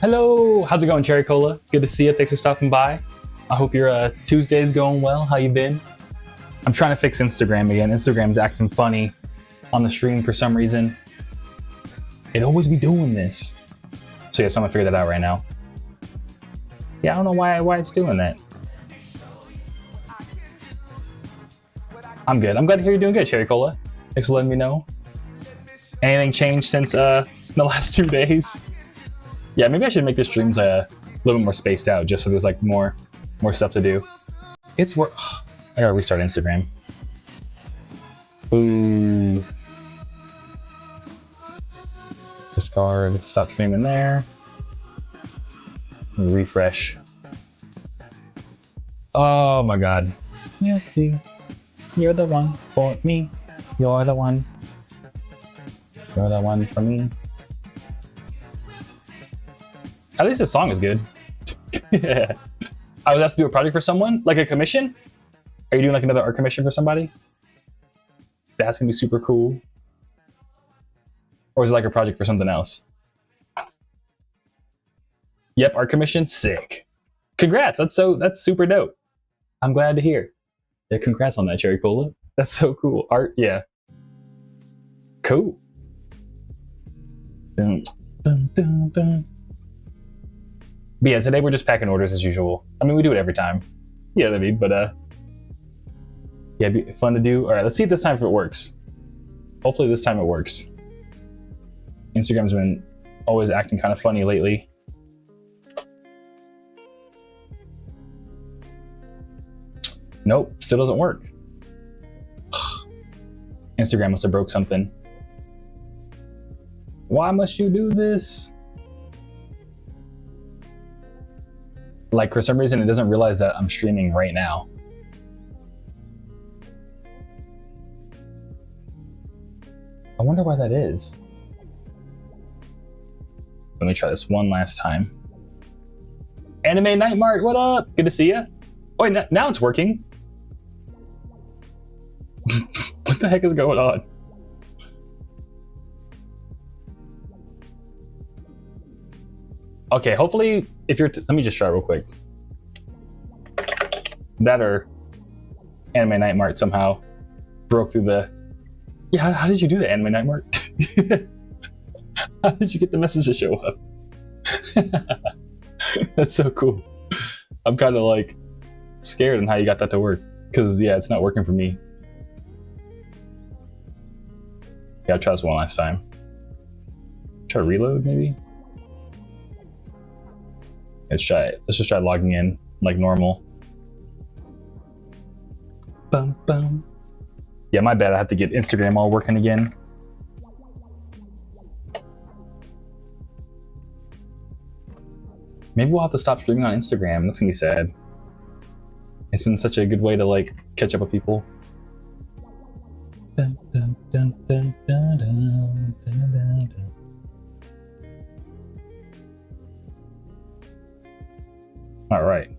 Hello, how's it going, Cherry Cola? Good to see you. Thanks for stopping by. I hope your Tuesday's going well. How you been? I'm trying to fix Instagram again. Instagram's acting funny on the stream for some reason. It always be doing this. So yeah, so I'm gonna figure that out right now. Yeah, I don't know why it's doing that. I'm good. I'm glad to hear you're doing good, Cherry Cola. Thanks for letting me know. Anything changed since the last 2 days? Yeah, maybe I should make the streams a little bit more spaced out, just so there's like more stuff to do. It's work. I gotta restart Instagram. Ooh. Discard. Stop streaming there. Refresh. Oh my God. Yeah, you're the one for me. You're the one. You're the one for me. At least the song is good. Yeah. I was asked to do a project for someone, like a commission. Are you doing like another art commission for somebody? That's gonna be super cool. Or is it like a project for something else? Yep, art commission, sick. Congrats, that's super dope. I'm glad to hear. Yeah, congrats on that, Cherry Cola. That's so cool. Art, yeah. Cool. Dun, dun, dun, dun. But yeah, today we're just packing orders as usual. I mean, we do it every time. Yeah, I mean, but yeah, it'd be fun to do. All right, let's see if this time if it works. Hopefully this time it works. Instagram's been always acting kind of funny lately. Nope, still doesn't work. Instagram must have broke something. Why must you do this? Like, for some reason, it doesn't realize that I'm streaming right now. I wonder why that is. Let me try this one last time. Anime Night Mart, what up? Good to see you. Oh, wait, now it's working. What the heck is going on? Okay, hopefully, if you're, let me just try real quick. That or Anime Night Mart somehow broke through the, yeah, how did you do that, Anime Night Mart? How did you get the message to show up? That's so cool. I'm kind of like scared on how you got that to work. Cause yeah, it's not working for me. Yeah, I'll try this one last time. Try to reload maybe? Let's just try logging in like normal. Bum, bum. Yeah, my bad. I have to get Instagram all working again. Maybe we'll have to stop streaming on Instagram. That's gonna be sad. It's been such a good way to like catch up with people. Dun, dun, dun, dun, dun, dun, dun, dun, dun. All right.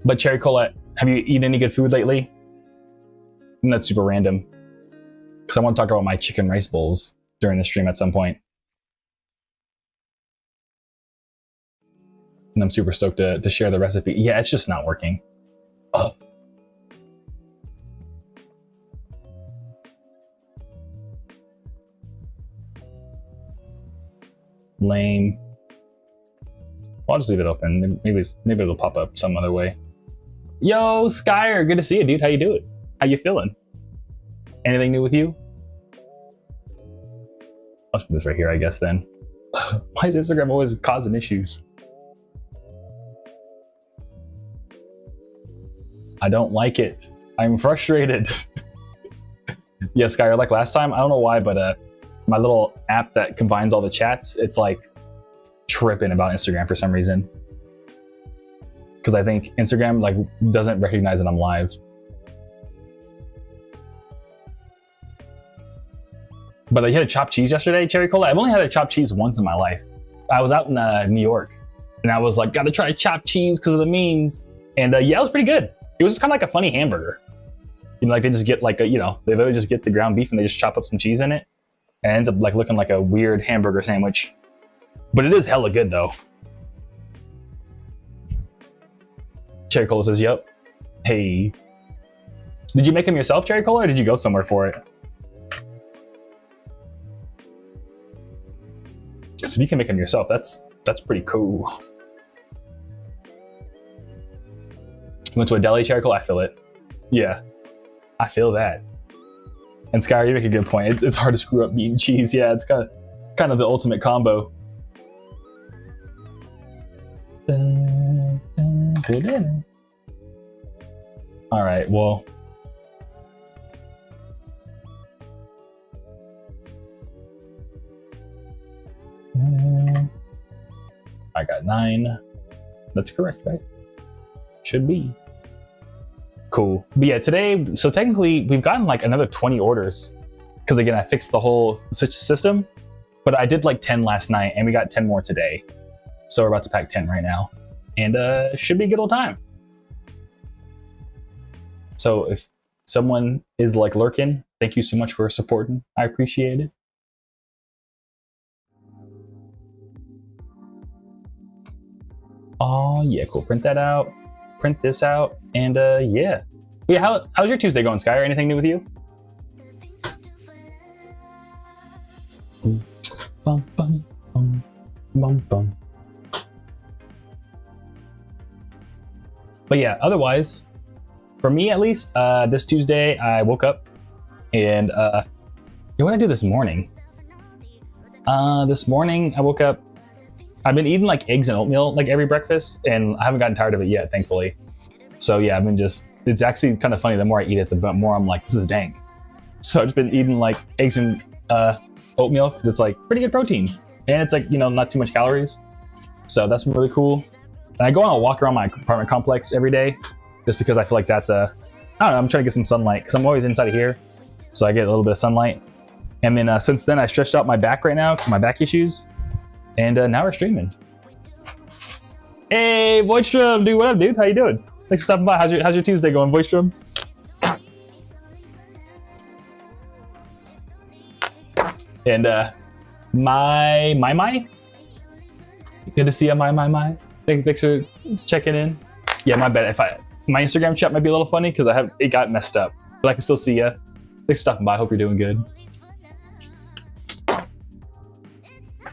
But Cherry Cola, have you eaten any good food lately? And that's super random. Because I want to talk about my chicken rice bowls during the stream at some point. And I'm super stoked to share the recipe. Yeah, it's just not working. Oh. Lame. I'll just leave it open. Maybe it'll pop up some other way. Yo, Skyer, good to see you, dude. How you doing? How you feeling? Anything new with you? I'll just put this right here, I guess, then. Why is Instagram always causing issues? I don't like it. I'm frustrated. Yeah, Skyer, like last time, I don't know why, but my little app that combines all the chats, it's like tripping about Instagram for some reason. Because I think Instagram like doesn't recognize that I'm live. But you had a chopped cheese yesterday, Cherry Cola? I've only had a chopped cheese once in my life. I was out in New York and I was like, gotta try chopped cheese because of the memes. And yeah, it was pretty good. It was just kind of like a funny hamburger. You know, like they just get like a, you know, they literally just get the ground beef and they just chop up some cheese in it, and it ends up like looking like a weird hamburger sandwich. But it is hella good though. Cherry Cola says, "Yep." Hey, did you make them yourself, Cherry Cola, or did you go somewhere for it? So if you can make them yourself, that's pretty cool. You went to a deli, Cherry Cola? I feel it. Yeah, I feel that. And Sky, you make a good point. It's hard to screw up meat and cheese. Yeah, it's kind of the ultimate combo. All right, well. I got 9. That's correct, right? Should be. Cool. But yeah, today, so technically we've gotten like another 20 orders because again, I fixed the whole system, but I did like 10 last night and we got 10 more today. So we're about to pack 10 right now and should be a good old time. So if someone is like lurking, thank you so much for supporting. I appreciate it. Oh yeah, cool. Print that out. Print this out, and yeah. But yeah, how's your Tuesday going, Sky? Or anything new with you? Bum, bum, bum, bum, bum. But yeah, otherwise, for me at least, this Tuesday I woke up and what did I do this morning? This morning I woke up. I've been eating like eggs and oatmeal like every breakfast, and I haven't gotten tired of it yet, thankfully. So yeah, I've been it's actually kind of funny. The more I eat it, the more I'm like, this is dank. So I've just been eating like eggs and oatmeal because it's like pretty good protein, and it's like, you know, not too much calories. So that's been really cool. And I go on a walk around my apartment complex every day, just because I feel like that's I don't know, I'm trying to get some sunlight because I'm always inside of here, so I get a little bit of sunlight. And then since then I stretched out my back right now because my back issues. And now we're streaming. Hey, Voidstrom, dude, what up, dude? How you doing? Thanks for stopping by. How's your Tuesday going, Voidstrom? And my. Good to see you, my. Thanks for checking in. Yeah, my bad. My Instagram chat might be a little funny because it got messed up, but I can still see you. Thanks for stopping by. Hope you're doing good.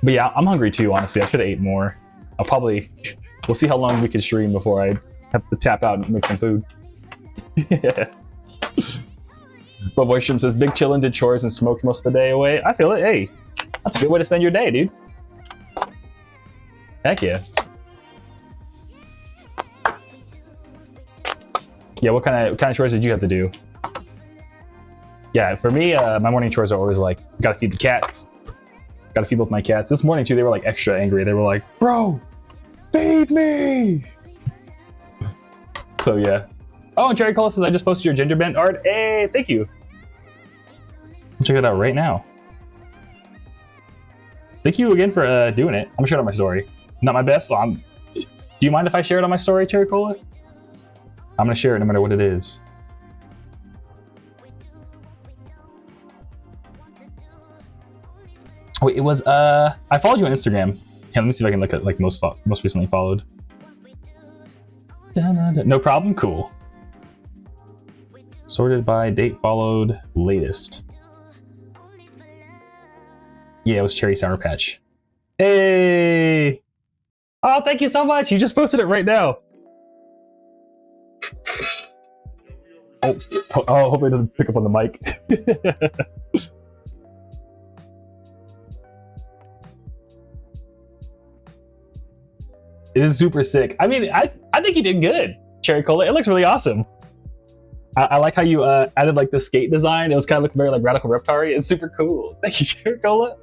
But yeah, I'm hungry too, honestly. I should have ate more. We'll see how long we can stream before I have to tap out and make some food. Yeah. But Voicerum says, big chillin', did chores and smoked most of the day away. I feel it. Hey, that's a good way to spend your day, dude. Heck yeah. Yeah, what kind of chores did you have to do? Yeah, for me, my morning chores are always like, gotta feed the cats. Gotta feed both my cats. This morning too, they were like extra angry. They were like, bro, feed me. So yeah. Oh, and Cherry Cola says, I just posted your ginger bent art. Hey, thank you. I'll check it out right now. Thank you again for doing it. I'm gonna share it on my story. Not my best. Well, do you mind if I share it on my story, Cherry Cola? I'm gonna share it no matter what it is. Wait, it was I followed you on Instagram. Yeah, let me see if I can look at like most recently followed. No problem. Cool. Sorted by date followed latest. Yeah, it was Cherry Sour Patch. Hey! Oh, thank you so much. You just posted it right now. Oh, hopefully it doesn't pick up on the mic. It is super sick. I mean, I think you did good, Cherry Cola. It looks really awesome. I like how you added like the skate design. It was kind of looks very like Radical Reptari. It's super cool. Thank you, Cherry Cola.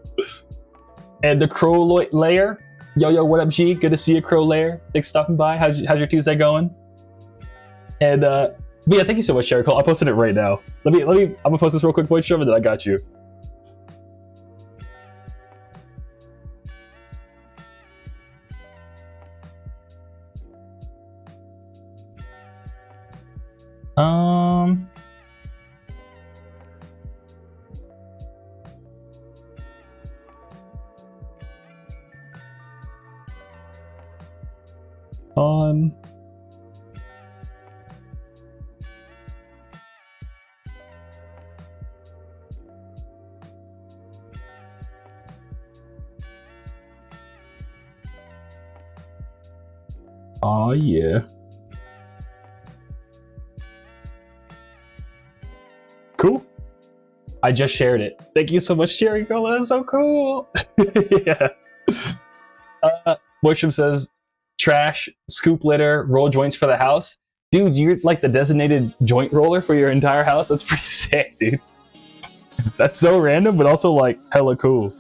And the crow layer. Yo, what up, G? Good to see you, crow layer. Thanks for stopping by. How's your Tuesday going? And but yeah, thank you so much, Cherry Cola. I posted it right now. Let me. I'm gonna post this real quick, voice stream, and then I got you. Oh yeah. Cool. I just shared it. Thank you so much, Jerry Girl. That's so cool. Yeah. Worship says, trash, scoop litter, roll joints for the house. Dude, you're like the designated joint roller for your entire house. That's pretty sick, dude. That's so random, but also like hella cool.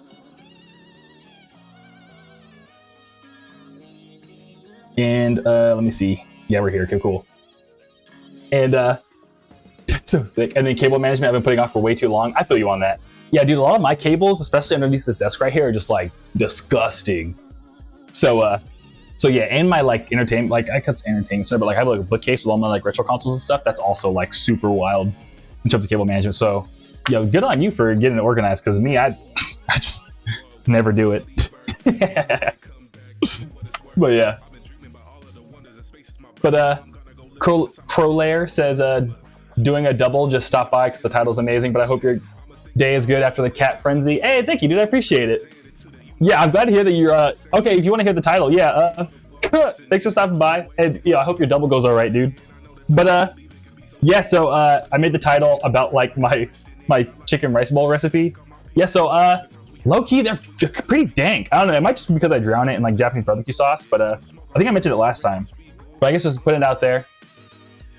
And let me see. Yeah, we're here. Okay, cool. And that's so sick. And then cable management I've been putting off for way too long. I feel you on that. Yeah, dude, a lot of my cables, especially underneath this desk right here, are just like disgusting. So yeah, and my like entertainment, like I guess entertainment center, but like I have like a bookcase with all my like retro consoles and stuff. That's also like super wild in terms of cable management. So, yo, good on you for getting it organized. Because me, I just never do it. But yeah. But Crowlair says, doing a double, just stop by because the title's amazing. But I hope your day is good after the cat frenzy. Hey, thank you, dude. I appreciate it. Yeah, I'm glad to hear that you're okay. If you want to hear the title, yeah. Thanks for stopping by, and I hope your double goes all right, dude. But yeah. So I made the title about like my chicken rice bowl recipe. Yeah. So low key, they're pretty dank. I don't know. It might just be because I drown it in like Japanese barbecue sauce, but I think I mentioned it last time. But I guess just putting it out there.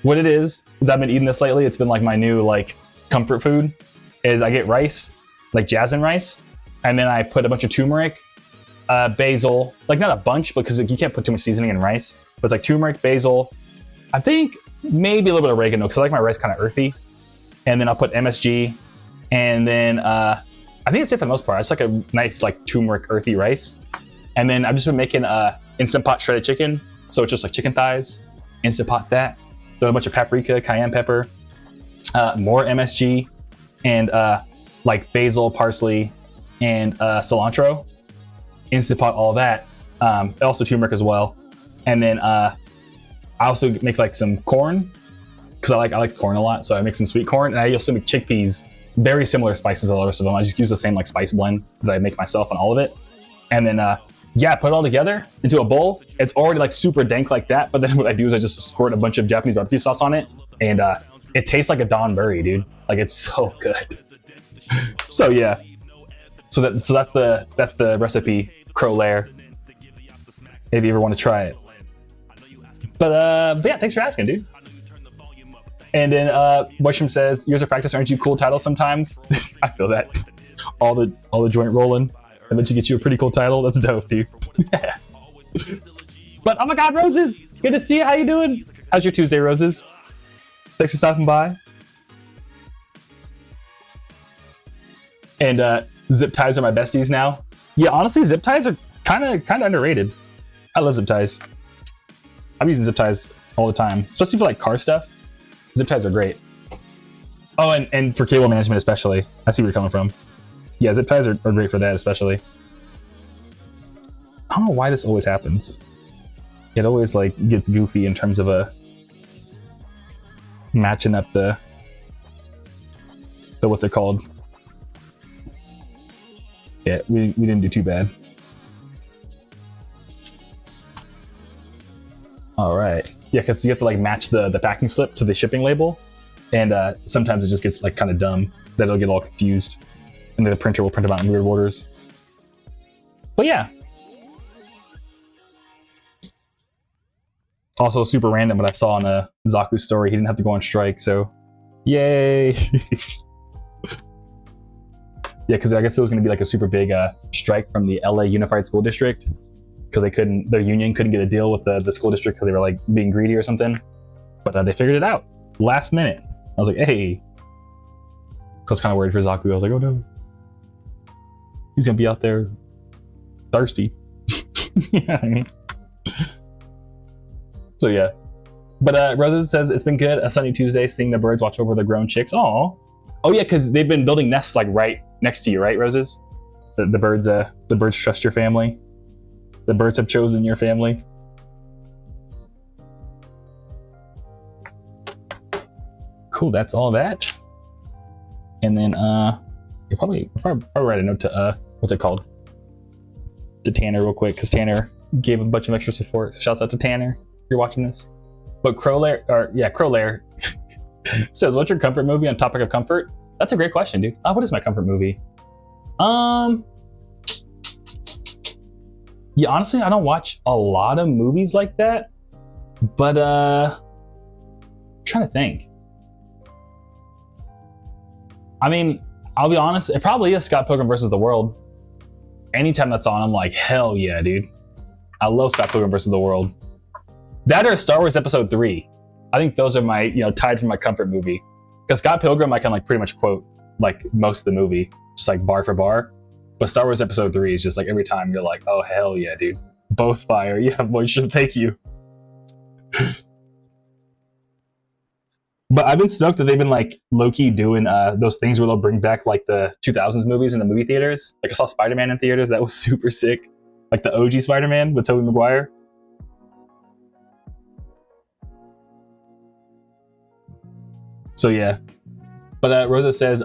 What it is I've been eating this lately. It's been like my new like comfort food. Is I get rice, like jasmine rice. And then I put a bunch of turmeric, basil, like not a bunch because you can't put too much seasoning in rice, but it's like turmeric, basil, I think maybe a little bit of oregano because I like my rice kind of earthy. And then I'll put MSG, and then I think that's it for the most part. It's like a nice like turmeric earthy rice. And then I've just been making Instant Pot shredded chicken. So it's just like chicken thighs, Instant Pot that, throw a bunch of paprika, cayenne pepper, more MSG, and like basil, parsley, and cilantro. Instant Pot all that. Also turmeric as well. And then I also make like some corn because I like corn a lot. So I make some sweet corn, and I also make chickpeas. Very similar spices to the rest of them. I just use the same like spice blend that I make myself on all of it. And then yeah, put it all together into a bowl. It's already like super dank like that. But then what I do is I just squirt a bunch of Japanese barbecue sauce on it, and it tastes like a Donburi, dude. Like it's so good. So yeah. So that's the recipe, Crowlair. If you ever want to try it. But yeah, thanks for asking, dude. And then Mushroom says, "Years of practice earns you cool titles sometimes." I feel that. All the joint rolling, and then you get you a pretty cool title. That's dope, dude. But oh my God, Roses, good to see you. How you doing? How's your Tuesday, Roses? Thanks for stopping by. And zip ties are my besties now. Yeah, honestly, zip ties are kind of underrated. I love zip ties. I'm using zip ties all the time, especially for like car stuff. Zip ties are great. Oh, and for cable management especially. I see where you're coming from. Yeah, zip ties are great for that especially. I don't know why this always happens. It always like gets goofy in terms of matching up the what's it called? Yeah, we didn't do too bad. All right. Yeah, because you have to like match the packing slip to the shipping label, and sometimes it just gets like kind of dumb that it'll get all confused, and then the printer will print them out in weird orders. But yeah. Also super random, but I saw on a Zaku story he didn't have to go on strike, so yay. Yeah, because I guess it was going to be like a super big strike from the LA Unified School District because their union couldn't get a deal with the school district because they were like being greedy or something. But they figured it out last minute. I was like, hey. So I was kind of worried for Zaku. I was like, oh no. He's going to be out there thirsty. You know what I mean? So yeah. But Rosa says, it's been good. A sunny Tuesday, seeing the birds watch over the grown chicks. Aw. Oh yeah, because they've been building nests like right next to you, right, Roses? The birds trust your family. The birds have chosen your family. Cool, that's all that. And then you probably write a note to what's it called? To Tanner real quick, because Tanner gave a bunch of extra support. So shouts out to Tanner if you're watching this. But Crowlair says, what's your comfort movie on topic of comfort? That's a great question, dude. What is my comfort movie? Yeah, honestly, I don't watch a lot of movies like that. But I'm trying to think. I mean, I'll be honest, it probably is Scott Pilgrim versus the World. Anytime that's on, I'm like, hell yeah, dude. I love Scott Pilgrim versus the World. That or Star Wars Episode 3. I think those are my, tied for my comfort movie. Because Scott Pilgrim, I can like pretty much quote like most of the movie, just like bar for bar. But Star Wars Episode 3 is just like every time you're like, oh hell yeah, dude. Both fire. Yeah, moisture, thank you. But I've been stoked that they've been like low-key doing those things where they'll bring back like the 2000s movies in the movie theaters. Like I saw Spider-Man in theaters. That was super sick. Like the OG Spider-Man with Tobey Maguire. So yeah. But Rosa says,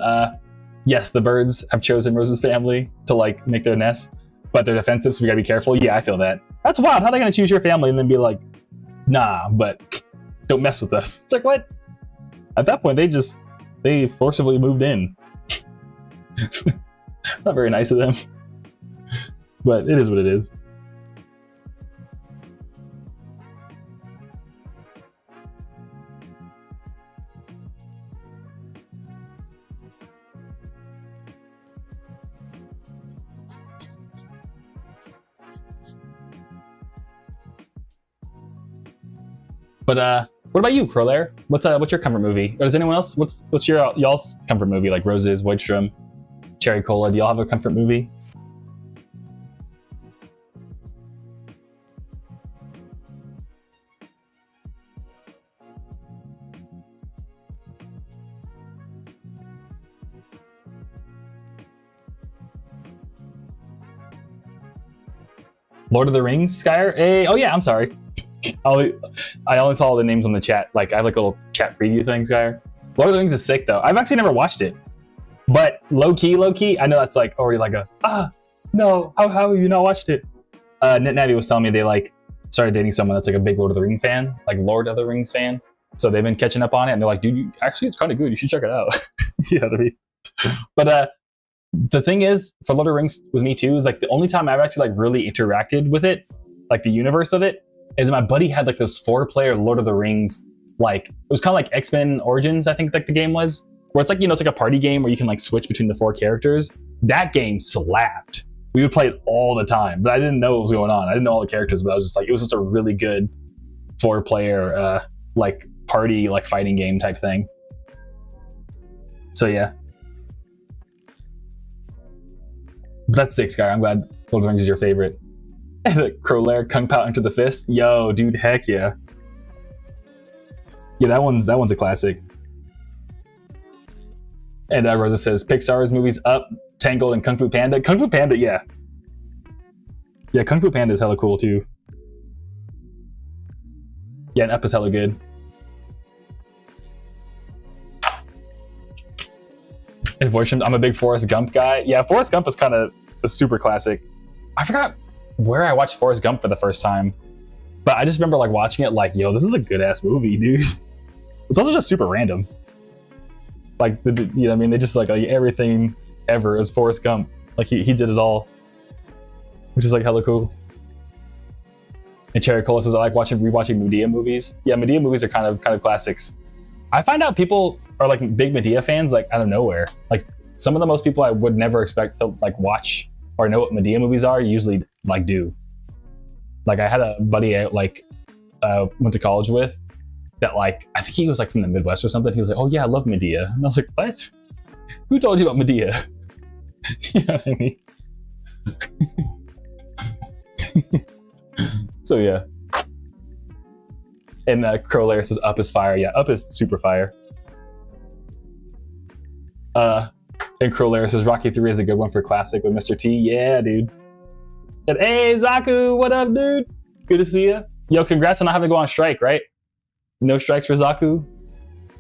yes, the birds have chosen Rosa's family to like make their nest, but they're defensive, so we gotta be careful. Yeah, I feel that. That's wild. How are they gonna choose your family and then be like, nah, but don't mess with us? It's like, what? At that point, they forcibly moved in. It's not very nice of them, but it is what it is. But what about you, Crowlair? What's your comfort movie? Or does anyone else? What's your y'all's comfort movie? Like Roses, Voidstrom, Cherry Cola. Do y'all have a comfort movie? Lord of the Rings, Skyer? Hey, oh yeah, I'm sorry. I only saw all the names on the chat. Like I have like a little chat preview thing, Skyer. Lord of the Rings is sick though. I've actually never watched it, but low key, I know that's like already like no. How have you not watched it? Navi was telling me they like started dating someone that's like a big Lord of the Rings fan, like Lord of the Rings fan. So they've been catching up on it, and they're like, dude, actually it's kind of good. You should check it out. You know what I mean? But the thing is, for Lord of the Rings with me too, is like the only time I've actually like really interacted with it, like the universe of it, is my buddy had like this 4-player Lord of the Rings, like it was kind of like X-Men Origins, I think like the game was, where it's like, it's like a party game where you can like switch between the 4 characters. That game slapped. We would play it all the time, but I didn't know what was going on. I didn't know all the characters, but I was just like, it was just a really good 4-player like party, like fighting game type thing. So yeah. But that's sick, Sky. I'm glad Lord of the Rings is your favorite. The Crowlair, Kung Pao Enter the Fist. Yo, dude, heck yeah. Yeah, that one's a classic. And Rosa says, Pixar's movies Up, Tangled, and Kung Fu Panda. Kung Fu Panda, yeah. Yeah, Kung Fu Panda is hella cool too. Yeah, and Up is hella good. And Voice, I'm a big Forrest Gump guy. Yeah, Forrest Gump is kind of a super classic. I forgot where I watched Forrest Gump for the first time, but I just remember like watching it like, yo, this is a good ass movie, dude. It's also just super random. Like, you know what I mean? They just like everything ever is Forrest Gump. Like he did it all, which is like hella cool. And Cherry Cola says, I like rewatching Medea movies. Yeah, Medea movies are kind of classics. I find out people are like big Medea fans like out of nowhere. Like some of the most people I would never expect to like watch or know what Medea movies are usually like do. Like I had a buddy I like went to college with that like, I think he was like from the Midwest or something. He was like, oh yeah, I love Medea. And I was like, what? Who told you about Medea? You know what I mean? So yeah. And Crowlair says Up is fire. Yeah, Up is super fire. And Crowlair says Rocky 3 is a good one for classic with Mr. T. Yeah, dude. And hey, Zaku, what up, dude? Good to see you. Yo, congrats on not having to go on strike, right? No strikes for Zaku.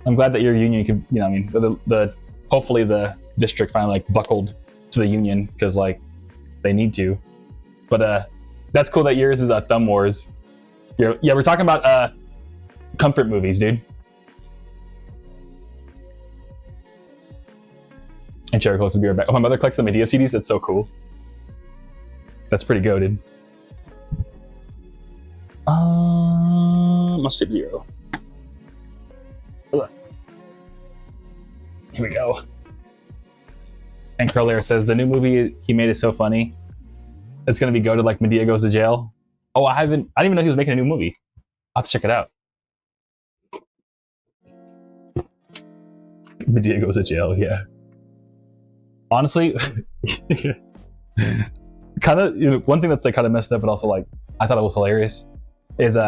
I'm glad that your union could, you know, I mean, the hopefully the district finally like buckled to the union because like they need to. But that's cool that yours is Thumb Wars. Yeah, we're talking about comfort movies, dude. And Jericho to be right back. Oh, my mother collects the Medea CDs. That's so cool. That's pretty goated. Must hit 0. Ugh. Here we go. And Crowlair says the new movie he made is so funny. It's gonna be goated like Medea Goes to Jail. Oh, I didn't even know he was making a new movie. I'll have to check it out. Medea Goes to Jail, yeah. Honestly, kind of, you know, one thing that's like kind of messed up, but also like I thought it was hilarious, is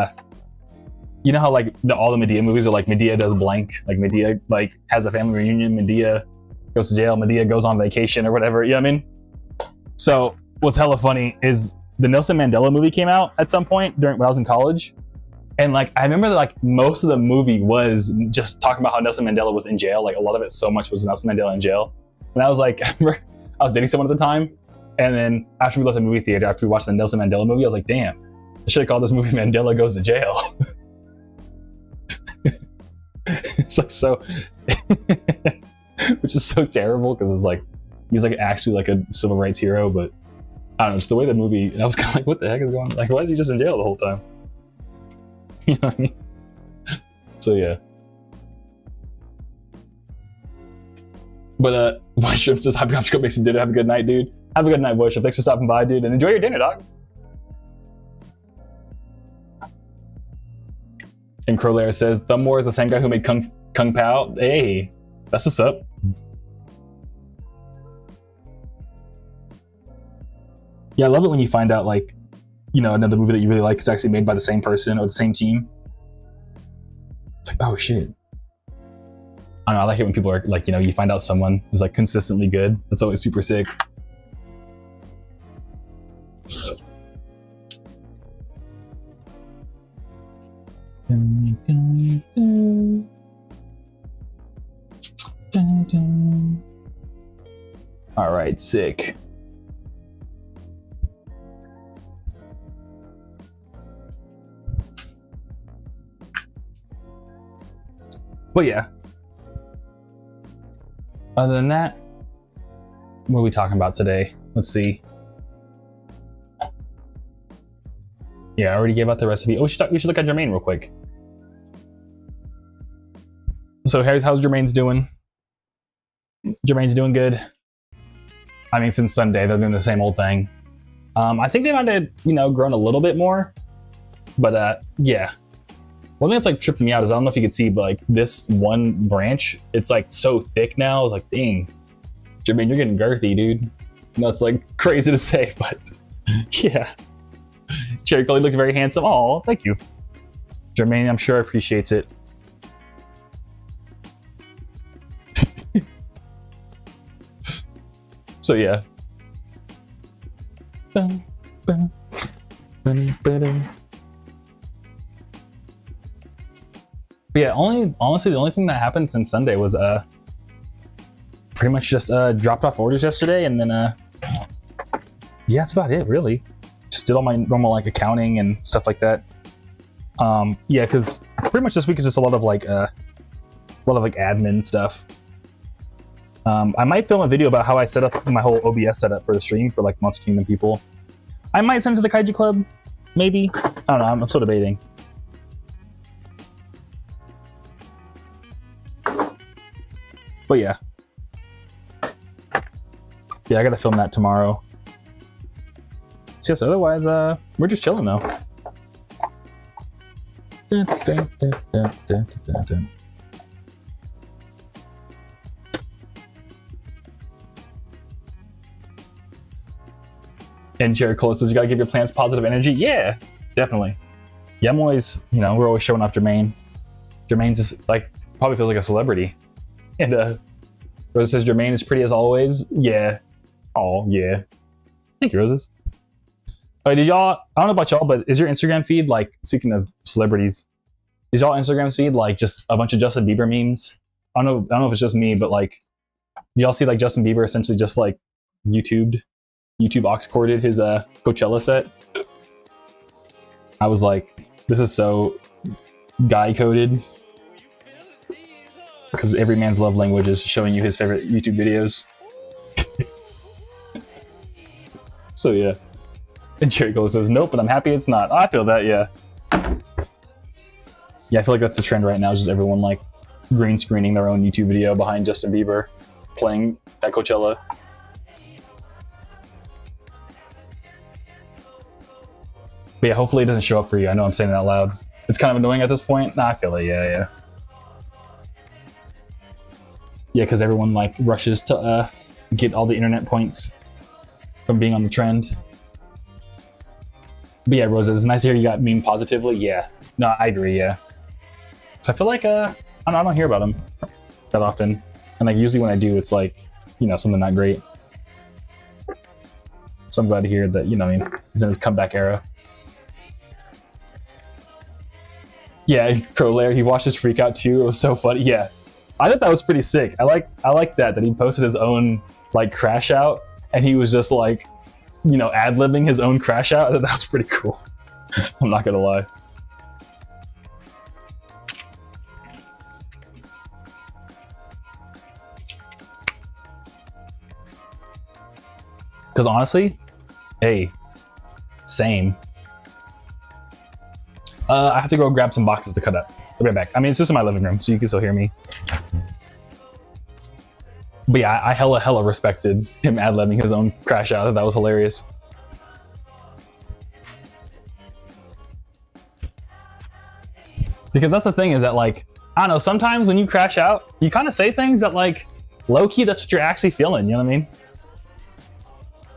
you know how like all the Medea movies are like Medea does blank, like Medea like has a family reunion, Medea goes to jail, Medea goes on vacation or whatever. You know what I mean? So what's hella funny is the Nelson Mandela movie came out at some point when I was in college, and like I remember that like most of the movie was just talking about how Nelson Mandela was in jail. Like a lot of it, so much was Nelson Mandela in jail. And I was like, I was dating someone at the time, and then after we left the movie theater, after we watched the Nelson Mandela movie, I was like, damn, I should have called this movie Mandela Goes to Jail. It's like so, which is so terrible because it's like he's like actually like a civil rights hero, but I don't know, just the way the movie. I was kind of like, what the heck is going on? Like, why is he just in jail the whole time? You know what I mean? So yeah. But Voice Shrimp says, "Happy to go make some dinner. Have a good night, dude. Have a good night, Voice Shrimp. Thanks for stopping by, dude, and enjoy your dinner, dog." And Crowlair says, "Thumb War is the same guy who made Kung Pao." Hey, that's what's up. Yeah, I love it when you find out like, you know, another movie that you really like is actually made by the same person or the same team. It's like, oh shit. I don't know, I like it when people are like, you know, you find out someone is like consistently good. That's always super sick. Dun, dun, dun. Dun, dun. All right, sick. But yeah. Other than that, what are we talking about today? Let's see. Yeah, I already gave out the recipe. Oh, we should look at Jermaine real quick. So how's Jermaine's doing? Jermaine's doing good. I mean, since Sunday, they're doing the same old thing. I think they might have, you know, grown a little bit more. But yeah. One thing that's like tripping me out is I don't know if you could see, but like this one branch, it's like so thick now. It's like, dang, Jermaine, you're getting girthy, dude. No, it's like crazy to say, but yeah. Cherry Coley looks very handsome. Oh, thank you. Jermaine, I'm sure appreciates it. So yeah. Dun, dun, dun, dun, dun. But yeah, honestly, the only thing that happened since Sunday was pretty much just dropped off orders yesterday, and then yeah, that's about it really. Just did all my normal like accounting and stuff like that. Yeah, because pretty much this week is just a lot of like admin stuff. I might film a video about how I set up my whole OBS setup for the stream for like Monster Kingdom people. I might send it to the Kaiju Club, maybe. I don't know. I'm still debating. But yeah. Yeah, I gotta film that tomorrow. So yes, otherwise, we're just chilling though. Dun, dun, dun, dun, dun, dun, dun. And Jared Cole says, you gotta give your plants positive energy. Yeah, definitely. Yeah, I'm always, you know, we're always showing off Jermaine. Jermaine's just like, probably feels like a celebrity. And Rosa says, Jermaine is pretty as always. Yeah. Oh, yeah. Thank you, Roses. Did y'all, I don't know about y'all, but is your Instagram feed, like, speaking of celebrities, is y'all Instagram feed like just a bunch of Justin Bieber memes? I don't know if it's just me, but like, y'all see like Justin Bieber essentially just like YouTube aux corded his Coachella set? I was like, this is so guy coded, because every man's love language is showing you his favorite YouTube videos. So yeah. And Cherry Cola says, nope, but I'm happy it's not. I feel that, yeah. Yeah, I feel like that's the trend right now, is just everyone like green screening their own YouTube video behind Justin Bieber playing at Coachella. But yeah, hopefully it doesn't show up for you. I know I'm saying it out loud. It's kind of annoying at this point. Nah, I feel it, yeah. Yeah, because everyone like rushes to get all the internet points from being on the trend. But yeah, Rosa, it's nice to hear you got meme positively. Yeah, no, I agree, yeah. So I feel like, I don't hear about them that often. And like usually when I do, it's like, you know, something not great. So I'm glad to hear that, you know, I mean, he's in his comeback era. Yeah, Crowlair, he watched his freak out too. It was so funny. Yeah, I thought that was pretty sick. I like that he posted his own like crash out, and he was just like, you know, ad-libbing his own crash out. I thought that was pretty cool. I'm not gonna lie. Because honestly, hey, same. I have to go grab some boxes to cut up. I'll be right back. I mean, it's just in my living room, so you can still hear me. But yeah, I hella respected him ad-libbing his own crash out. That was hilarious. Because that's the thing, is that like, I don't know, sometimes when you crash out, you kind of say things that like, low-key, that's what you're actually feeling, you know what I mean?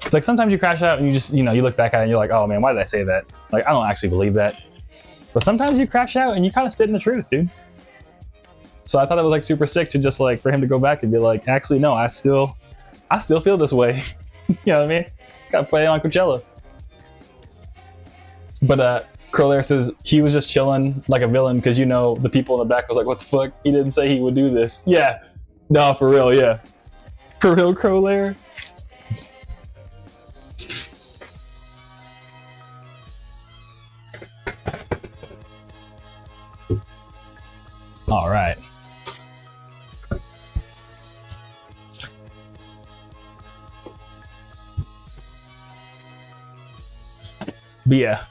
It's like sometimes you crash out and you just, you know, you look back at it and you're like, oh man, why did I say that? Like, I don't actually believe that. But sometimes you crash out and you kind of spit in the truth, dude. So I thought it was like super sick to just like, for him to go back and be like, actually, no, I still feel this way. You know what I mean? Got to play on Coachella. But Crowlair says he was just chilling like a villain because, you know, the people in the back was like, what the fuck? He didn't say he would do this. Yeah. No, for real, yeah. For real, Crowlair. All right. But yeah.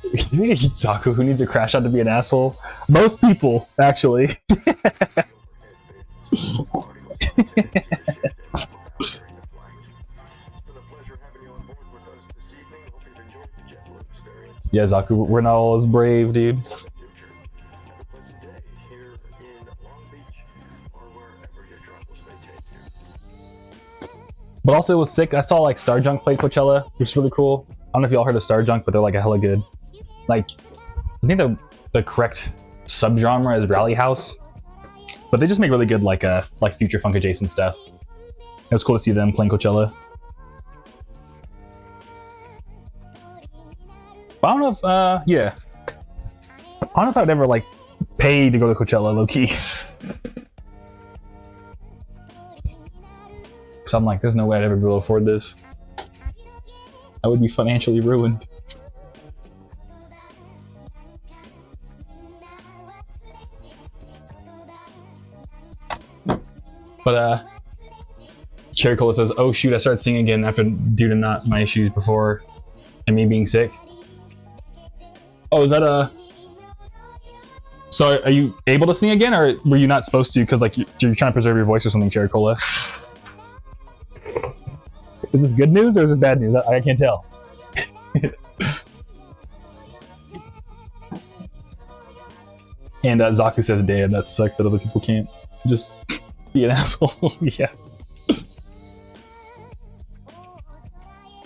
Zaku, who needs a crash out to be an asshole? Most people, actually. Yeah, Zaku, we're not all as brave, dude. But also it was sick. I saw like Star Junk play Coachella, which is really cool. I don't know if y'all heard of Star Junk, but they're like a hella good. Like, I think the correct subgenre is Rally House, but they just make really good like future funk adjacent stuff. It was cool to see them playing Coachella. But I don't know if yeah, I don't know if I'd ever like pay to go to Coachella low key. So I'm like, there's no way I'd ever be able to afford this. I would be financially ruined. But Cherry Cola says, oh shoot, I started singing again after due to not my issues before and me being sick. Oh, is that so are you able to sing again, or were you not supposed to because like you're trying to preserve your voice or something, Cherry Cola? Is this good news or is this bad news? I can't tell. And Zaku says, damn, that sucks that other people can't just be an asshole. Yeah.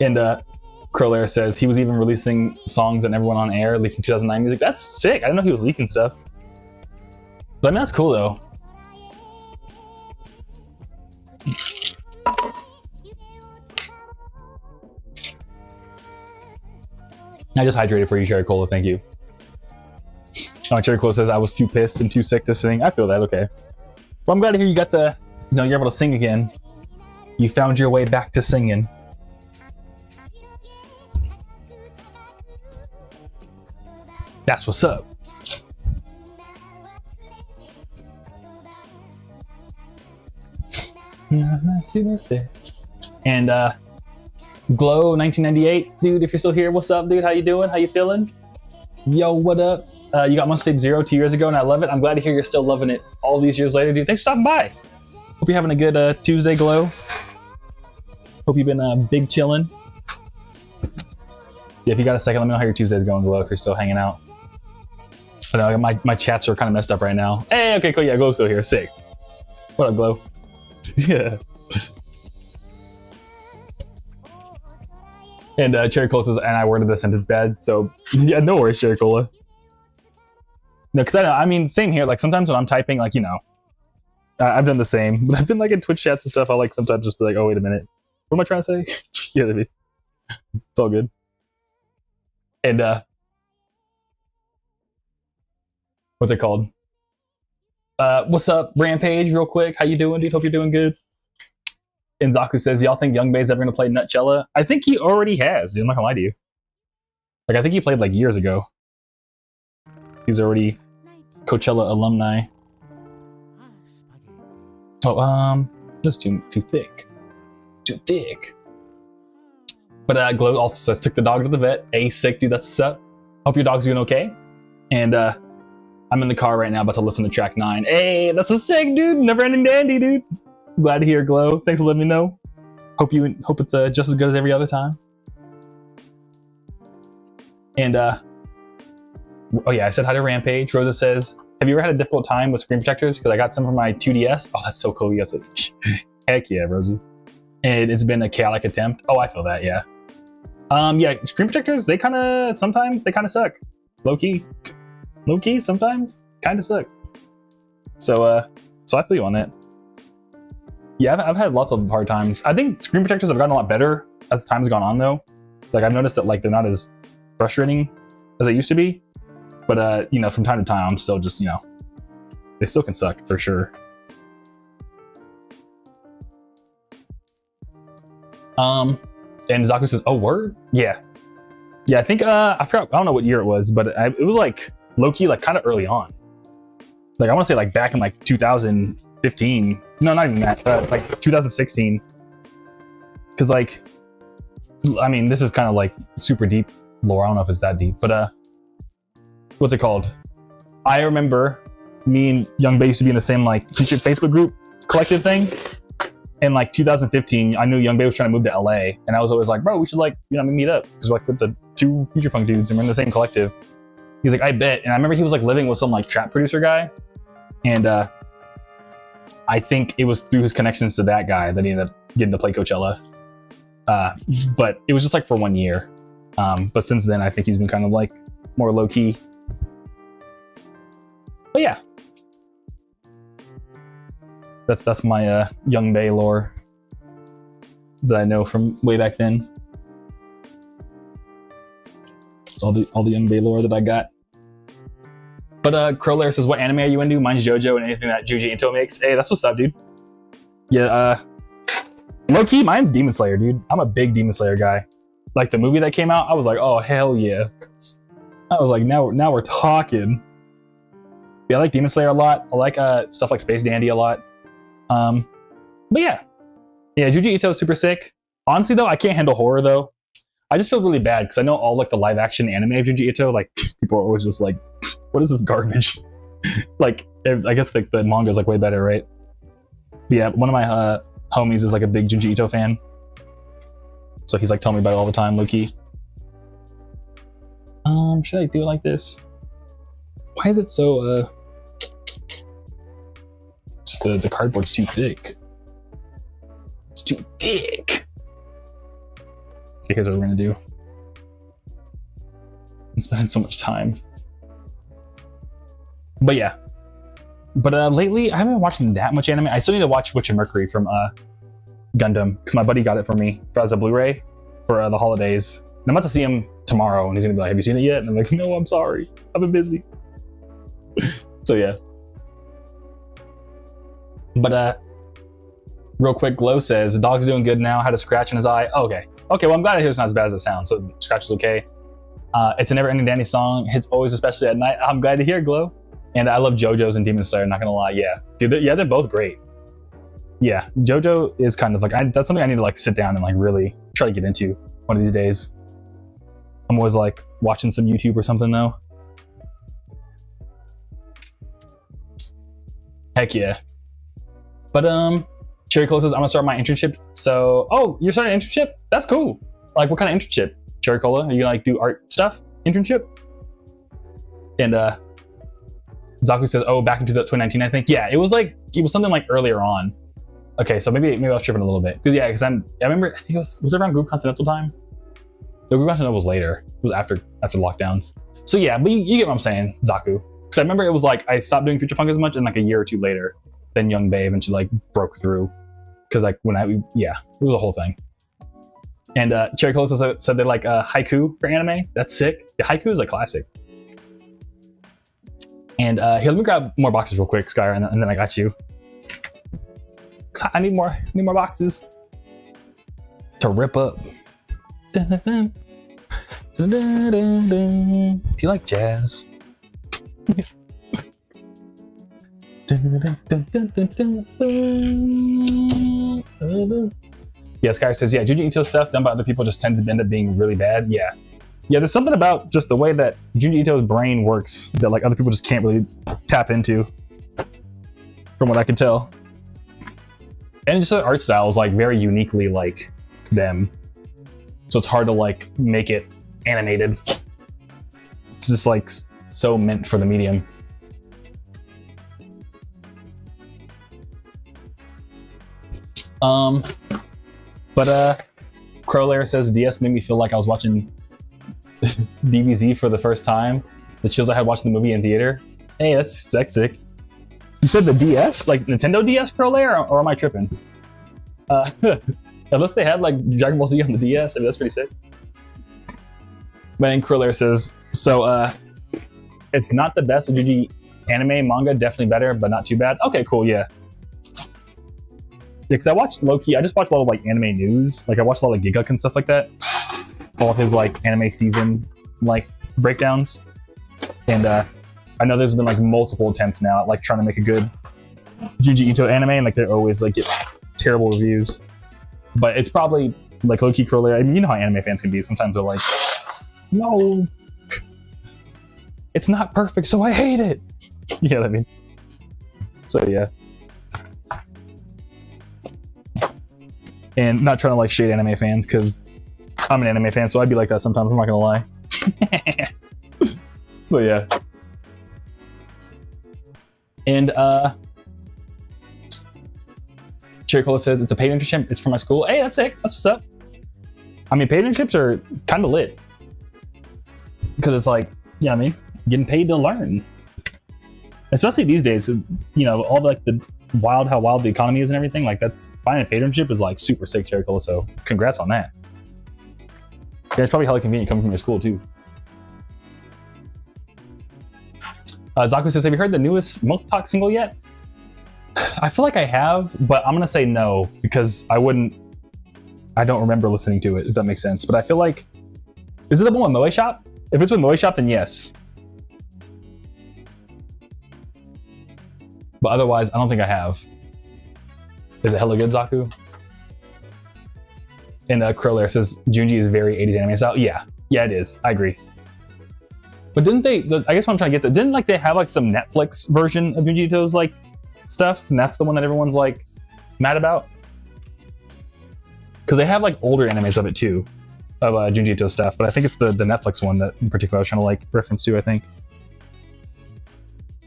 And Crowlair says he was even releasing songs that never went on air, leaking 2009 music. That's sick. I didn't know he was leaking stuff. But I mean, that's cool though. I just hydrated for you, Cherry Cola. Thank you. Cherry Close says I was too pissed and too sick to sing. I feel that. Okay. Well, I'm glad to hear you got the, you're able to sing again. You found your way back to singing. That's what's up. And Glow 1998, dude, if you're still here, what's up, dude? How you doing? How you feeling? Yo, what up? You got Must Tape 0 2 years ago, and I love it. I'm glad to hear you're still loving it all these years later, dude. Thanks for stopping by. Hope you're having a good Tuesday, Glow. Hope you've been big chilling. Yeah, if you got a second, let me know how your Tuesday's going, Glow, if you're still hanging out. But my chats are kind of messed up right now. Hey, okay, cool. Yeah, Glow's still here. Sick. What up, Glow? Yeah. And Cherry Cola says, and I worded the sentence bad. So, yeah, no worries, Cherry Cola. No, because I mean, same here. Like, sometimes when I'm typing, like, you know, I've done the same. But I've been, like, in Twitch chats and stuff, I'll, like, sometimes just be like, oh, wait a minute. What am I trying to say? Yeah, it's all good. And, what's it called? What's up, Rampage, real quick? How you doing, dude? Hope you're doing good. And Zaku says, y'all think Young Bae's ever going to play Nutcella? I think he already has, dude. I'm not going to lie to you. Like, I think he played, like, years ago. He's already Coachella alumni. Oh, that's too thick. Too thick. But Glow also says, took the dog to the vet. Hey, sick, dude. That's what's up. Hope your dog's doing okay. And, I'm in the car right now, about to listen to track 9. Hey, that's a sick, dude. Never ending dandy, dude. Glad to hear, Glow. Thanks for letting me know. Hope it's just as good as every other time. And oh yeah, I said hi to Rampage. Rosa says, have you ever had a difficult time with screen protectors? Because I got some from my 2DS. Oh, that's so cool. You got it. Heck yeah, Rosa. And it's been a chaotic attempt. Oh, I feel that. Yeah. Yeah, screen protectors. They sometimes suck. Low key, sometimes kind of suck. So I feel you on that. Yeah, I've had lots of hard times. I think screen protectors have gotten a lot better as time's gone on, though. Like, I've noticed that, like, they're not as frustrating as they used to be. But you know, from time to time, I'm still just, you know, they still can suck for sure. And Zaku says, "Oh, word? Yeah. I think I forgot. I don't know what year it was, but it was like low-key, like kind of early on. Like, I want to say like back in like 2015. No, not even that. Like 2016. Because like, I mean, this is kind of like super deep lore. I don't know if it's that deep, but what's it called? I remember me and Young Bae used to be in the same like featured Facebook group collective thing. In like 2015, I knew Young Bae was trying to move to LA, and I was always like, bro, we should like, you know, meet up, because like with the two Future Funk dudes, and we're in the same collective. He's like, I bet. And I remember he was like living with some like trap producer guy, and I think it was through his connections to that guy that he ended up getting to play Coachella. But it was just like for 1 year. But since then, I think he's been kind of like more low key. But yeah. That's my Young Bae lore that I know from way back then. It's all the Young Bae lore that I got. But Crowlair says, what anime are you into? Mine's JoJo and anything that Juji Ito makes. Hey, that's what's up, dude. Yeah, low key, mine's Demon Slayer, dude. I'm a big Demon Slayer guy. Like the movie that came out, I was like, oh hell yeah. I was like, now we're talking. Yeah, I like Demon Slayer a lot. I like stuff like Space Dandy a lot. But yeah, Juji Ito is super sick. Honestly though, I can't handle horror though. I just feel really bad because I know all like the live action anime of Juji Ito, like people are always just like, what is this garbage? Like, I guess the manga is like way better, right? But yeah, one of my homies is like a big Juji Ito fan, so he's like telling me about it all the time, low-key. Should I do it like this? Why is it so the cardboard's too thick. It's too thick. Okay, here's what we're gonna do. I'm spending so much time. But yeah. But lately, I haven't been watching that much anime. I still need to watch Witch and Mercury from Gundam, because my buddy got it for me as a Blu-ray for the holidays. And I'm about to see him tomorrow, and he's gonna be like, have you seen it yet? And I'm like, no, I'm sorry. I've been busy. So yeah. But real quick, Glow says the dog's doing good now. Had a scratch in his eye. Oh, okay. Okay, well I'm glad to hear it's not as bad as it sounds. So scratch is okay. It's a never-ending Danny song. Hits always, especially at night. I'm glad to hear, Glow. And I love JoJo's and Demon Slayer. Not gonna lie, yeah, dude. They're both great. Yeah, JoJo is kind of like that's something I need to like sit down and like really try to get into one of these days. I'm always like watching some YouTube or something though. Heck yeah. But Cherry Cola says I'm gonna start my internship. So you're starting an internship? That's cool. Like what kind of internship? Cherry Cola? Are you gonna like do art stuff? Internship? And Zaku says, back into 2019, I think. Yeah, it was something like earlier on. Okay, so maybe I was tripping a little bit. Because I remember, I think was it around Groove Continental time? The Groove Continental was later. It was after lockdowns. So yeah, but you get what I'm saying, Zaku. Because I remember it was like, I stopped doing Future Funk as much, and like a year or two later, then Young Bae eventually like broke through. Because like it was a whole thing. And Cherry Cola said they like haiku for anime. That's sick. Yeah, haiku is a classic. And here, let me grab more boxes real quick, Skyr, and then I got you. I need more boxes to rip up. Do you like jazz? Yeah, Sky says, yeah, Junji Ito stuff done by other people just tends to end up being really bad. Yeah, there's something about just the way that Junji Ito's brain works that like other people just can't really tap into, from what I can tell. And just the art style is like very uniquely like them, so it's hard to like make it animated. It's just like so meant for the medium. But Crowlair says DS made me feel like I was watching DBZ for the first time. The chills I had watching the movie in theater. Hey, that's sick. You said the DS? Like Nintendo DS Crowlair, or am I tripping? Unless they had like Dragon Ball Z on the DS, I mean, that's pretty sick. But then Crowlair says, so it's not the best Ujiji anime, manga definitely better, but not too bad. Okay, cool, yeah. Yeah, because I watched low-key, I just watched a lot of like anime news. Like I watched a lot of Giguk and stuff like that. All of his like anime season like breakdowns. And I know there's been like multiple attempts now at like trying to make a good Junji Ito anime, and like they always like get terrible reviews. But it's probably like low-key Crowley. I mean, you know how anime fans can be. Sometimes they're like, no, it's not perfect, so I hate it. You know what I mean? So yeah. And not trying to like shade anime fans, because I'm an anime fan, so I'd be like that sometimes, I'm not gonna lie. But yeah. And Cherry Cola says it's a paid internship, it's for my school. Hey, that's sick, that's what's up. I mean, paid internships are kind of lit. Because it's like, yeah, I mean, getting paid to learn. Especially these days, you know, all the, like the how wild the economy is and everything, like that's, finding a paid internship is like super sick, Cherry Cola, so congrats on that. Yeah, it's probably hella convenient coming from your school too. Zaku says, have you heard the newest Milk Talk single yet? I feel like I have, but I'm gonna say no, because I don't remember listening to it, if that makes sense. But I feel like, is it the one with Moe Shop? If it's with Moe Shop, then yes. But otherwise, I don't think I have. Is it hella good, Zaku? And Crowlair says, Junji is very 80s anime style. Yeah, it is. I agree. But didn't they, I guess what I'm trying to get to, didn't like they have like some Netflix version of Junji Ito's like stuff? And that's the one that everyone's like mad about? Because they have like older animes of it too, of Junji Ito stuff. But I think it's the Netflix one that in particular I was trying to like reference to, I think.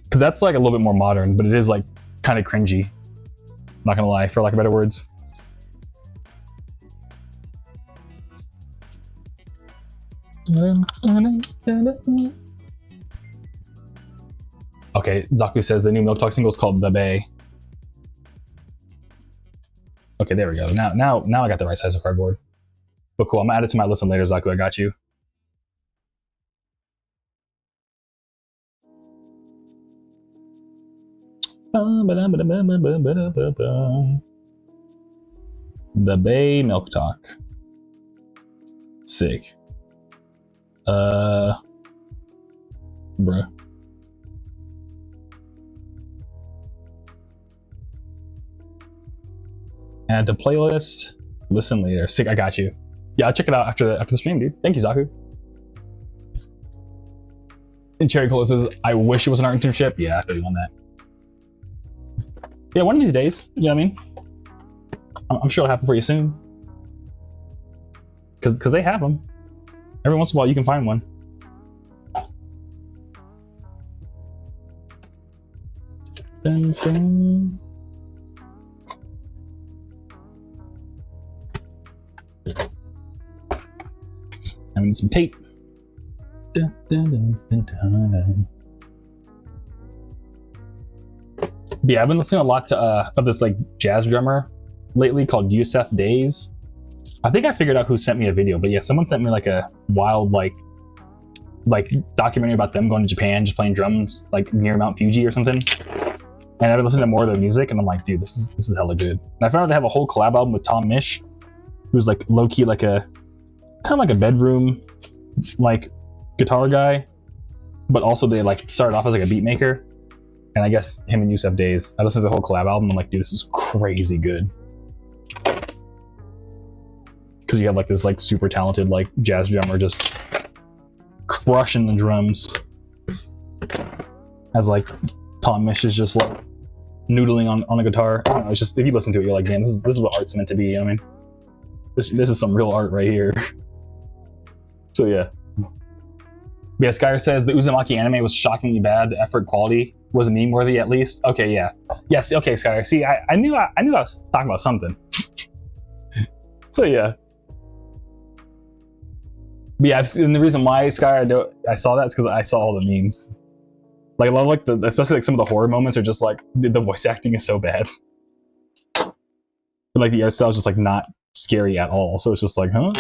Because that's like a little bit more modern, but it is like kind of cringy. Not gonna lie, for lack of better words. Okay, Zaku says the new Milk Talk single is called The Bay. Okay, there we go. Now I got the right size of cardboard. But cool, I'm gonna add it to my listen later, Zaku. I got you. The Bay Milk Talk. Sick. Bruh. Add to playlist. Listen later. Sick. I got you. Yeah, I'll check it out after the stream, dude. Thank you, Zaku. And Cherry Cola says, I wish it was an art internship. Yeah, I feel you on that. Yeah, one of these days. You know what I mean? I'm sure it'll happen for you soon. Because they have them. Every once in a while, you can find one. Dun, dun. I need some tape. Dun, dun, dun, dun, dun, dun. But yeah, I've been listening a lot to of this like jazz drummer lately called Yusef Days. I think I figured out who sent me a video, but yeah, someone sent me like a wild like documentary about them going to Japan, just playing drums like near Mount Fuji or something. And I've been listening to more of their music, and I'm like, dude, this is hella good. And I found out they have a whole collab album with Tom Misch, who's like low key like a kind of like a bedroom like guitar guy, but also they like started off as like a beat maker. And I guess him and Yusef Days, I listened to the whole collab album. I'm like, dude, this is crazy good. Because you have like this like super talented like jazz drummer just crushing the drums, as like Tom Misch is just like noodling on a guitar. I don't know, it's just, if you listen to it, you're like, man, this is what art's meant to be. You know what I mean, this is some real art right here. So yeah. But yeah, Skyer says the Uzumaki anime was shockingly bad. The effort quality was meme worthy at least. Okay, yeah. Yes, okay, Skyer. See, I knew I was talking about something. So yeah. But yeah, and the reason why, Skyer, I saw that is because I saw all the memes. Like a lot of like especially like some of the horror moments are just like the voice acting is so bad. But like the art style is just like not scary at all. So it's just like, huh?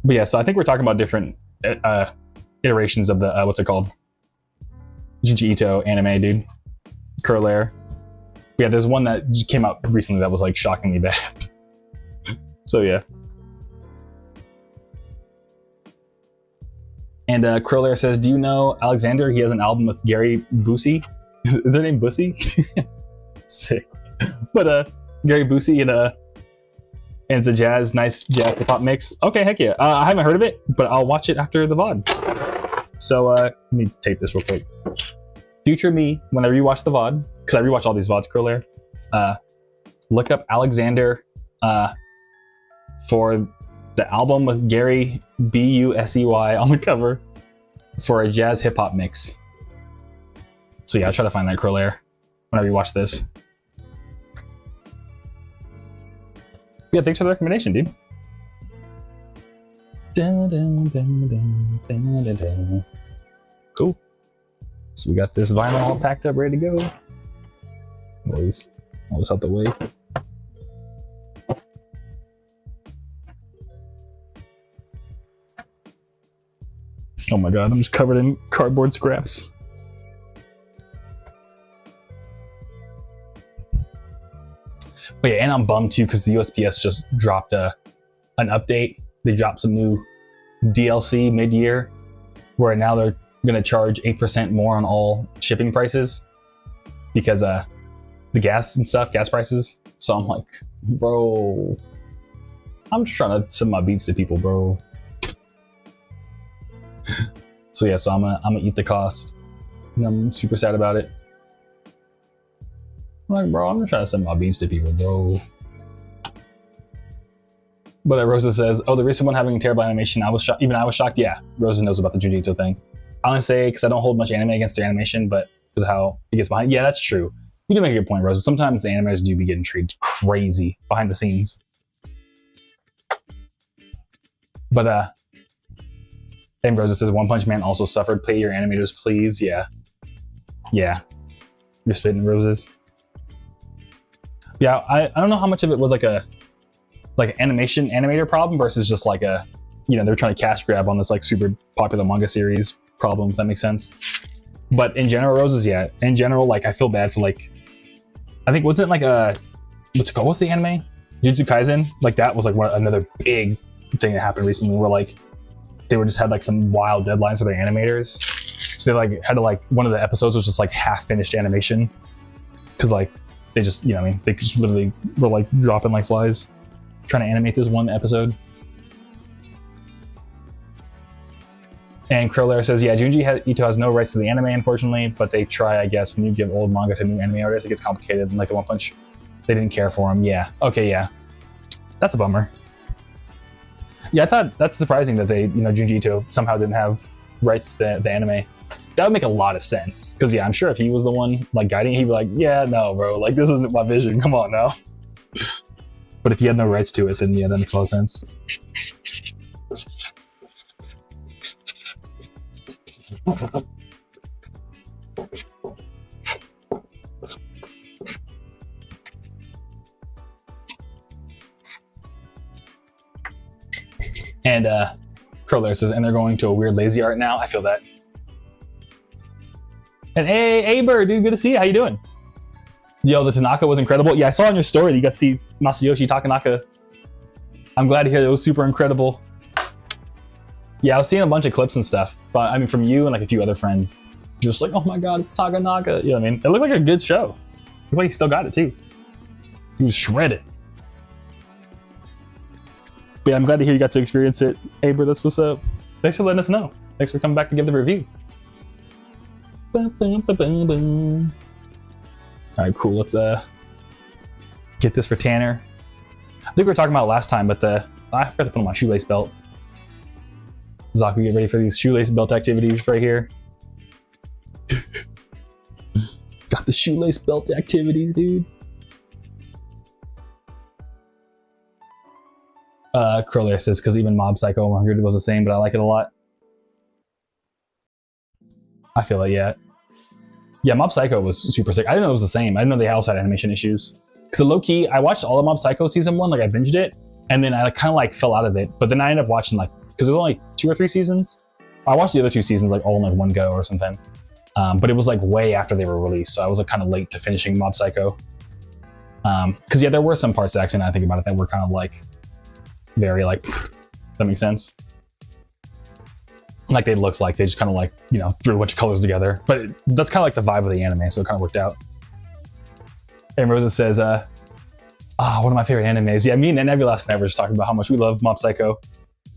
But yeah, so I think we're talking about different iterations of the what's it called? Junji Ito anime, dude. Curlair. Yeah, there's one that came out recently that was like shockingly bad. So yeah. And Curlair says, do you know Alexander? He has an album with Gary Busey. Is their name Busey? Sick. But Gary Busey and it's a nice jazz hip hop mix. Okay, heck yeah. I haven't heard of it, but I'll watch it after the VOD. So let me tape this real quick. Future me, whenever you watch the VOD, because I rewatch all these VODs, Curlair, look up Alexander for the album with Gary Busey on the cover for a jazz hip hop mix. So yeah, I'll try to find that, Curlair, whenever you watch this. Yeah, thanks for the recommendation, dude. Dun, dun, dun, dun, dun, dun, dun. Cool. So we got this vinyl all packed up, ready to go. Always out the way. Oh my god, I'm just covered in cardboard scraps. But yeah, and I'm bummed too because the USPS just dropped an update. They dropped some new DLC mid-year where now they're going to charge 8% more on all shipping prices because the gas prices. So I'm like, bro, I'm just trying to send my beats to people, bro. So yeah, so I'm gonna eat the cost. And I'm super sad about it. I'm like, bro, I'm just trying to send my beats to people, bro. But Rosa says, oh, the recent one having terrible animation, I was shocked. Even I was shocked. Yeah, Rosa knows about the Junji Ito thing. I want to say, because I don't hold much anime against their animation, but because of how it gets behind. Yeah, that's true. You do make a good point, Rosa. Sometimes the animators do be getting treated crazy behind the scenes. But and Rosa says, One Punch Man also suffered. Pay your animators, please. Yeah. Yeah. You're spitting roses. Yeah, I don't know how much of it was like an animator problem versus just like they're trying to cash grab on this like super popular manga series problem, if that makes sense. But in general, Roses, yeah. In general, like I feel bad for like, I think wasn't like a what's it called? What's the anime? Jujutsu Kaisen. Like that was like another big thing that happened recently, where like they were just had like some wild deadlines for their animators. So they like had to like one of the episodes was just like half finished animation because like they just I mean they just literally were like dropping like flies trying to animate this one episode. And Crowlair says, yeah, Junji Ito has no rights to the anime, unfortunately, but they try, I guess, when you give old manga to new anime artists, it gets complicated. And like the One Punch, they didn't care for him. Yeah. Okay, yeah. That's a bummer. Yeah, I thought that's surprising that they, Junji Ito somehow didn't have rights to the anime. That would make a lot of sense. Because, yeah, I'm sure if he was the one like guiding it, he'd be like, yeah, no, bro, like this isn't my vision. Come on now. But if he had no rights to it, then yeah, that makes a lot of sense. And Crowlair says, and they're going to a weird lazy art now. I feel that. And hey, Bird, dude, good to see you. How you doing? Yo, the Tanaka was incredible. Yeah, I saw on your story that you got to see Masayoshi Takanaka. I'm glad to hear that it was super incredible. Yeah, I was seeing a bunch of clips and stuff, but I mean, from you and like a few other friends, just like, oh my god, it's Takanaka. You know what I mean? It looked like a good show. It looked like he still got it too. He was shredded. But yeah, I'm glad to hear you got to experience it. Hey, bro, that's what's up. Thanks for letting us know. Thanks for coming back to give the review. All right, cool. Let's get this for Tanner. I think we were talking about it last time, but I forgot to put on my shoelace belt. Zaku, get ready for these shoelace belt activities right here. Got the shoelace belt activities, dude. Crowlair says, because even Mob Psycho 100 was the same, but I like it a lot. I feel like, yeah. Yeah, Mob Psycho was super sick. I didn't know it was the same. I didn't know they also had animation issues. Because low-key, I watched all of Mob Psycho season 1, like I binged it, and then I kind of like fell out of it. But then I ended up watching like, because there was only 2 or 3 seasons. I watched the other 2 seasons like all in like one go or something. But it was like way after they were released, so I was like kind of late to finishing Mob Psycho. Because yeah, there were some parts that actually, now I think about it, that were kind of like very like, that makes sense. Like they looked like they just kind of like, threw a bunch of colors together. But that's kind of like the vibe of the anime, so it kind of worked out. And Rosa says, one of my favorite animes. Yeah, me and Nenevi last night were just talking about how much we love Mob Psycho.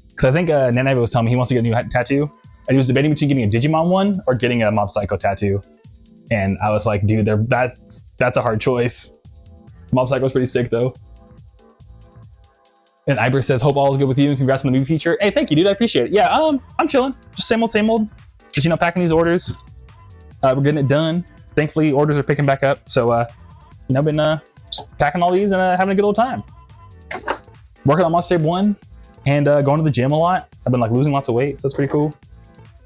Because I think Nenevi was telling me he wants to get a new tattoo. And he was debating between getting a Digimon one or getting a Mob Psycho tattoo. And I was like, dude, that's a hard choice. Mob Psycho's pretty sick though. And Iber says, hope all is good with you and congrats on the movie feature. Hey, thank you, dude. I appreciate it. Yeah, I'm chilling. Just same old, same old. Just, packing these orders. We're getting it done. Thankfully, orders are picking back up. So, I've been just packing all these and having a good old time. Working on Monster Tape 1 and going to the gym a lot. I've been like losing lots of weight, so that's pretty cool.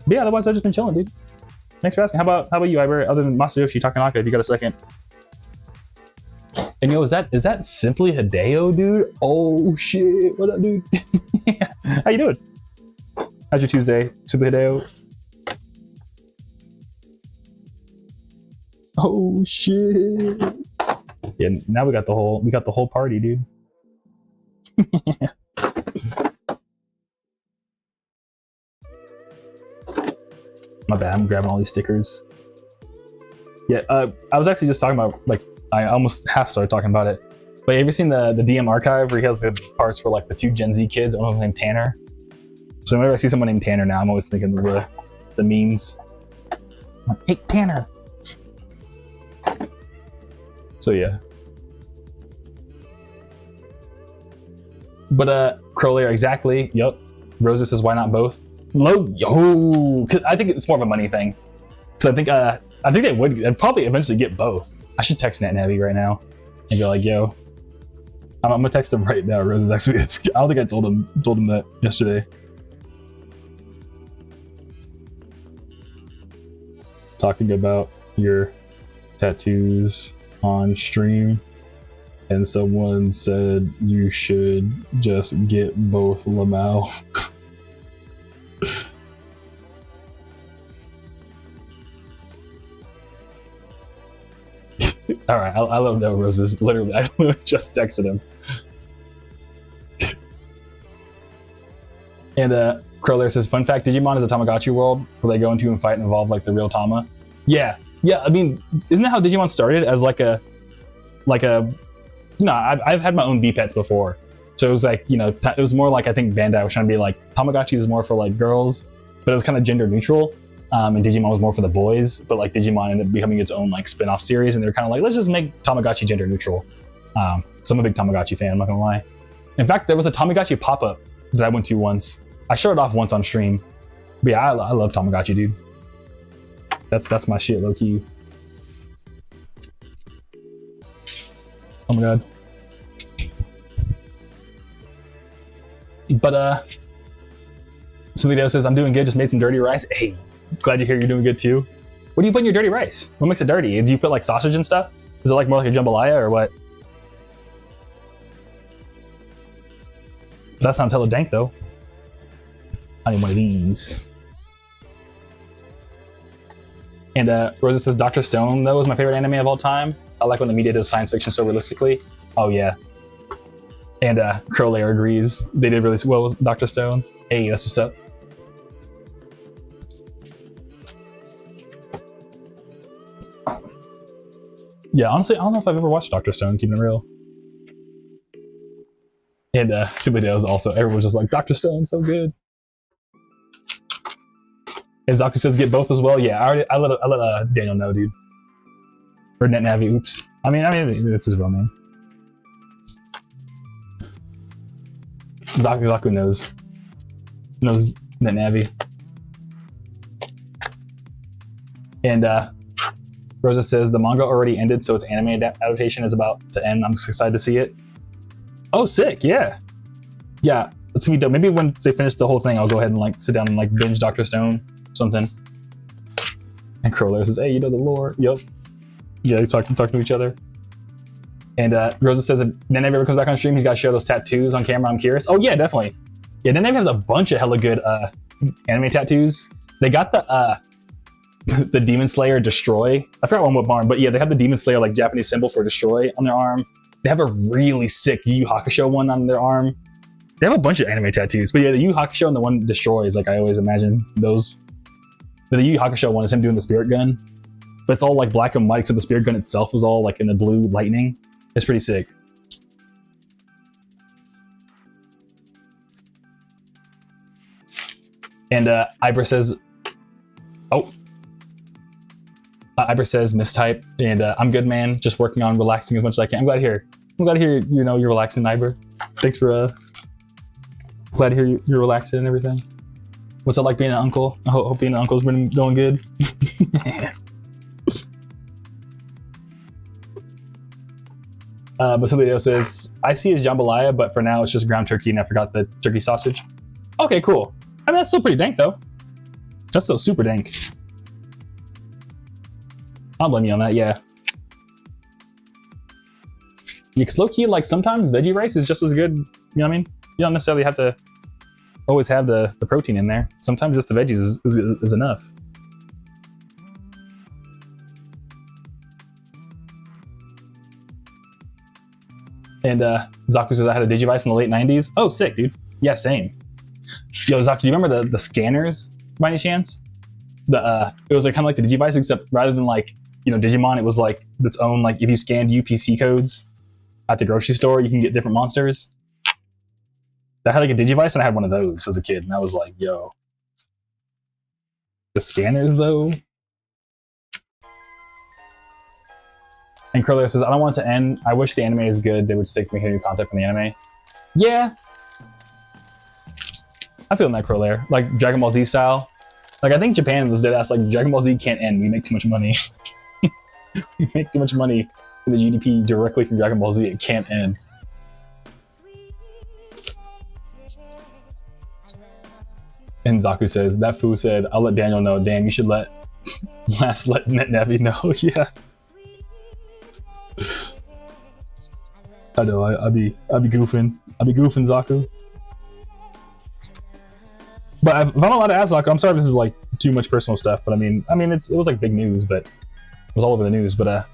But yeah, otherwise I've just been chilling, dude. Thanks for asking. How about you, Iber? Other than Masayoshi Takanaka, if you got a second. And is that simply Hideo, dude? Oh shit! What up, dude? Yeah. How you doing? How's your Tuesday, Simply Hideo? Oh shit! Yeah, now we got the whole party, dude. My bad. I'm grabbing all these stickers. Yeah, I was actually just talking about like. I almost half started talking about it. But have you seen the DM archive where he has the parts where like the 2 Gen Z kids, one of them named Tanner? So whenever I see someone named Tanner now, I'm always thinking of the memes. Like, hey, Tanner! So yeah. But Crowlair, exactly. Yup. Rosa says, why not both? Cause I think it's more of a money thing. Because I think they'd probably eventually get both. I should text NetNavi right now and be like, yo, I'm gonna text him right now. Rose is actually, I don't think I told him that yesterday. Talking about your tattoos on stream, and someone said you should just get both Lamau. All right, I love no roses. Literally, I just texted him. And Crowler says, "Fun fact: Digimon is a Tamagotchi world where they go into and fight and evolve like the real Tama." Yeah. I mean, isn't that how Digimon started? As like a. No, I've had my own V-Pets before, so it was like, you know, it was more like, I think Bandai was trying to be like, Tamagotchi is more for like girls, but it was kind of gender neutral. And Digimon was more for the boys, but like Digimon ended up becoming its own like spin-off series, and they're kind of like, let's just make Tamagotchi gender neutral. So I'm a big Tamagotchi fan, I'm not gonna lie. In fact, there was a Tamagotchi pop-up that I went to once. I showed it off once on stream. But yeah, I love Tamagotchi, dude. That's my shit, low key. Oh my god. But Solideo says, "I'm doing good, just made some dirty rice." Hey, glad to hear you're doing good too. What do you put in your dirty rice? What makes it dirty? Do you put like sausage and stuff? Is it like more like a jambalaya or what? That sounds hella dank though. I need one of these. And Rosa says, "Dr. Stone though is my favorite anime of all time. I like when the media does science fiction so realistically." Oh yeah. And Crowlair agrees. They did really well with Dr. Stone. Hey, that's what's up. Yeah, honestly, I don't know if I've ever watched Dr. Stone, keeping it real. And Subadeo's also, everyone's just like, Dr. Stone's so good. And Zaku says, "Get both as well." Yeah, I let Daniel know, dude. Or NetNavi, oops. I mean, it's his real name. Zaku knows NetNavi. And Rosa says, "The manga already ended, so its anime adaptation is about to end. I'm just excited to see it." Oh, sick! Yeah, that's gonna be dope. Maybe when they finish the whole thing, I'll go ahead and like sit down and like binge Dr. Stone, something. And Crowler says, "Hey, you know the lore." Yup. Yeah, they talking to each other. And Rosa says, "If NetNavi ever comes back on stream, he's got to share those tattoos on camera. I'm curious." Oh yeah, definitely. Yeah, NetNavi has a bunch of hella good anime tattoos. They got the Demon Slayer Destroy. I forgot what arm, but yeah, they have the Demon Slayer like Japanese symbol for Destroy on their arm. They have a really sick Yu Yu Hakusho one on their arm. They have a bunch of anime tattoos. But yeah, the Yu Yu Hakusho and the one Destroy is like, I always imagine those. But the Yu Yu Hakusho one is him doing the spirit gun. But it's all like black and white, except the spirit gun itself is all like in the blue lightning. It's pretty sick. And Ibra says, Ibra says, "Mistype," and I'm good, man. Just working on relaxing as much as I can. I'm glad to hear. You know, you're relaxing, Ibra. Thanks for glad to hear you're relaxing and everything. What's it like being an uncle? I hope being an uncle's been going good. But somebody else says, "I see as jambalaya, but for now it's just ground turkey, and I forgot the turkey sausage." Okay, cool. I mean, that's still pretty dank though. That's still super dank. I'll blame you on that, yeah. Because low-key, like, sometimes veggie rice is just as good, you know what I mean? You don't necessarily have to always have the protein in there. Sometimes just the veggies is enough. And Zaku says, "I had a Digivice in the late 90s. Oh, sick, dude. Yeah, same. Yo, Zaku, do you remember the scanners, by any chance? It was like kind of like the Digivice, except rather than like, you know, Digimon, it was like its own, like if you scanned UPC codes at the grocery store, you can get different monsters. I had like a Digivice, and I had one of those as a kid, and I was like, yo. The scanners, though? And Curly says, "I don't want it to end. I wish the anime is good. They would stick making new content from the anime." Yeah. I feel in that, Curly. Like Dragon Ball Z style. Like, I think Japan was dead ass, like, Dragon Ball Z can't end. We make too much money. We make too much money in the GDP directly from Dragon Ball Z. It can't end. And Zaku says, "That fool said, I'll let Daniel know. Damn, you should let NetNavi know." Yeah. I know, I'll be goofing. I'll be goofing, Zaku. But if I'm allowed to ask, Zaku, I'm sorry if this is like too much personal stuff, but I mean, it was like big news, but it was all over the news. But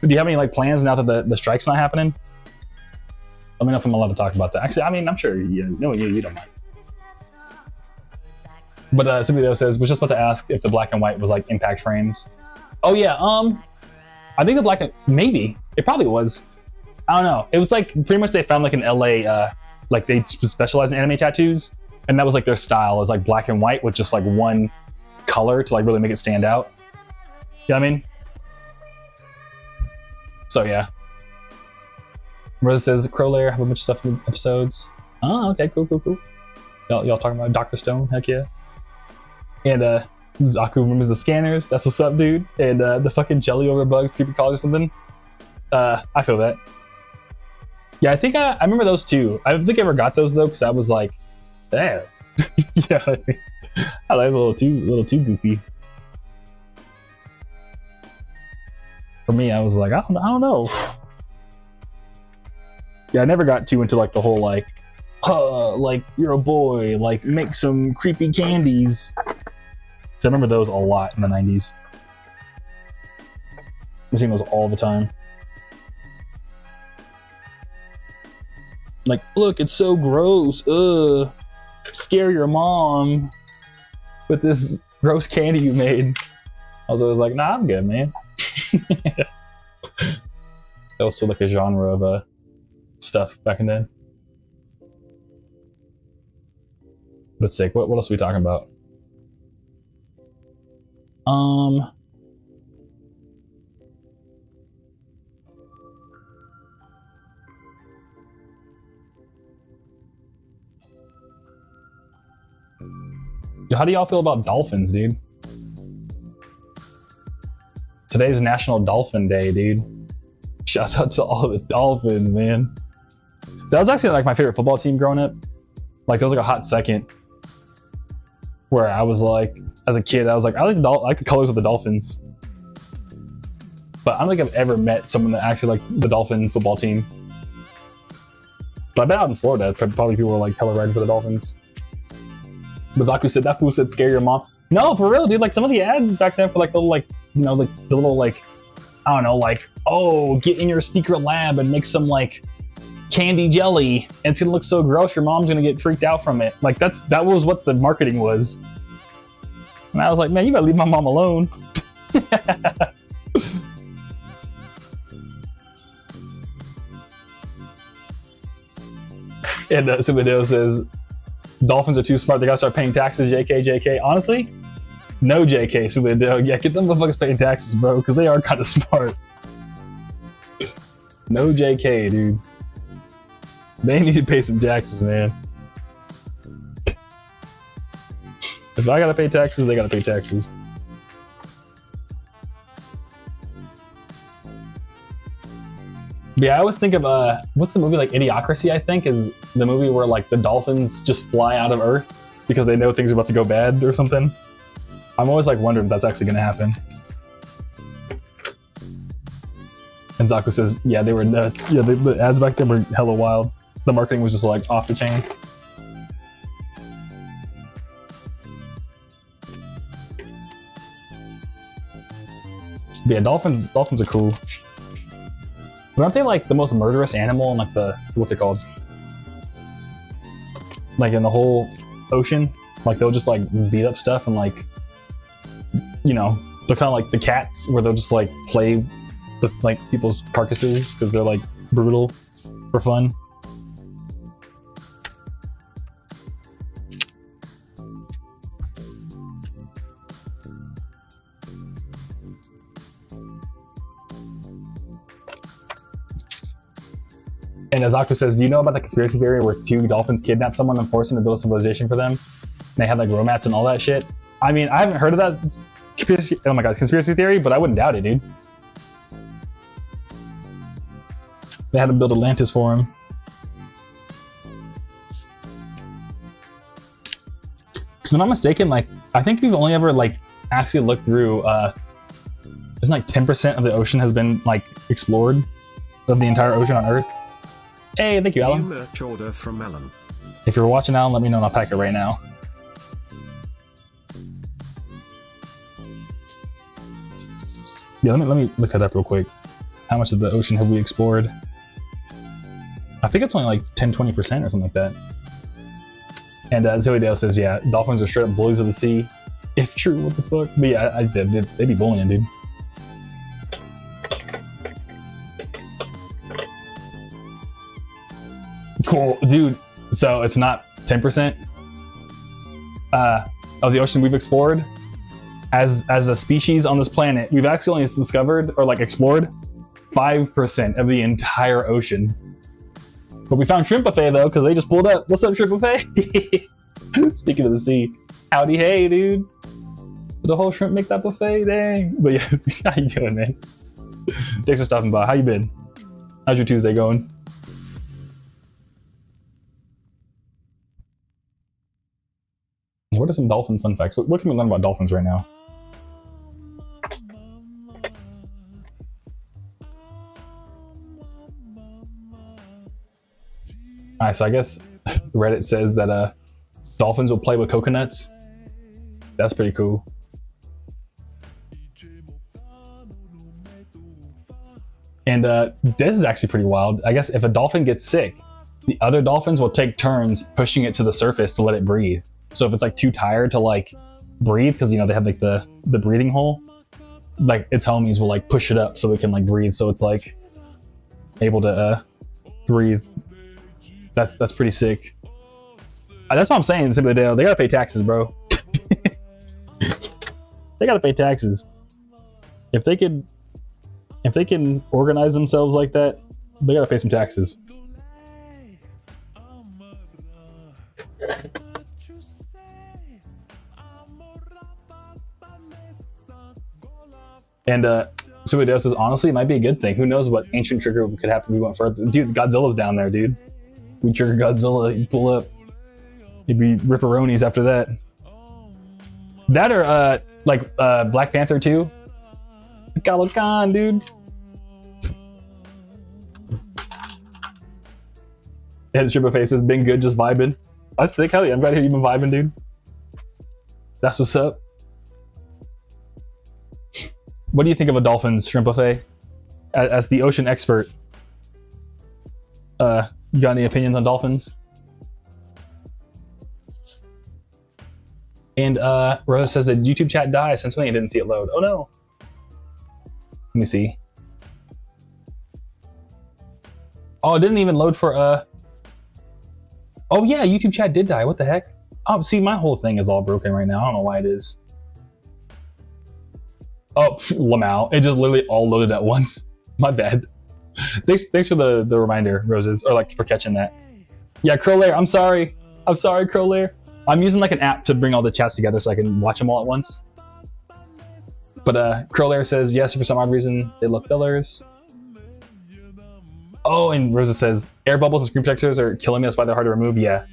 Do you have any like plans now that the strike's not happening? Let me know if I'm allowed to talk about that. Actually, I mean, I'm sure you don't mind. But somebody else says, was just about to ask if the black and white was like impact frames. Oh yeah, I think the black and maybe it probably was. I don't know. It was like pretty much they found like an LA like they specialize in anime tattoos, and that was like their style is like black and white with just like one color to like really make it stand out. You know what I mean? So yeah. Rosa says Crow Lair have a bunch of stuff in episodes. Oh, okay, cool. Y'all talking about Dr. Stone? Heck yeah. And Zaku remembers the scanners. That's what's up, dude. And the fucking jelly over bug creepy call or something. I feel that. Yeah, I think I remember those too. I don't think I ever got those though, because I was like, damn. Yeah, I like a little too goofy. For me, I was like, I don't know. Yeah, I never got too into like the whole like you're a boy, like make some creepy candies. So I remember those a lot in the 90s. I'm seeing those all the time. Like, look, it's so gross. Scare your mom with this gross candy you made. I was always like, nah, I'm good, man. That was still like a genre of stuff back in then. But sick. What else are we talking about? How do y'all feel about dolphins, dude? Today's National Dolphin Day, dude. Shouts out to all the dolphins, man. That was actually like my favorite football team growing up. Like there was like a hot second where I was like, as a kid, I was like, I like the colors of the Dolphins. But I don't think I've ever met someone that actually liked the Dolphin football team. But I bet out in Florida, probably people were like hella riding for the Dolphins. But Zaku said, that fool said scare your mom. No, for real, dude. Like some of the ads back then for like the little like, you know, like the little like, I don't know, like, oh, get in your secret lab and make some like candy jelly and it's gonna look so gross your mom's gonna get freaked out from it. Like that was what the marketing was. And I was like, man, you gotta leave my mom alone. And Subadeo says dolphins are too smart, they gotta start paying taxes. JK. Honestly, no JK, Subadeo. Yeah, get them motherfuckers paying taxes, bro, because they are kind of smart. No JK, dude. They need to pay some taxes, man. If I gotta pay taxes, they gotta pay taxes. Yeah, I always think of what's the movie like Idiocracy? I think is the movie where like the dolphins just fly out of Earth because they know things are about to go bad or something. I'm always like wondering if that's actually gonna happen. And Zaku says, yeah, they were nuts. Yeah, the ads back then were hella wild. The marketing was just like off the chain. But yeah, dolphins are cool. But aren't they like the most murderous animal in like the, what's it called? Like in the whole ocean? Like they'll just like beat up stuff and like, you know, they're kind of like the cats where they'll just like play with like people's carcasses because they're like brutal for fun. And Azaku says, do you know about the conspiracy theory where two dolphins kidnap someone and force them to build a civilization for them? And they have like romance and all that shit? I mean, I haven't heard of that conspiracy theory, but I wouldn't doubt it, dude. They had to build Atlantis for him. Because if I'm not mistaken, like, I think we've only ever like actually looked through, isn't like 10% of the ocean has been like explored of the entire ocean on Earth? Hey, thank you, Alan. New merch order from Alan. If you're watching, Alan, let me know and I'll pack it right now. Yeah, let me look that up real quick. how much of the ocean have we explored? I think it's only like 10-20% or something like that. And Zoe Dale says, yeah, dolphins are straight up bullies of the sea. If true, what the fuck? But yeah, they'd be bullying, dude. Cool, dude. So it's not 10% of the ocean we've explored. As a species on this planet, we've actually only discovered or like explored 5% of the entire ocean. But we found shrimp buffet though, because they just pulled up. What's up, shrimp buffet? Speaking of the sea, howdy hey, dude. Did the whole shrimp make that buffet? Dang. But yeah, how you doing, man? Thanks for stopping by. How you been? How's your Tuesday going? What are some dolphin fun facts? What can we learn about dolphins right now? Alright, so I guess Reddit says that dolphins will play with coconuts. That's pretty cool. And this is actually pretty wild. I guess if a dolphin gets sick, the other dolphins will take turns pushing it to the surface to let it breathe. So if it's like too tired to like breathe, because you know they have like the breathing hole, like its homies will like push it up so it can like breathe. So it's like able to breathe. That's pretty sick. That's what I'm saying. Simply, they gotta pay taxes, bro. They gotta pay taxes. If they can organize themselves like that, they gotta pay some taxes. And Suideo says, honestly, it might be a good thing. Who knows what ancient trigger could happen if we went further. Dude, Godzilla's down there, dude. We trigger Godzilla, you pull up. You'd be ripperonis after that. That or like Black Panther 2. Khan, dude. And Stripper Face says, been good, just vibing. That's sick, hell yeah, I'm glad to hear you've been vibing, dude. That's what's up. What do you think of a dolphin's shrimp buffet? As the ocean expert, you got any opinions on dolphins? And Rosa says that YouTube chat died since when I didn't see it load. Oh no. Let me see. Oh, it didn't even load for oh yeah, YouTube chat did die. What the heck? Oh, see, my whole thing is all broken right now. I don't know why it is. Oh, Lamau. It just literally all loaded at once. My bad. Thanks for the reminder, Roses, or like for catching that. Yeah, Crowlair, I'm sorry. I'm sorry, Crowlair. I'm using like an app to bring all the chats together so I can watch them all at once. But Crowlair says, yes, for some odd reason, they love fillers. Oh, and Rosa says, air bubbles and screen protectors are killing me. That's why they're hard to remove. Yeah.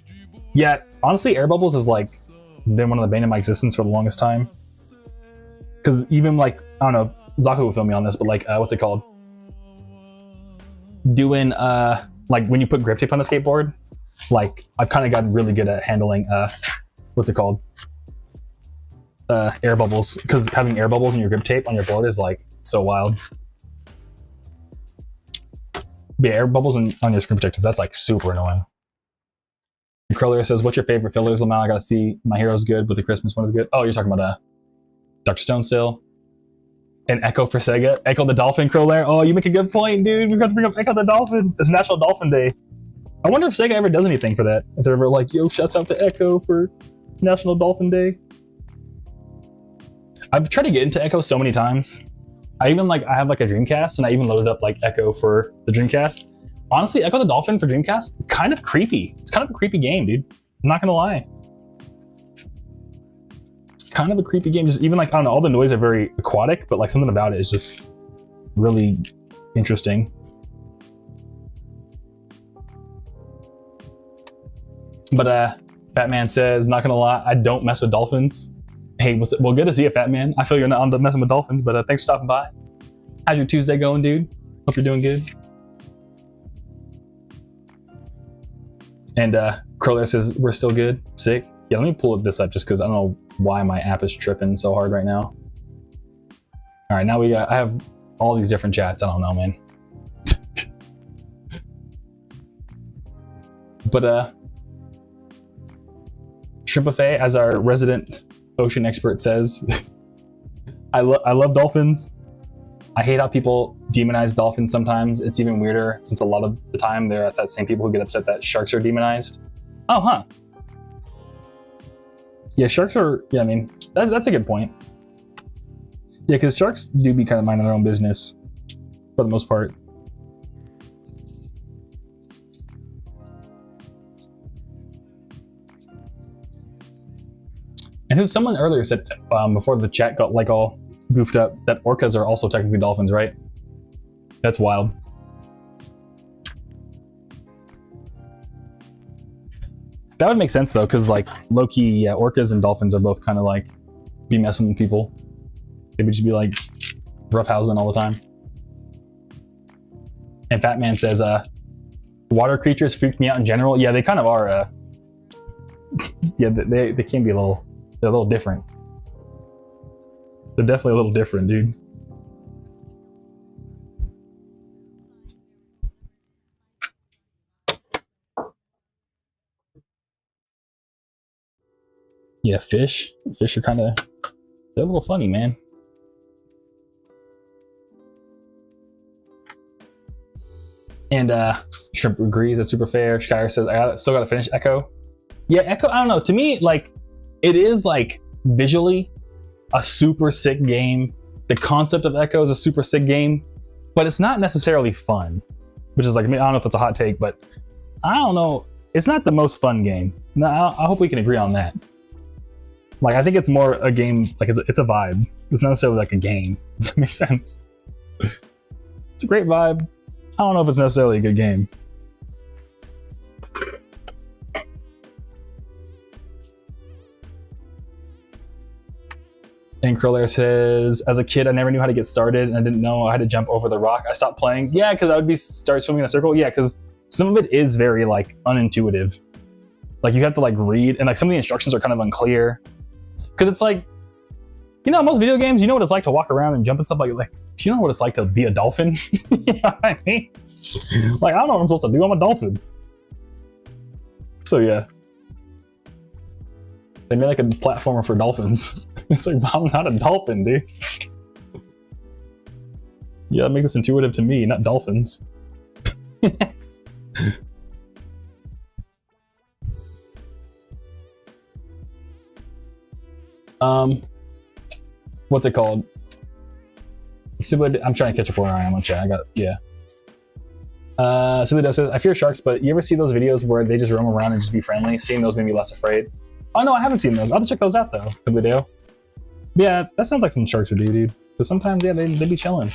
Yeah, honestly, air bubbles has like been one of the bane of my existence for the longest time. Because even like, I don't know, Zaku will feel me on this, but like, what's it called? Doing, like when you put grip tape on a skateboard, like I've kind of gotten really good at handling, what's it called? Air bubbles. Because having air bubbles in your grip tape on your board is like so wild. But yeah, air bubbles on your screen protectors, that's like super annoying. Crowler says, what's your favorite fillers, Lamau? I gotta see My Hero's good, but the Christmas one is good. Oh, you're talking about Dr. Stone still. And Echo for Sega. Echo the Dolphin, Crowler. Oh, you make a good point, dude. We've got to bring up Echo the Dolphin. It's National Dolphin Day. I wonder if Sega ever does anything for that. If they're ever like, yo, shouts out to Echo for National Dolphin Day. I've tried to get into Echo so many times. I have like a Dreamcast, and I even loaded up like Echo for the Dreamcast. Honestly, Echo the Dolphin for Dreamcast, kind of creepy. It's kind of a creepy game, dude. I'm not gonna lie. It's kind of a creepy game. Just even like, I don't know, all the noise are very aquatic, but like something about it is just really interesting. But Batman says, not gonna lie, I don't mess with dolphins. Hey, well, good to see you, Fat Man. I feel you're not on the messing with dolphins, but thanks for stopping by. How's your Tuesday going, dude? Hope you're doing good. And Crowler says, we're still good. Sick. Yeah, let me pull this up just because I don't know why my app is tripping so hard right now. All right, now I have all these different chats. I don't know, man. But Shrimp Buffet, as our resident ocean expert says, I love dolphins. I hate how people demonize dolphins sometimes. It's even weirder since a lot of the time they're that same people who get upset that sharks are demonized. Oh, huh. Yeah, sharks are, yeah, I mean, that's a good point. Yeah, because sharks do be kind of minding their own business for the most part. And who someone earlier said before the chat got like all goofed up that orcas are also technically dolphins, right? That's wild. That would make sense though, because like low-key, yeah, orcas and dolphins are both kind of like be messing with people. They would just be like roughhousing all the time. And Batman says, water creatures freak me out in general. Yeah, they kind of are. Yeah, they can be a little. They're a little different. They're definitely a little different, dude. Yeah, fish. Fish are kind of, they're a little funny, man. And Shrimp agrees, that's super fair. Skyer says, still gotta finish Echo. Yeah, Echo, I don't know. To me, like, it is like visually a super sick game. The concept of Echo is a super sick game, but it's not necessarily fun. Which is like, I mean, I don't know if it's a hot take, but I don't know. It's not the most fun game. No, I hope we can agree on that. Like, I think it's more a game, like it's a vibe. It's not necessarily like a game. Does that make sense? It's a great vibe. I don't know if it's necessarily a good game. And Crowlair says, as a kid, I never knew how to get started, and I didn't know I had to jump over the rock. I stopped playing. Yeah, because I would start swimming in a circle. Yeah, because some of it is very like unintuitive. Like you have to like read, and like some of the instructions are kind of unclear. Because it's like, you know, most video games, you know what it's like to walk around and jump and stuff like. Do you know what it's like to be a dolphin? You know what I mean? Like I don't know what I'm supposed to do. I'm a dolphin. So yeah, they made like a platformer for dolphins. It's like, I'm not a dolphin, dude. Yeah, make this intuitive to me, not dolphins. What's it called? I'm trying to catch up where I am on chat. Yeah. Sibley says, I fear sharks, but you ever see those videos where they just roam around and just be friendly? Seeing those made me less afraid. Oh no, I haven't seen those. I'll have to check those out though. Sibley. Yeah, that sounds like some sharks would do, dude. Because sometimes, yeah, they be chilling.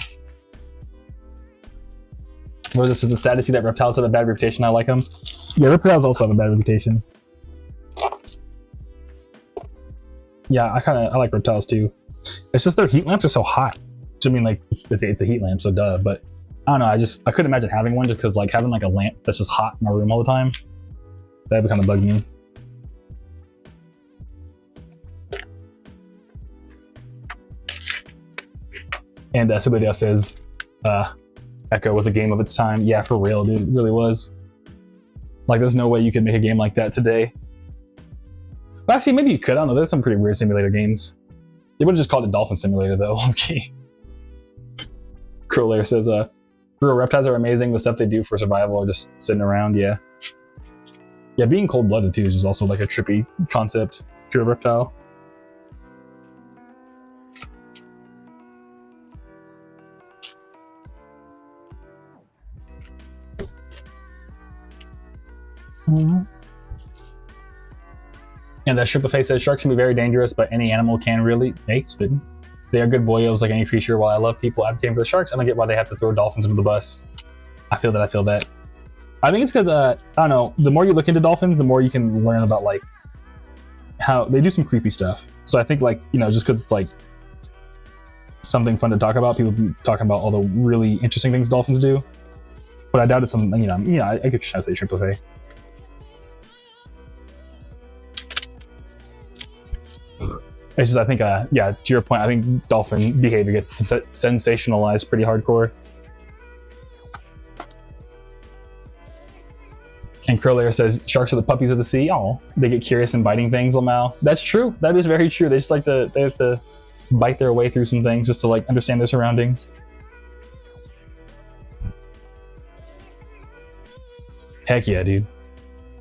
Roses says, it's sad to see that reptiles have a bad reputation. I like them. Yeah, reptiles also have a bad reputation. Yeah, I like reptiles too. It's just their heat lamps are so hot. I mean, like, it's a heat lamp, so duh. But I don't know, I couldn't imagine having one just because, like, having like a lamp that's just hot in my room all the time, that would kind of bug me. And Sibley says, Echo was a game of its time. Yeah, for real, dude. It really was. Like, there's no way you could make a game like that today. Well, actually, maybe you could. I don't know. There's some pretty weird simulator games. They would have just called it Dolphin Simulator, though. Okay. Crowlair says, real reptiles are amazing. The stuff they do for survival are just sitting around. Yeah. Yeah, being cold-blooded, too, is just also like a trippy concept if you're a reptile. Mm-hmm. And that Shrimp Buffet says, sharks can be very dangerous, but any animal can really. Hey, spitting. They are good boyos like any creature. While I love people advocating for the sharks, I don't get why they have to throw dolphins into the bus. I feel that. I think it's because, I don't know, the more you look into dolphins, the more you can learn about, like, how they do some creepy stuff. So I think, like, you know, just because it's, like, something fun to talk about, people be talking about all the really interesting things dolphins do. But I doubt it's something, you know, I get trying to say Shrimp Buffet. It's just, I think, yeah, to your point, I think dolphin behavior gets sensationalized pretty hardcore. And Crowlair says, sharks are the puppies of the sea. Oh, they get curious and biting things, Lamau. That's true. That is very true. They just like to, they have to bite their way through some things just to like understand their surroundings. Heck yeah, dude.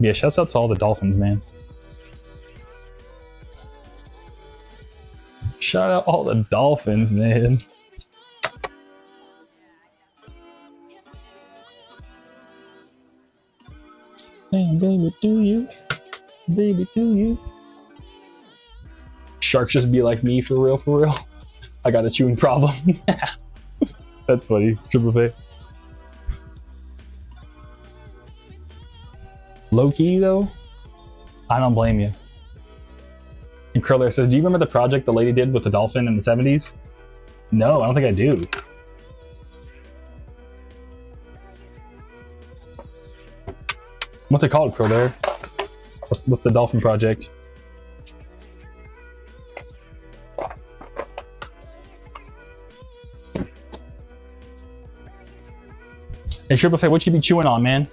Yeah, shouts out to all the dolphins, man. Shout out all the dolphins, man. Damn, baby, do you? Baby, do you? Sharks just be like me, for real, for real. I got a chewing problem. That's funny. Triple F. Low key, though, I don't blame you. And Curler says, do you remember the project the lady did with the dolphin in the 70s? No, I don't think I do. What's it called, Crowlair? What's the dolphin project? Hey, Triple F, what you be chewing on, man?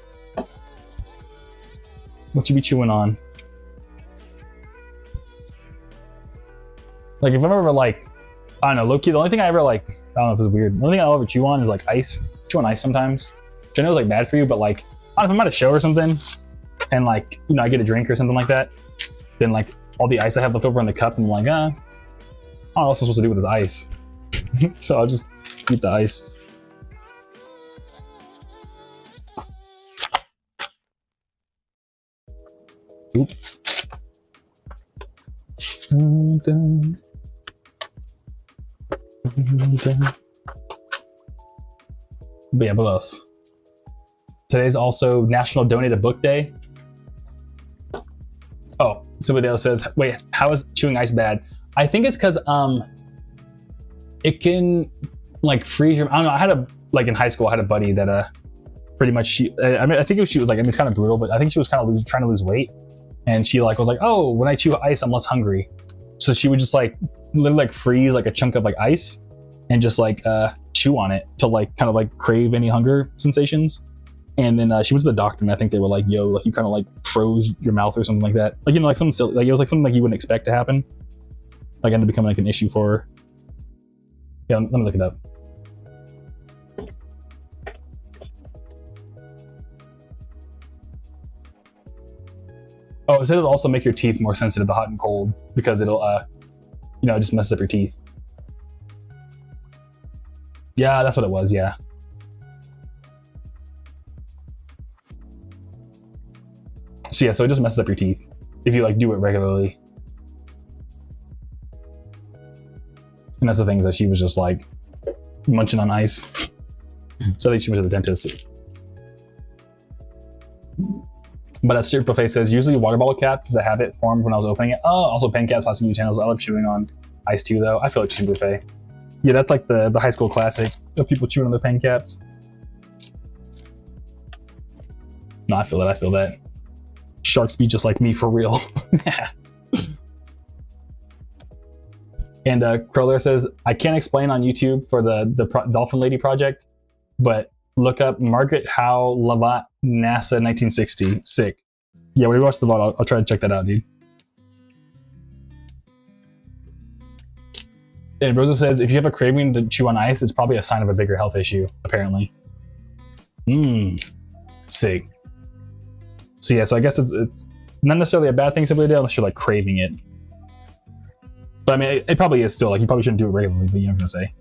What you be chewing on? Like, if I'm ever like, I don't know, low-key, the only thing I ever like, I don't know if this is weird, the only thing I'll ever chew on is like ice. Chew on ice sometimes, which I know is like bad for you, but like, I don't know, if I'm at a show or something, and like, you know, I get a drink or something like that, then like, all the ice I have left over in the cup, and I'm like, I don't know what I'm supposed to do with this ice. So I'll just eat the ice. Oop. Dun, dun. Dun, dun. But yeah, what else? Today's also National Donate a Book Day. Oh, somebody else says, wait, how is chewing ice bad? I think it's because it can like freeze your, I don't know, I had a, like in high school, I had a buddy that pretty much, she was like, it's kind of brutal, but I think she was kind of trying to lose weight. And she like was like, oh, when I chew ice, I'm less hungry. So she would just like literally like freeze like a chunk of like ice and just like chew on it to like kind of like crave any hunger sensations. And then she went to the doctor, and I think they were like, yo, like you kind of like froze your mouth or something like that. Like, you know, like something silly, like it was like something like you wouldn't expect to happen. Like ended up becoming like an issue for her. Yeah, let me look it up. Oh, it said it'll also make your teeth more sensitive to hot and cold because it'll, you know, it just messes up your teeth. Yeah, that's what it was, yeah. So yeah, so it just messes up your teeth if you like do it regularly. And that's the thing, is that she was just like munching on ice. So I think she went to the dentist. But as Super Buffet says, usually water bottle caps is a habit formed when I was opening it. Oh, also pen caps, plastic utensils. I love chewing on ice too, though. I feel like Super Buffet. Yeah, that's like the high school classic of people chewing on their pen caps. No, I feel that. I feel that. Sharks be just like me for real. And Crowler says, I can't explain on YouTube for the Dolphin Lady project, but look up Margaret Howe Lavatt NASA 1960. Sick. Yeah, when we watch the VOD, I'll try to check that out, dude. And Rosa says, if you have a craving to chew on ice, it's probably a sign of a bigger health issue, apparently. Sick. So yeah, so I guess it's not necessarily a bad thing simply to do unless you're like craving it. But I mean, it probably is still, like, you probably shouldn't do it regularly, but you know what I'm gonna say.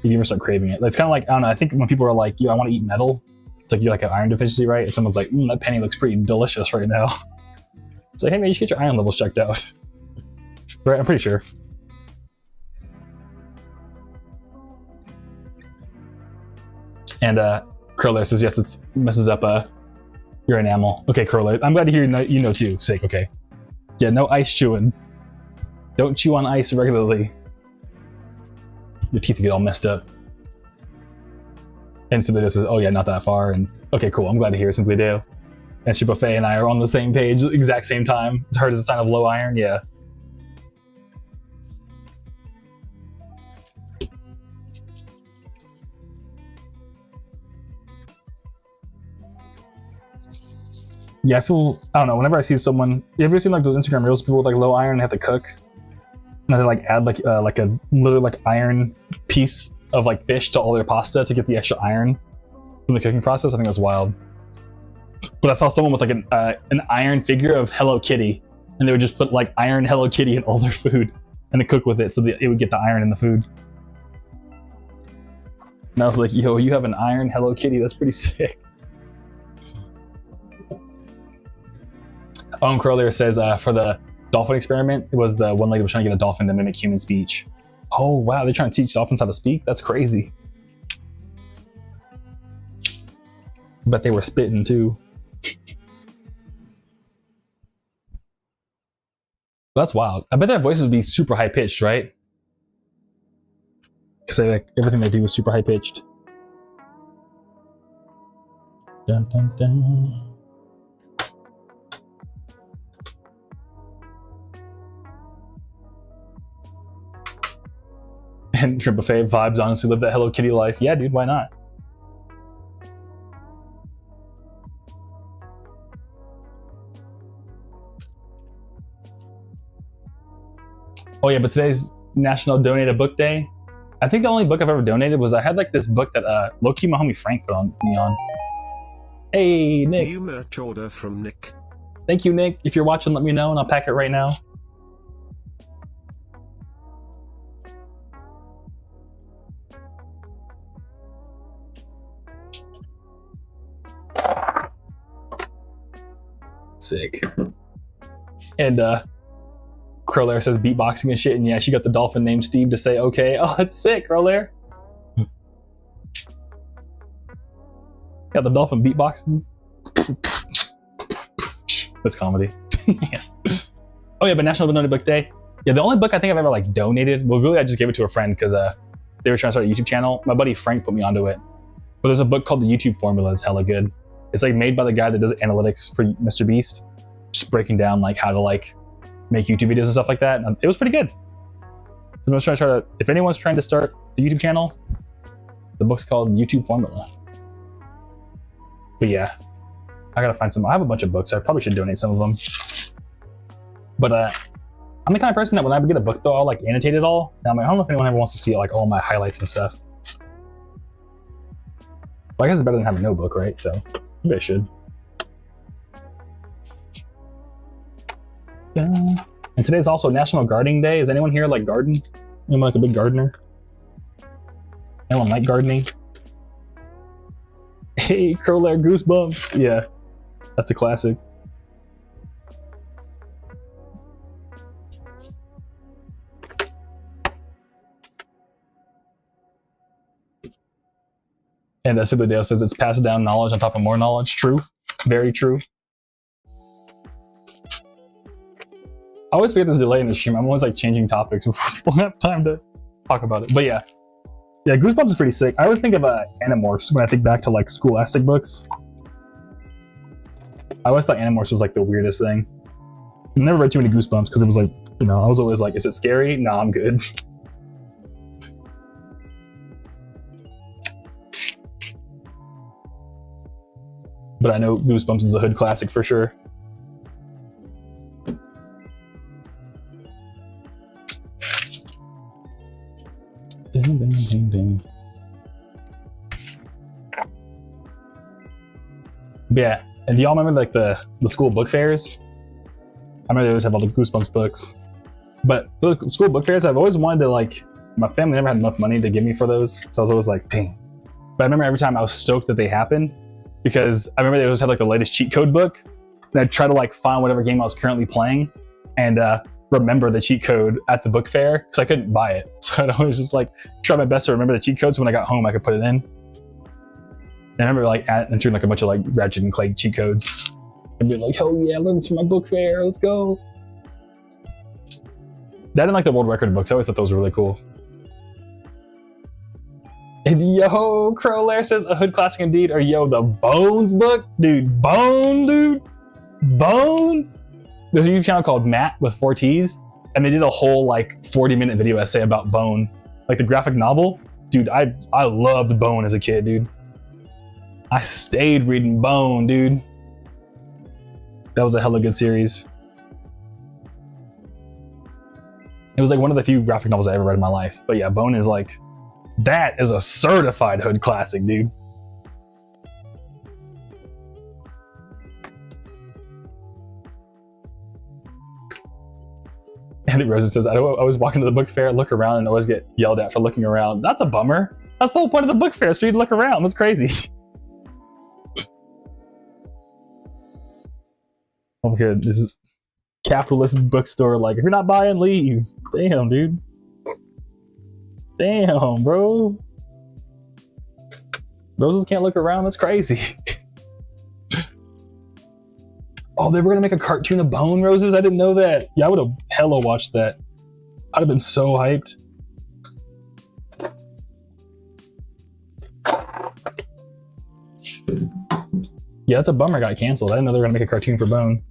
If you ever start craving it. It's kind of like, I don't know, I think when people are like, yo, I want to eat metal, it's like you're like an iron deficiency, right? And someone's like, that penny looks pretty delicious right now. It's like, hey man, you should get your iron levels checked out. Right, I'm pretty sure. And Curler says, yes, it messes up your enamel. Okay, Curler, I'm glad to hear you know too. Sick, okay. Yeah, no ice chewing. Don't chew on ice regularly. Your teeth get all messed up. And Simply says, oh yeah, not that far. And okay, cool, I'm glad to hear Simply Do. And Buffet and I are on the same page, exact same time. It's hard as a sign of low iron, yeah. Yeah, I don't know, whenever I see someone, you ever seen like those Instagram reels, people with like low iron have to cook? And they like add like a literally like iron piece of like fish to all their pasta to get the extra iron from the cooking process. I think that's wild. But I saw someone with like an iron figure of Hello Kitty, and they would just put like iron Hello Kitty in all their food and to cook with it so that it would get the iron in the food. And I was like, yo, you have an iron Hello Kitty? That's pretty sick. Curlier says for the dolphin experiment, it was the one lady was trying to get a dolphin to mimic human speech. Oh, wow, they're trying to teach dolphins how to speak? That's crazy. Bet they were spitting too. That's wild. I bet their voices would be super high pitched, right? Because like everything they do is super high pitched. Dun, dun, dun. And Shrimp Buffet vibes honestly live that Hello Kitty life. Yeah, dude, why not? Oh yeah, but today's National Donate a Book Day. I think the only book I've ever donated was I had like this book that low-key my homie Frank put me on. Hey, Nick. New merch order from Nick. Thank you, Nick. If you're watching, let me know and I'll pack it right now. Sick. And Crowlair says beatboxing and shit, and yeah, she got the dolphin named Steve to say okay. Oh, that's sick, Crowlair. Got the dolphin beatboxing. That's comedy. Yeah. Oh yeah, but National Donate Book Day. Yeah, the only book I think I've ever like donated, well really I just gave it to a friend because they were trying to start a YouTube channel. My buddy Frank put me onto it. But there's a book called The YouTube Formula. It's hella good. It's like made by the guy that does analytics for Mr. Beast, just breaking down like how to like make YouTube videos and stuff like that. And it was pretty good. So I'm just trying to if anyone's trying to start a YouTube channel, the book's called YouTube Formula. But yeah, I gotta find some. I have a bunch of books. I probably should donate some of them. But I'm the kind of person that when I get a book though, I'll like annotate it all. Now I'm like, I don't know if anyone ever wants to see like all my highlights and stuff. But I guess it's better than having no book, right? So maybe I should. And today's also National Gardening Day. Is anyone here like garden? Anyone like a big gardener? Anyone like gardening? Hey, Crowlair Goosebumps. Yeah, that's a classic. And Sibideo says it's passed down knowledge on top of more knowledge. True. Very true. I always forget there's a delay in the stream. I'm always like changing topics before people have time to talk about it. But yeah. Yeah, Goosebumps is pretty sick. I always think of Animorphs when I think back to like scholastic books. I always thought Animorphs was like the weirdest thing. I never read too many Goosebumps because it was like, you know, I was always like, is it scary? No, I'm good. But I know Goosebumps is a hood classic for sure. Ding, ding, ding, ding. Yeah, and do y'all remember like the school book fairs? I remember they always have all the Goosebumps books. But those school book fairs, I've always wanted to like, my family never had enough money to give me for those, so I was always like, dang. But I remember every time I was stoked that they happened, because I remember they always had like the latest cheat code book, and I'd try to like find whatever game I was currently playing, and remember the cheat code at the book fair, because I couldn't buy it. So I'd always just like try my best to remember the cheat codes. When I got home, I could put it in. And I remember like entering like a bunch of like Ratchet and Clank cheat codes, and being like, hell yeah, I learned this from my book fair, let's go. That and like the world record books, I always thought those were really cool. And yo, Crowlair says a hood classic indeed. Or yo, the Bones book, dude, Bone. There's a YouTube channel called Matt with 4 T's, and they did a whole like 40-minute video essay about Bone, like the graphic novel. Dude, I loved Bone as a kid, dude. I stayed reading Bone, dude. That was a hella good series. It was like one of the few graphic novels I ever read in my life. But yeah, Bone is like, that is a certified hood classic, dude. Andy Rosen says, I always walk into the book fair, look around, and always get yelled at for looking around. That's a bummer. That's the whole point of the book fair, so you look around. That's crazy. Over here, this is capitalist bookstore. Like, if you're not buying, leave. Damn, dude. Damn, bro. Roses can't look around. That's crazy. Oh, they were gonna make a cartoon of Bone, Roses? I didn't know that. Yeah, I would have hella watched that. I'd have been so hyped. Yeah, that's a bummer. Got canceled. I didn't know they were gonna make a cartoon for Bone.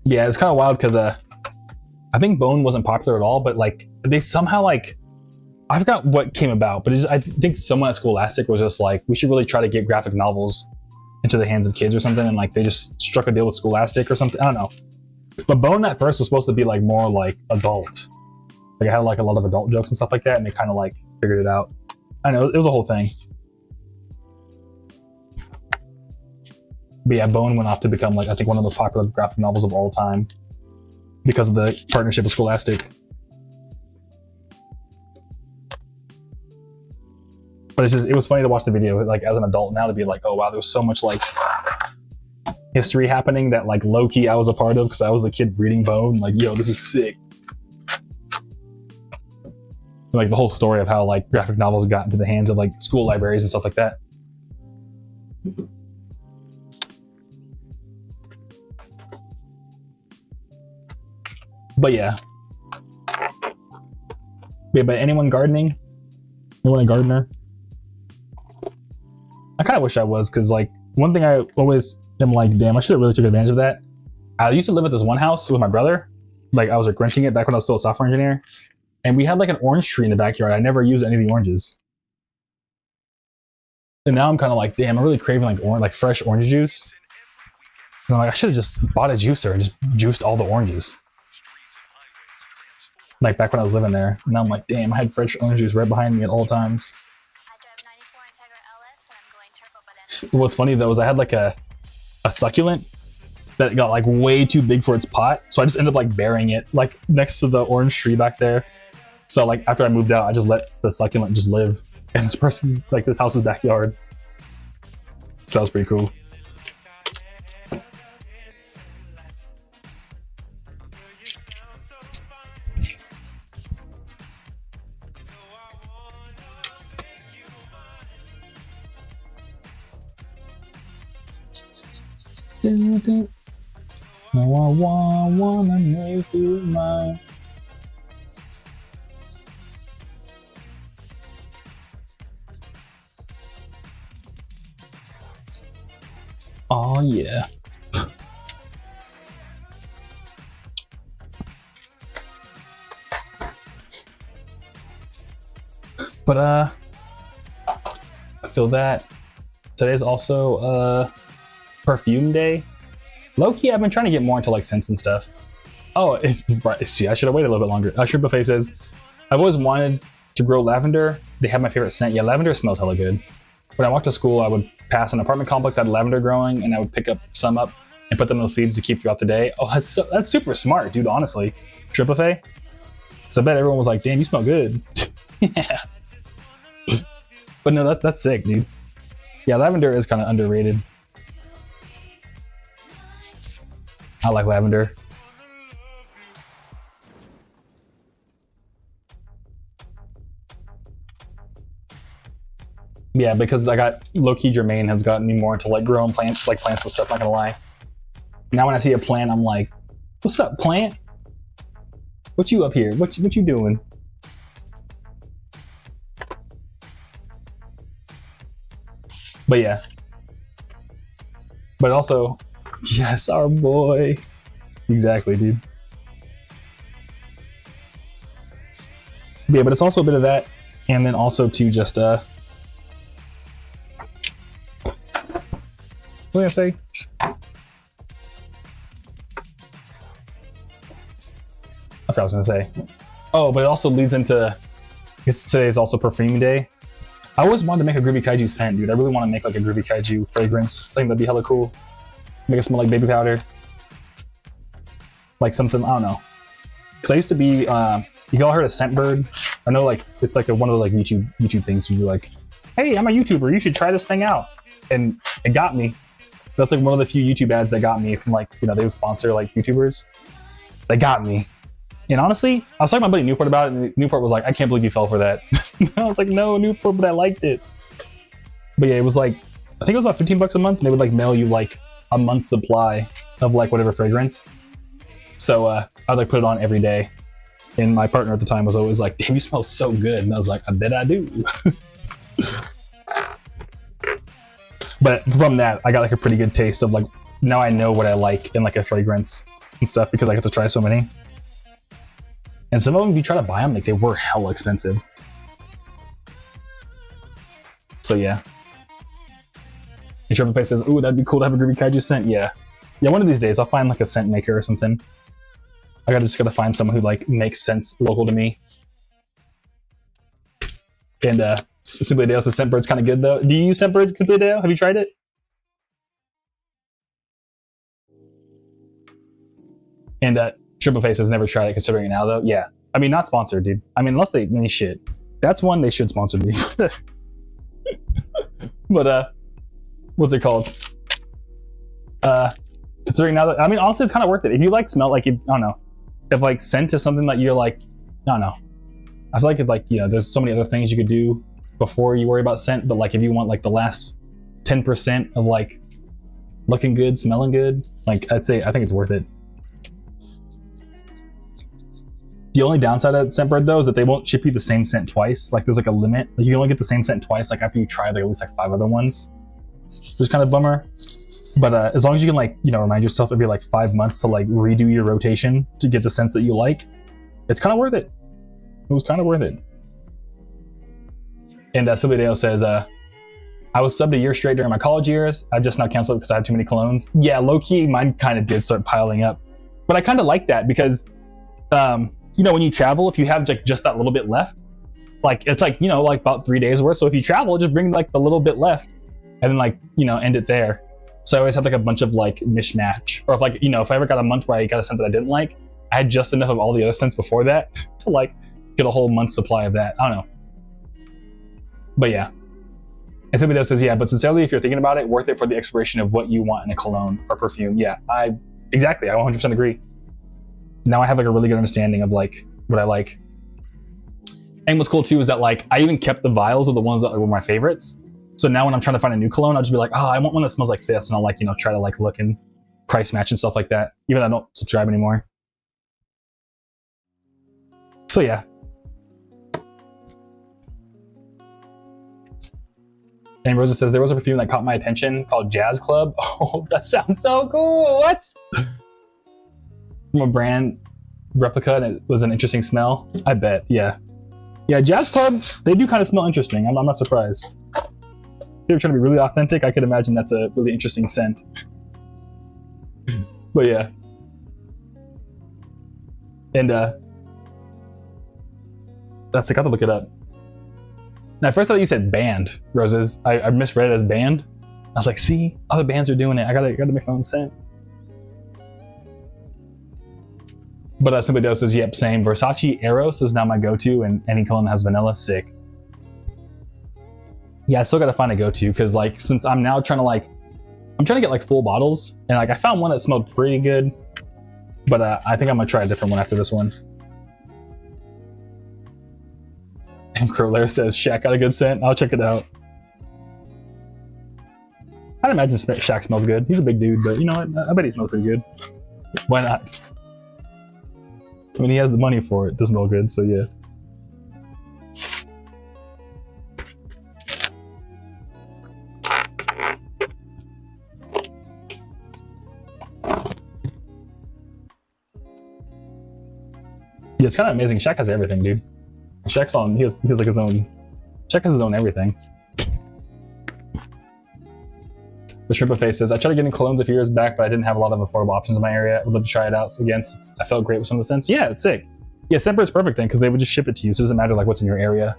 Yeah, it's kind of wild because I think Bone wasn't popular at all, but like they somehow like, I forgot what came about, but I think someone at Scholastic was just like, we should really try to get graphic novels into the hands of kids or something, and like they just struck a deal with Scholastic or something. I don't know. But Bone at first was supposed to be like more like adult. Like it had like a lot of adult jokes and stuff like that, and they kind of like figured it out. I know, it was a whole thing. But yeah, Bone went off to become like, I think, one of the most popular graphic novels of all time because of the partnership with Scholastic. But it's just, it was funny to watch the video like as an adult now, to be like, oh wow, there's so much like history happening that like low-key I was a part of because I was a kid reading Bone. Like, yo, this is sick. Like the whole story of how like graphic novels got into the hands of like school libraries and stuff like that. But yeah. But anyone gardening? Anyone a gardener? I kind of wish I was, because like one thing I always am like, damn, I should have really took advantage of that. I used to live at this one house with my brother. Like I was like renting it back when I was still a software engineer. And we had like an orange tree in the backyard. I never used any of the oranges. And now I'm kind of like, damn, I'm really craving like fresh orange juice. And I'm like, I should have just bought a juicer and just juiced all the oranges. Like back when I was living there. And now I'm like, damn, I had fresh orange juice right behind me at all times. What's funny though is I had like a succulent that got like way too big for its pot. So I just ended up like burying it like next to the orange tree back there. So like after I moved out, I just let the succulent just live in this house's backyard. So that was pretty cool. No, I wanna make you mine. Oh yeah. But I feel that today's also perfume day. Low-key, I've been trying to get more into like scents and stuff. Oh, see, I should have waited a little bit longer. Usher Buffet says, I've always wanted to grow lavender. They have my favorite scent. Yeah, lavender smells hella good. When I walked to school, I would pass an apartment complex that had lavender growing, and I would pick up some up and put them in the seeds to keep throughout the day. Oh, that's super smart, dude, honestly. Trip Buffet. So I bet everyone was like, damn, you smell good. Yeah. But no, that's sick, dude. Yeah, lavender is kind of underrated. I like lavender. Yeah, because I got low-key Jermaine has gotten me more into like growing plants, like plants and stuff, not gonna lie. Now when I see a plant, I'm like, what's up, plant? What you up here? What you doing? But yeah. But also, yes, our boy. Exactly, dude. Yeah, but it's also a bit of that, and then also to just What was I gonna say? I forgot what I was gonna say. Oh, but it also leads into, I guess today is also perfume day. I always wanted to make a Groovy Kaiju scent, dude. I really want to make like a Groovy Kaiju fragrance. I think that'd be hella cool. Make it smell like baby powder. Like something, I don't know. Because I used to be, you all heard of Scentbird? I know like, it's like one of the like YouTube things where you're like, hey, I'm a YouTuber, you should try this thing out. And it got me. That's like one of the few YouTube ads that got me from like, you know, they would sponsor like YouTubers. They got me. And honestly, I was talking to my buddy Newport about it, and Newport was like, I can't believe you fell for that. I was like, no, Newport, but I liked it. But yeah, it was like, I think it was about 15 bucks a month, and they would like mail you like a month's supply of like whatever fragrance. So I'd like put it on every day. And my partner at the time was always like, damn, you smell so good. And I was like, I bet I do. But from that, I got like a pretty good taste of like, now I know what I like in like a fragrance and stuff because I got to try so many. And some of them, if you try to buy them, like they were hella expensive. So yeah. And Sherman Face says, ooh, that'd be cool to have a Groovy Kaiju scent. Yeah. Yeah, one of these days I'll find like a scent maker or something. Just gotta find someone who like makes sense local to me. And Simply Dale says Scentbird's kind of good though. Do you use Scentbird, Simply Dale? Have you tried it? And Triple Face has never tried it, considering it now though. Yeah, I mean, not sponsored, dude. I mean, unless they, I mean, shit. That's one they should sponsor me. But what's it called? Considering now that, I mean, honestly, it's kind of worth it. If you like smell, like, I don't know, if like scent is something that you're like, I don't know. I feel like if like, you know, there's so many other things you could do before you worry about scent, but like if you want like the last 10% of like looking good, smelling good, like I'd say, I think it's worth it. The only downside of Scentbird though is that they won't ship you the same scent twice. Like there's like a limit. Like you can only get the same scent twice, like after you try like at least like 5 other ones. Which is kind of a bummer. But as long as you can like, you know, remind yourself every like 5 months to like redo your rotation to get the scents that you like, it's kind of worth it. It was kind of worth it. And Silvio says, I was subbed a year straight during my college years. I just now canceled because I had too many clones. Yeah, low-key, mine kind of did start piling up. But I kind of like that because, you know, when you travel, if you have like just that little bit left, like it's like, you know, like about 3 days worth. So if you travel, just bring like the little bit left and then like, you know, end it there. So I always have like a bunch of like mishmash. Or if like, you know, if I ever got a month where I got a scent that I didn't like, I had just enough of all the other scents before that to like get a whole month's supply of that. I don't know. But yeah. And somebody else says, yeah, but sincerely, if you're thinking about it, worth it for the expiration of what you want in a cologne or perfume. Yeah, exactly. I 100% agree. Now I have like a really good understanding of like what I like. And what's cool too is that like I even kept the vials of the ones that were my favorites. So now when I'm trying to find a new cologne, I'll just be like, oh, I want one that smells like this. And I'll like, you know, try to like look and price match and stuff like that. Even though I don't subscribe anymore. So yeah. And Rosa says, there was a perfume that caught my attention called Jazz Club. Oh, that sounds so cool. What? From a brand replica, and it was an interesting smell. I bet, yeah. Yeah, Jazz Clubs, they do kind of smell interesting. I'm not surprised. If they're trying to be really authentic, I could imagine that's a really interesting scent. But yeah. And that's, I got to look it up. Now, at first I thought you said band, Roses. I misread it as band. I was like, see, other bands are doing it. I gotta make my own scent. But somebody else says, yep, same. Versace Eros is now my go-to, and any cologne that has vanilla, sick. Yeah, I still gotta find a go-to, because like, since I'm now trying to get like full bottles, and like I found one that smelled pretty good, but I think I'm gonna try a different one after this one. And Crowler says, Shaq got a good scent. I'll check it out. I'd imagine Shaq smells good. He's a big dude, but you know what? I bet he smells pretty good. Why not? I mean, he has the money for it to smell good, so yeah. Yeah, it's kind of amazing. Shaq has everything, dude. Shaq's on, he has like his own, Shaq has his own everything. The Shrimpa Face says, I tried getting colognes a few years back, but I didn't have a lot of affordable options in my area. I would love to try it out. So again, I felt great with some of the scents. Yeah, it's sick. Yeah, Scentbird is perfect then, because they would just ship it to you, so it doesn't matter like what's in your area.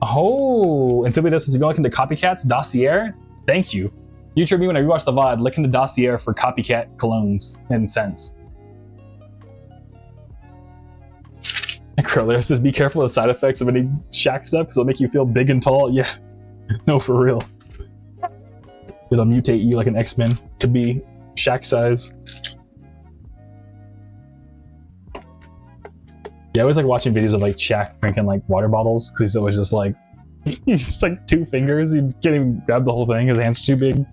Oh, and Simply Does says, you go look into Copycat's Dossier? Thank you. Future me when I rewatch the VOD, look into Dossier for copycat colognes and scents. And Curler says, be careful of the side effects of any Shaq stuff, because it'll make you feel big and tall. Yeah, no, for real. It'll mutate you like an X-Men to be Shaq size. Yeah, I always like watching videos of like Shaq drinking like water bottles, because he's always just like, he's just like 2 fingers, he can't even grab the whole thing, his hands are too big.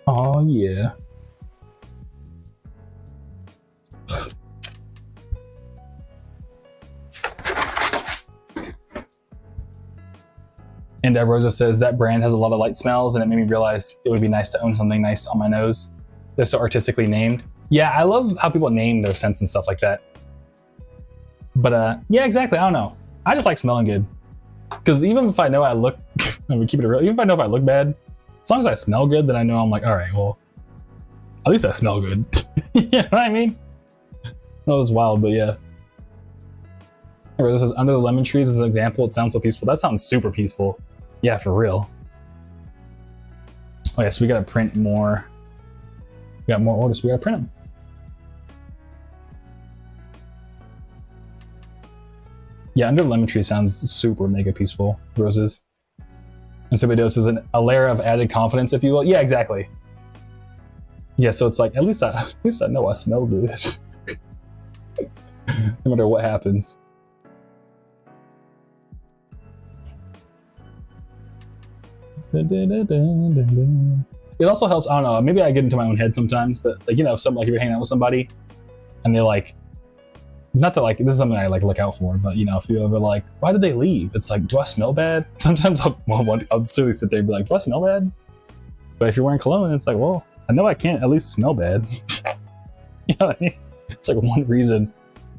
Oh yeah. And Rosa says that brand has a lot of light smells, and it made me realize it would be nice to own something nice on my nose. They're so artistically named. Yeah, I love how people name their scents and stuff like that. But yeah, exactly. I don't know. I just like smelling good. Because even if I know I look, I'm gonna keep it real. Even if I know if I look bad, as long as I smell good, then I know I'm like, all right, well, at least I smell good. You know what I mean? That was wild, but yeah. This says, under the lemon trees as an example, it sounds so peaceful. That sounds super peaceful. Yeah, for real. Oh yeah, so we gotta print more. We got more orders, so we gotta print them. Yeah, under the lemon tree sounds super mega peaceful. Roses. And somebody else says a layer of added confidence, if you will. Yeah, exactly. Yeah, so it's like, at least I know I smell good. No matter what happens. It also helps, I don't know, maybe I get into my own head sometimes, but like, you know, if you're hanging out with somebody and they're like, not that like, this is something I like look out for, but you know, if you're ever like, why did they leave? It's like, do I smell bad? Sometimes I'll seriously sit there and be like, do I smell bad? But if you're wearing cologne, it's like, well, I know I can't at least smell bad. You know what I mean? It's like one reason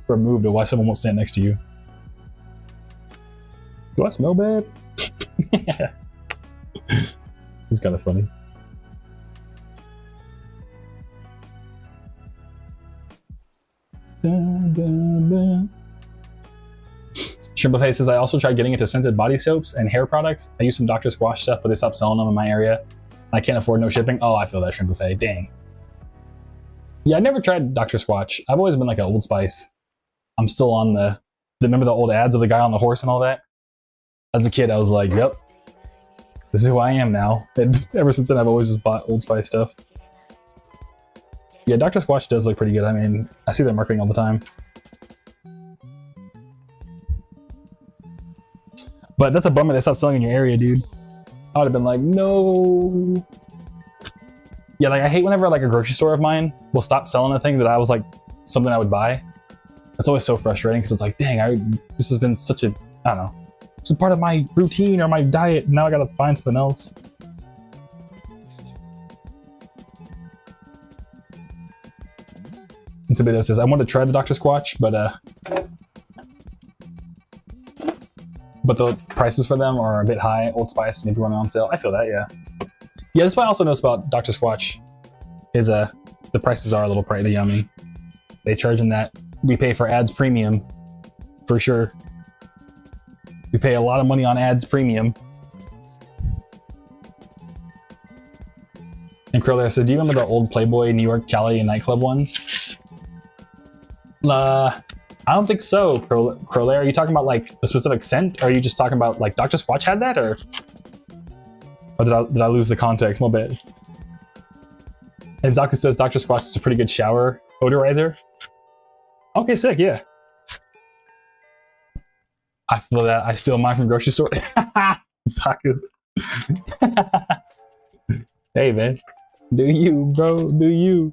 for a move to why someone won't stand next to you. Do I smell bad? Yeah. It's kind of funny. Shrimpa says, I also tried getting into scented body soaps and hair products. I use some Dr. Squash stuff, but they stopped selling them in my area. I can't afford no shipping. Oh, I feel that, Shrimpa. Dang. Yeah, I never tried Dr. Squatch. I've always been like an Old Spice. I'm still on remember the old ads of the guy on the horse and all that? As a kid, I was like, yep, this is who I am now. And ever since then, I've always just bought Old Spice stuff. Yeah, Dr. Squatch does look pretty good. I mean, I see their marketing all the time. But that's a bummer they stopped selling in your area, dude. I would have been like, no. Yeah, like I hate whenever like a grocery store of mine will stop selling a thing that I was like something I would buy. That's always so frustrating because it's like, dang, this has been such a, I don't know, it's a part of my routine or my diet. And now I gotta find something else. And somebody else says, I want to try the Dr. Squatch, but the prices for them are a bit high. Old Spice, maybe one on sale. I feel that, yeah. Yeah, that's what I also noticed about Dr. Squatch is the prices are a little pricey. Yummy. They charge in that. We pay for ads premium, for sure. We pay a lot of money on ads premium. And Curler said, do you remember the old Playboy New York Cali and nightclub ones? I don't think so, Curler. Are you talking about like a specific scent? Or are you just talking about like Dr. Squatch had that, or did I lose the context? My bad. And Zaku says Dr. Squatch is a pretty good shower odorizer. Okay, sick, yeah. I feel that. I steal mine from grocery store. Zaku. Hey, man. Do you, bro? Do you?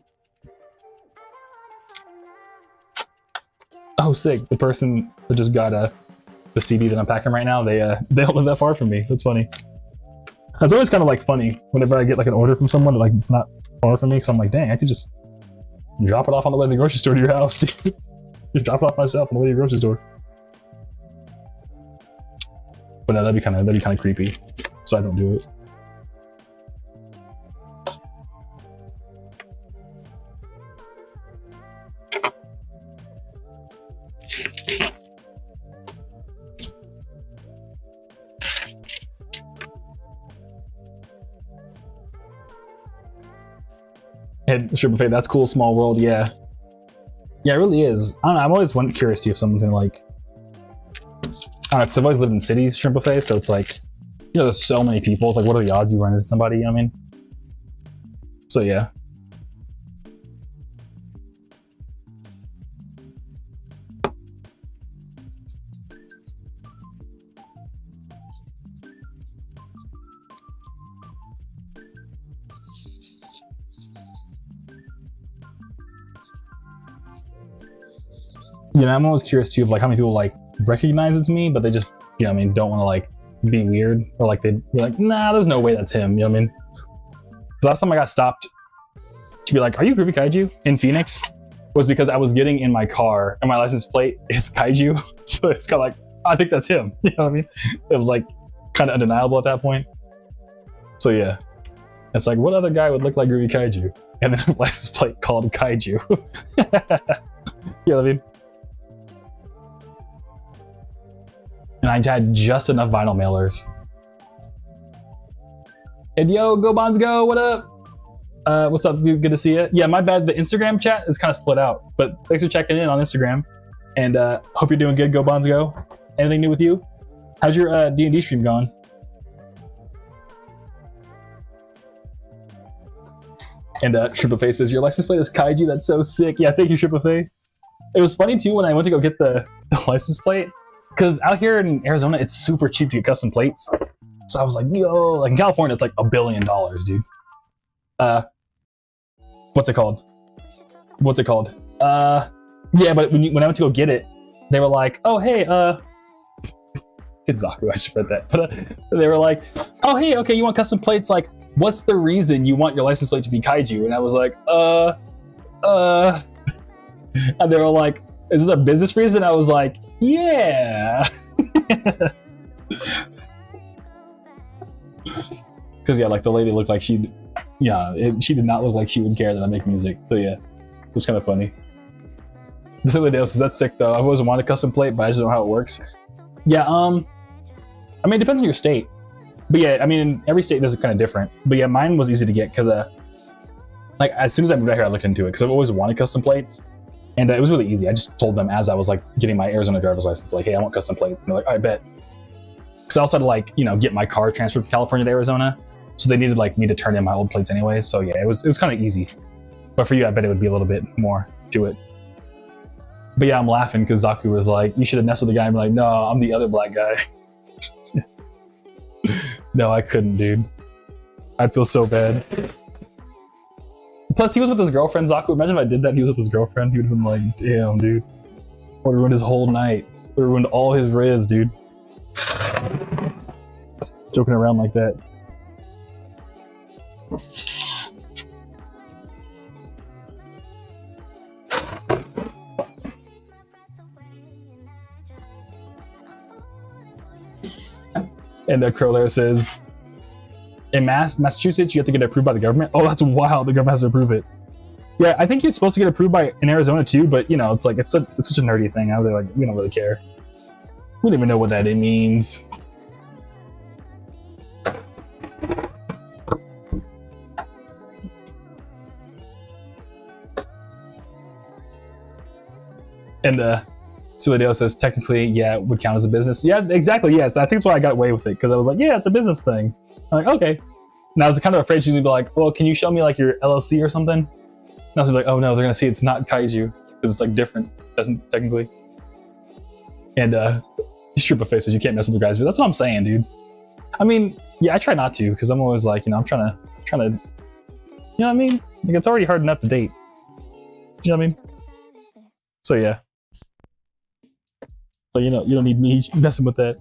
Oh, sick. The person that just got the CD that I'm packing right now, they don't live that far from me. That's funny. It's always kind of like funny whenever I get like an order from someone like it's not far from me, because I'm like, dang, I could just drop it off on the way to the grocery store to your house. Just drop it off myself on the way to your grocery store. But no, that'd be kind of creepy, so I don't do it. And sure, buffet, that's cool. Small world, yeah. Yeah, it really is. I don't know, I'm always curious to see if someone's gonna like, I don't know, because I've always lived in cities, shrimp buffet, so it's like, you know, there's so many people. It's like, what are the odds you run into somebody, you know what I mean? So yeah. You know, I'm always curious too of like how many people like recognize it's me, but they just, you know what I mean, don't want to like be weird, or like they'd be like, nah, there's no way that's him, you know what I mean? The last time I got stopped to be like, are you Groovy Kaiju in Phoenix? Was because I was getting in my car and my license plate is Kaiju. So it's kind of like, I think that's him, you know what I mean? It was like kind of undeniable at that point. So yeah, it's like, what other guy would look like Groovy Kaiju? And then a license plate called Kaiju. You know what I mean? And I had just enough vinyl mailers. And yo, go Bonds go, what up? What's up, dude? Good to see you. Yeah, my bad, the Instagram chat is kind of split out, but thanks for checking in on Instagram. And hope you're doing good, go Bonds go. Anything new with you? How's your D&D stream going? And Triple Face says, your license plate is Kaiju, that's so sick. Yeah, thank you, Triple Face. It was funny too when I went to go get the license plate, because out here in Arizona, it's super cheap to get custom plates. So I was like, yo, like in California, it's like $1 billion, dude. What's it called? Yeah, but when I went to go get it, they were like, oh, hey, it's Zaku, I just read that. But they were like, oh, hey, okay, you want custom plates? Like, what's the reason you want your license plate to be Kaiju? And I was like, and they were like, is this a business reason? I was like, yeah. Because yeah, like the lady looked like she did not look like she would care that I make music. So yeah, it was kind of funny. Basically, Dale says, that's sick though. I've always wanted a custom plate, but I just don't know how it works. Yeah, I mean, it depends on your state. But yeah, I mean, every state does it kind of different. But yeah, mine was easy to get because like as soon as I moved out here, I looked into it because I've always wanted custom plates. And it was really easy. I just told them as I was like getting my Arizona driver's license, like, hey, I want custom plates. And they're like, I bet. Because I also had to like, you know, get my car transferred from California to Arizona. So they needed like me to turn in my old plates anyway. So yeah, it was kind of easy. But for you, I bet it would be a little bit more to it. But yeah, I'm laughing because Zaku was like, you should have messed with the guy and be like, no, I'm the other black guy. No, I couldn't, dude. I'd feel so bad. Plus, he was with his girlfriend, Zaku. Imagine if I did that and he was with his girlfriend. He would have been like, damn, dude. Would have ruined his whole night. Would have ruined all his riz, dude. Joking around like that. And Crowler says, in Massachusetts, you have to get approved by the government. Oh, that's wild. The government has to approve it. Yeah, I think you're supposed to get approved by in Arizona too, but you know, it's like it's such a nerdy thing. They're like, we don't really care. We don't even know what that means. And Suladeo says, technically, yeah, it would count as a business. Yeah, exactly. Yeah, I think that's why I got away with it, because I was like, yeah, it's a business thing. I'm like, okay. And I was kind of afraid she's gonna be like, well, can you show me like your LLC or something? And I was like, oh no, they're gonna see it's not Kaiju because it's like different, doesn't technically. And these Triple Faces, you can't mess with the guys, but that's what I'm saying, dude. I mean, yeah, I try not to because I'm always like, you know, I'm trying to, you know what I mean? Like it's already hard enough to date. You know what I mean? So yeah. So you know, you don't need me messing with that.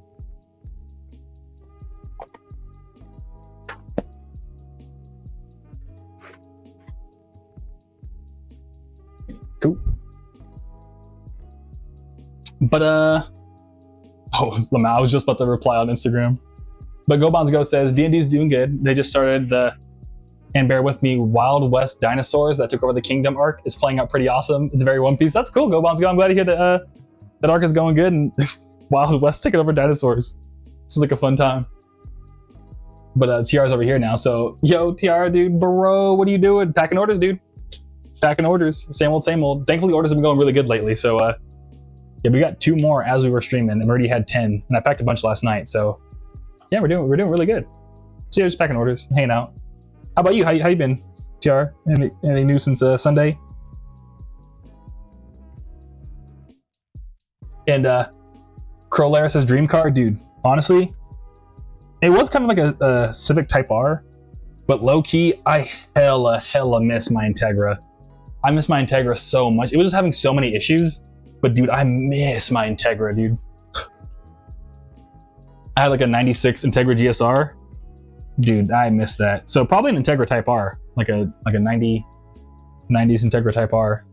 Cool. But oh, I was just about to reply on Instagram. But Gobons Go says D&D's doing good. They just started the, and bear with me, Wild West Dinosaurs that took over the Kingdom arc. Is playing out pretty awesome. It's very One Piece. That's cool, Gobons Go. I'm glad to hear that that arc is going good and Wild West taking over dinosaurs. This is like a fun time. But TR's over here now, so yo, TR, dude, bro, what are you doing? Packing orders, dude. Packing orders. Same old, same old. Thankfully, orders have been going really good lately, so yeah, we got 2 more as we were streaming, and we already had 10, and I packed a bunch last night, so yeah, we're doing really good. So yeah, just packing orders, hanging out. How about you? How you been, TR? Any news since Sunday? And Crowlair says Dream Car, dude. Honestly, it was kind of like a Civic Type R, but low key, I hella miss my Integra. I miss my Integra so much. It was just having so many issues, but dude, I miss my Integra, dude. I had like a 96 Integra GSR. Dude, I miss that. So probably an Integra Type R, like a 90s Integra Type R.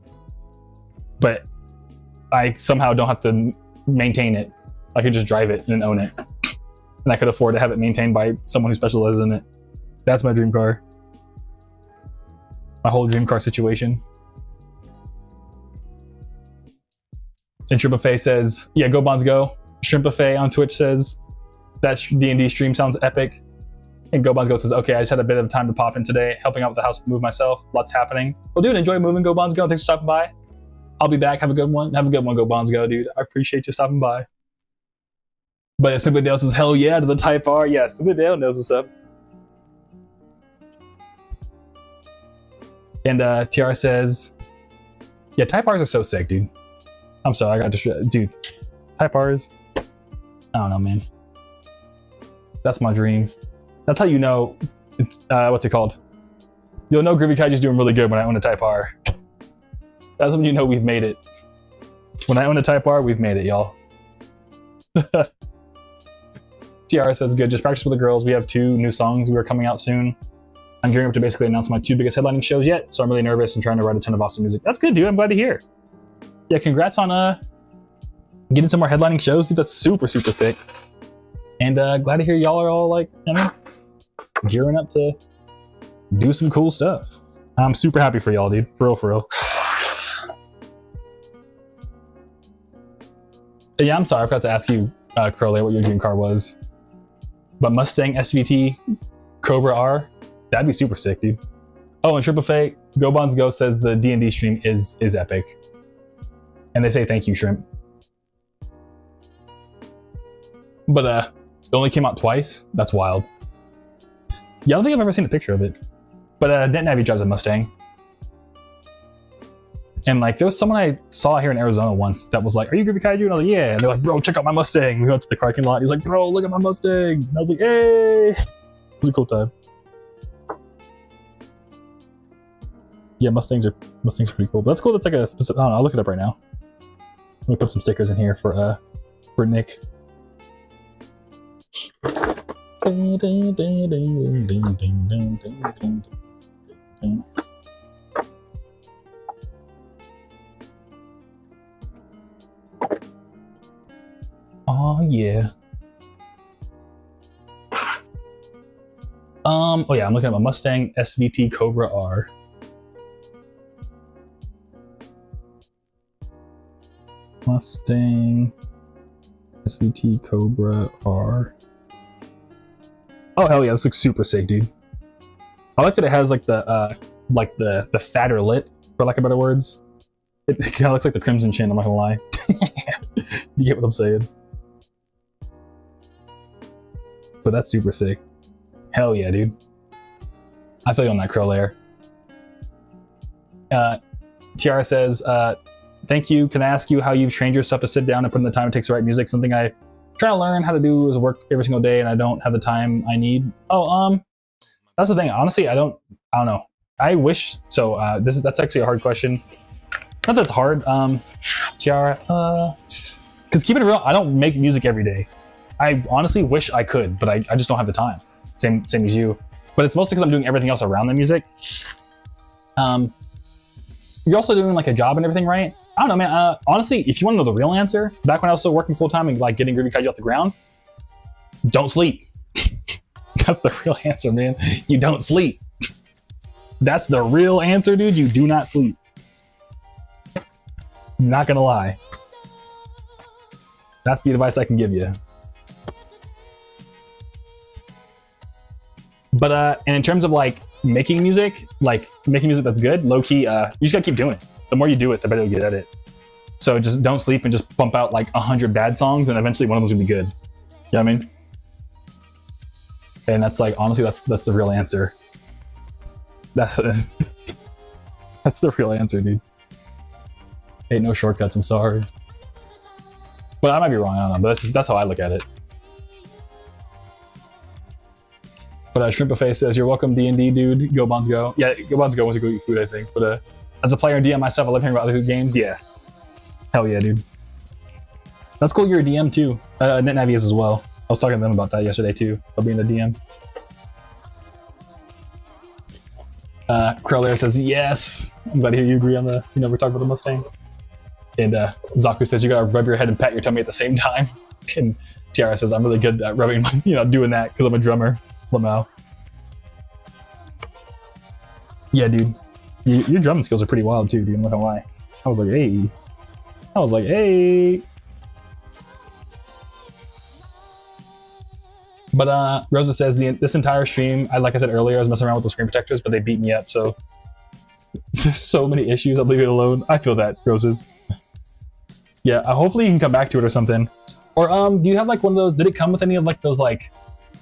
But I somehow don't have to maintain it. I could just drive it and own it. And I could afford to have it maintained by someone who specializes in it. That's my dream car. My whole dream car situation. And Shrimp Buffet says, yeah, go Bonds go. Shrimp Buffet on Twitch says, that D&D stream sounds epic. And Go Bonds Go says, okay, I just had a bit of time to pop in today, helping out with the house move myself. Lots happening. Well, dude, enjoy moving. Go Bonds Go. Thanks for stopping by. I'll be back. Have a good one. Have a good one, Go Bonds Go, dude. I appreciate you stopping by. But Simply Dale says, hell yeah to the Type R. Yeah, Simply Dale knows what's up. And TR says, yeah, Type Rs are so sick, dude. I'm sorry, I got distracted. Dude, Type Rs, I don't know, man. That's my dream. That's how you know, what's it called? You'll know Groovy Kaiju is doing really good when I own a Type R. That's when you know we've made it. When I own a Type R, we've made it, y'all. TR says, good, just practice with the girls. We have 2 new songs we are coming out soon. I'm gearing up to basically announce my 2 biggest headlining shows yet, so I'm really nervous and trying to write a ton of awesome music. That's good, dude. I'm glad to hear. Yeah, congrats on getting some more headlining shows, dude. That's super thick. And glad to hear y'all are all like, you know, gearing up to do some cool stuff. I'm super happy for y'all, dude. For real. Yeah, I'm sorry, I forgot to ask you, Crowley, what your dream car was. But Mustang SVT Cobra R, that'd be super sick, dude. Oh, and Shrimp Buffet, Go Bonds Go says the D&D stream is epic. And they say thank you, Shrimp. But it only came out twice. That's wild. Yeah, I don't think I've ever seen a picture of it. But Dent Navy drives a Mustang. And like, there was someone I saw here in Arizona once that was like, are you Groovy Kaiju? And I was like, yeah. And they're like, bro, check out my Mustang. We went to the parking lot. He was like, bro, look at my Mustang. And I was like, hey. It was a cool time. Yeah, Mustangs are pretty cool. But that's cool. That's like a specific, I don't know, I'll look it up right now. Let me put some stickers in here for Nick. Oh yeah. Oh yeah, I'm looking at my Mustang SVT Cobra R. Mustang SVT Cobra R. Oh hell yeah, this looks super sick, dude. I like that it has like the fatter lip, for lack of better words. It kind of looks like the Crimson Chin, I'm not gonna lie. You get what I'm saying? But that's super sick. Hell yeah, dude. I feel you on that, Crowlair. Tiara says, thank you. Can I ask you how you've trained yourself to sit down and put in the time it takes to write music? Something I try to learn how to do is work every single day, and I don't have the time I need. Oh, that's the thing. Honestly, I don't know. I wish so. That's actually a hard question. Not that it's hard. Tiara, Because keep it real, I don't make music every day. I honestly wish I could, but I just don't have the time. Same as you. But it's mostly because I'm doing everything else around the music. You're also doing like a job and everything, right? I don't know, man. Honestly, if you want to know the real answer, back when I was still working full time and like getting Groovy Kaiju off the ground, don't sleep. That's the real answer, man. You don't sleep. That's the real answer, dude. You do not sleep. Not gonna lie. That's the advice I can give you. But and in terms of like making music that's good, low key, you just gotta keep doing it. The more you do it, the better you get at it. So just don't sleep and just pump out like 100 bad songs, and eventually one of them's gonna be good. You know what I mean? And that's like, honestly, that's the real answer. That's the real answer, dude. Ain't no shortcuts. I'm sorry, but I might be wrong. I don't know, but that's how I look at it. But Shrimp Buffet says, "You're welcome, D&D, dude. Go Bonds, go." Yeah, Go Bonds, go. Once you go eat food, I think. But as a player in DM myself, I love hearing about other games. Yeah, hell yeah, dude. That's cool. You're a DM too. NetNavi is as well. I was talking to them about that yesterday too, about being a DM. Krell says, yes. I'm glad to hear you agree on the, we're talking about the Mustang. And Zaku says, you gotta rub your head and pat your tummy at the same time. And Tiara says, I'm really good at rubbing my, doing that because I'm a drummer. Lamau. Yeah, dude. Your drumming skills are pretty wild too, dude. I'm not gonna lie. I was like, hey. But Rosa says, this entire stream, like I said earlier, I was messing around with the screen protectors, but they beat me up, so there's so many issues. I'll leave it alone. I feel that, Roses. Yeah, hopefully you can come back to it or something. Or do you have like one of those? Did it come with any of like those like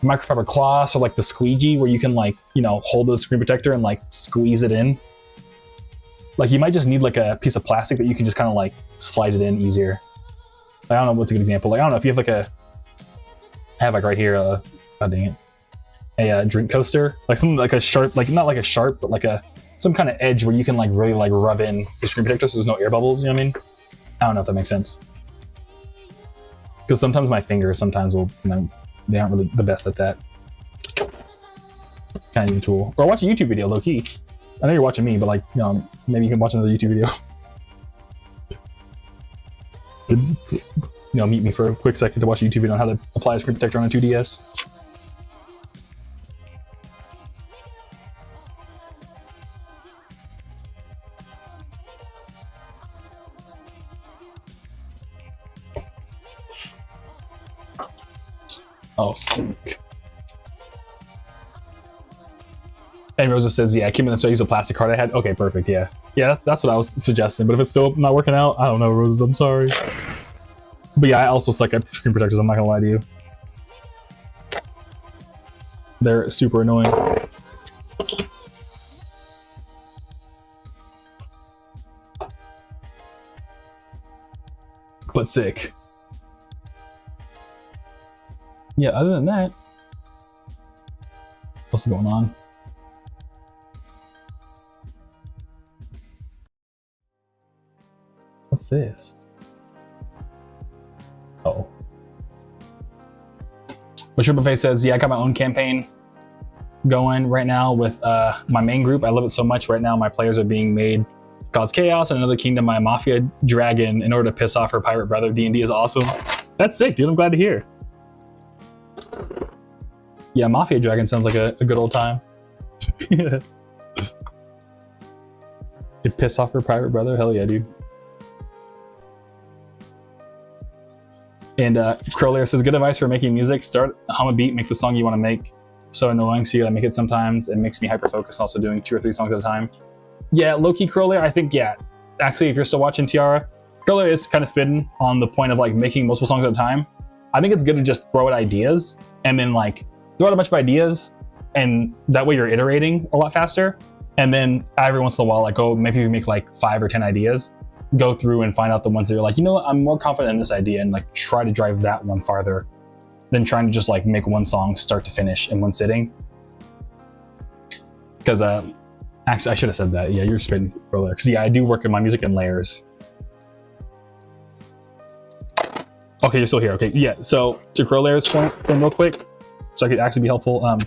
microfiber cloths or like the squeegee where you can like hold the screen protector and like squeeze it in? Like you might just need like a piece of plastic that you can just kind of like slide it in easier. I don't know what's a good example. Like I don't know if you have like I have like right here, oh dang it, a drink coaster, like something like a sharp, like not like a sharp, but like some kind of edge where you can like really like rub in the screen protector so there's no air bubbles. You know what I mean? I don't know if that makes sense. Because sometimes my fingers will, they aren't really the best at that. Kind of need a tool. Or watch a YouTube video, low key. I know you're watching me, but like, maybe you can watch another YouTube video. Meet me for a quick second to watch a YouTube video on how to apply a screen protector on a 2DS. Oh, sick. And Rosa says, yeah, I came in and so I used a plastic card I had. Okay, perfect, yeah. Yeah, that's what I was suggesting, but if it's still not working out, I don't know, Roses, I'm sorry. But yeah, I also suck at screen protectors, I'm not gonna lie to you. They're super annoying. But sick. Yeah, other than that, what's going on? What's this? Oh. But Triple Face says, yeah, I got my own campaign going right now with my main group. I love it so much right now. My players are being made cause chaos in another kingdom. My Mafia dragon in order to piss off her pirate brother. D&D is awesome. That's sick, dude. I'm glad to hear. Yeah, Mafia Dragon sounds like a good old time. Yeah. You piss off your pirate brother? Hell yeah, dude. And Crowlair says, good advice for making music. Start, hum a beat, make the song you want to make. So annoying, so you gotta make it sometimes. It makes me hyper-focused, also doing 2 or 3 songs at a time. Yeah, low-key Crowlair, I think, yeah. Actually, if you're still watching Tiara, Crowlair is kind of spitting on the point of like making multiple songs at a time. I think it's good to just throw out ideas and then like throw out a bunch of ideas, and that way you're iterating a lot faster. And then every once in a while, like maybe you make like 5 or 10 ideas, go through and find out the ones that you're like, what, I'm more confident in this idea, and like try to drive that one farther than trying to just like make one song start to finish in one sitting. Because actually I should have said that. Yeah, you're spitting earlier. Because yeah, I do work in my music in layers. Okay, you're still here. Okay, yeah. So to Crowlayer's point, then real quick, so I could actually be helpful.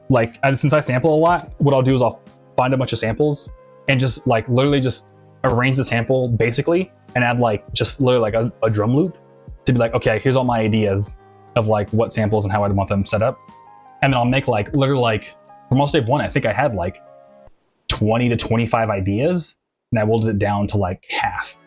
Like since I sample a lot, what I'll do is I'll find a bunch of samples and just like literally just arrange the sample basically and add like just literally like a drum loop to be like, okay, here's all my ideas of like what samples and how I'd want them set up. And then I'll make like literally like for most tape one, I think I had like 20 to 25 ideas and I whittled it down to like half.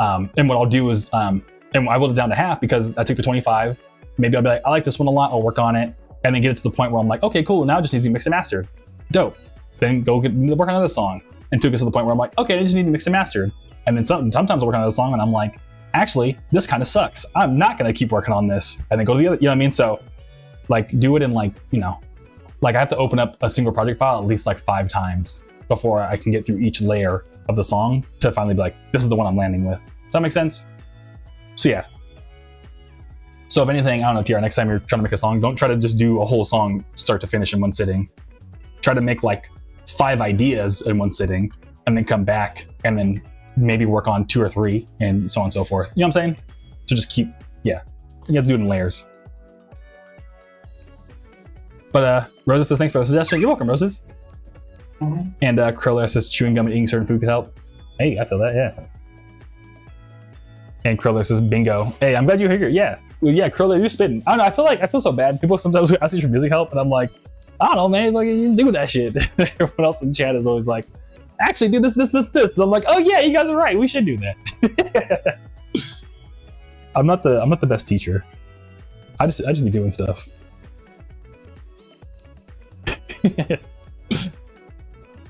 And what I'll do is, and I whittled it down to half because I took the 25. Maybe I'll be like, I like this one a lot. I'll work on it and then get it to the point where I'm like, okay, cool. Now it just needs to be mixed and mastered. Dope. Then go work on another song and took us to the point where I'm like, okay, I just need to mix and mastered. And then sometimes I'll work on another song and I'm like, actually, this kind of sucks. I'm not going to keep working on this. And then go to the other, you know what I mean? So like do it in like, you know, like I have to open up a single project file at least like 5 times before I can get through each layer of the song to finally be like, this is the one I'm landing with. Does that make sense? So yeah. So if anything, I don't know, TR, next time you're trying to make a song, don't try to just do a whole song start to finish in one sitting. Try to make like 5 ideas in one sitting and then come back and then maybe work on 2 or 3 and so on and so forth. You know what I'm saying? So just keep, yeah, you have to do it in layers. But Roses says, thanks for the suggestion. You're welcome, Roses. Mm-hmm. And Kriller says, chewing gum and eating certain food could help. Hey, I feel that, yeah. And Kriller says, bingo. Hey, I'm glad you're here. Yeah. Well, yeah, Kriller, you're spitting. I don't know, I feel so bad. People sometimes ask me for music help, and I'm like, I don't know, man, like, you just do that shit. Everyone else in chat is always like, actually do this. And I'm like, oh yeah, you guys are right. We should do that. I'm not the best teacher. I just be doing stuff.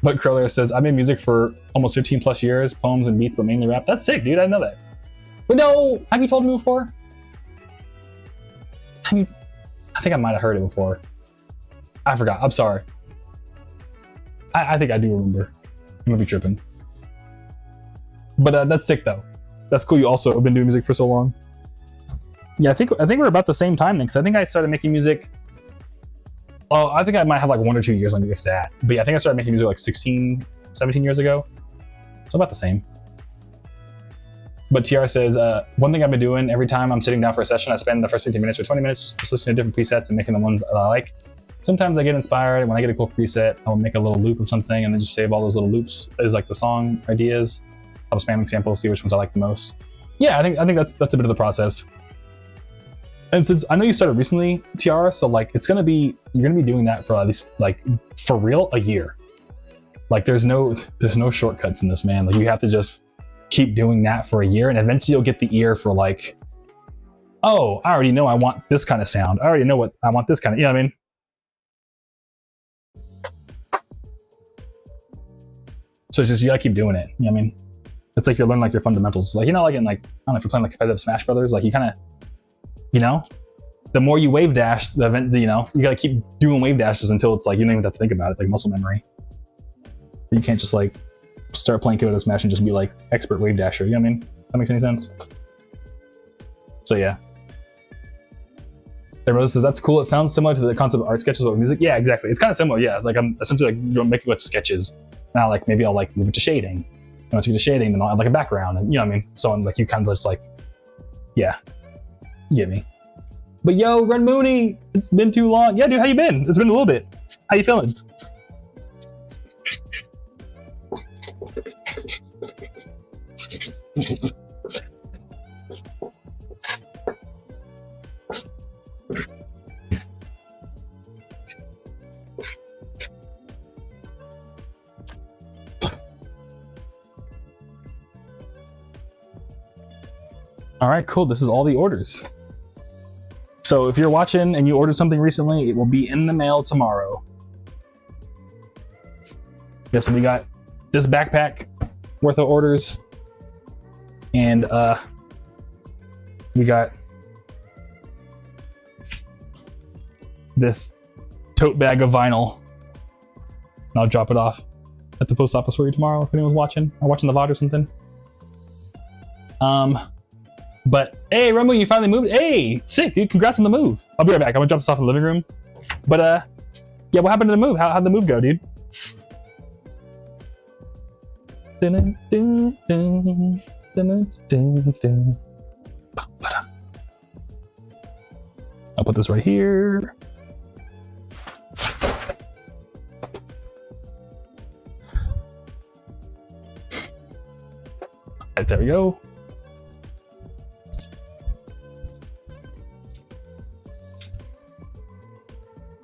But Kriller says, I made music for almost 15 plus years, poems and beats, but mainly rap. That's sick, dude. I didn't know that. But no, have you told me before? I think I might have heard it before. I forgot. I'm sorry. I think I do remember. I might be tripping. But that's sick though. That's cool. You also have been doing music for so long. Yeah, I think we're about the same time then, because I think I started making music. Oh, I think I might have like 1 or 2 years on you, if that. But yeah, I think I started making music like 16, 17 years ago. So about the same. But TR says, one thing I've been doing every time I'm sitting down for a session, I spend the first 15 minutes or 20 minutes just listening to different presets and making the ones that I like. Sometimes I get inspired. When I get a cool preset, I'll make a little loop of something and then just save all those little loops as like the song ideas. I'll spamming samples, see which ones I like the most. Yeah, I think that's a bit of the process. And since I know you started recently, TR, so like you're gonna be doing that for at least like for real a year. Like there's no shortcuts in this, man. Like you have to just keep doing that for a year, and eventually you'll get the ear for like, oh, I already know I want this kind of sound. I already know what I want this kind of, you know what I mean? So it's just, you gotta keep doing it. You know what I mean? It's like you're learning like your fundamentals. Like, you know, like in like, I don't know, if you're playing like competitive Smash Brothers, like you kind of, you know, the more you wave dash, the event, you know, you gotta keep doing wave dashes until it's like, you don't even have to think about it, like muscle memory. You can't just like start playing competitive Smash and just be like expert wave dasher. You know what I mean? That makes any sense? So yeah. Everyone says, that's cool. It sounds similar to the concept of art sketches with music. Yeah, exactly. It's kind of similar. Yeah, like I'm essentially like making like sketches. Now, like maybe I'll like move it to shading. Once you get to shading, then I'll add like a background, and you know what I mean. So I'm like, you kind of just like, yeah, you get me. But yo, Ren Mooney, it's been too long. Yeah, dude, how you been? It's been a little bit. How you feeling? All right, cool. This is all the orders. So if you're watching and you ordered something recently, it will be in the mail tomorrow. Yeah, so we got this backpack worth of orders, and we got this tote bag of vinyl, and I'll drop it off at the post office for you tomorrow if anyone's watching or watching the VOD or something. But hey, Rumble, you finally moved. Hey, sick, dude. Congrats on the move. I'll be right back. I'm gonna drop this off in the living room. But yeah, what happened to the move? How'd the move go, dude? Dun, dun, dun, dun, dun, dun, dun. this right here. Right, there we go.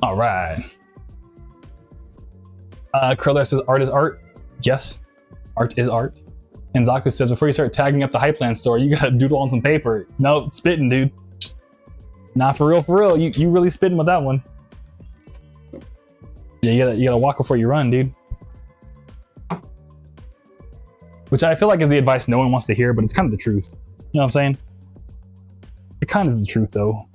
All right. Curler says art is art. Yes, art is art. And Zaku says before you start tagging up the Hypeland store, you gotta doodle on some paper. No, spitting, dude. Nah, for real. You really spitting with that one. Yeah, you gotta walk before you run, dude. Which I feel like is the advice no one wants to hear, but it's kind of the truth. You know what I'm saying? It kind of is the truth, though.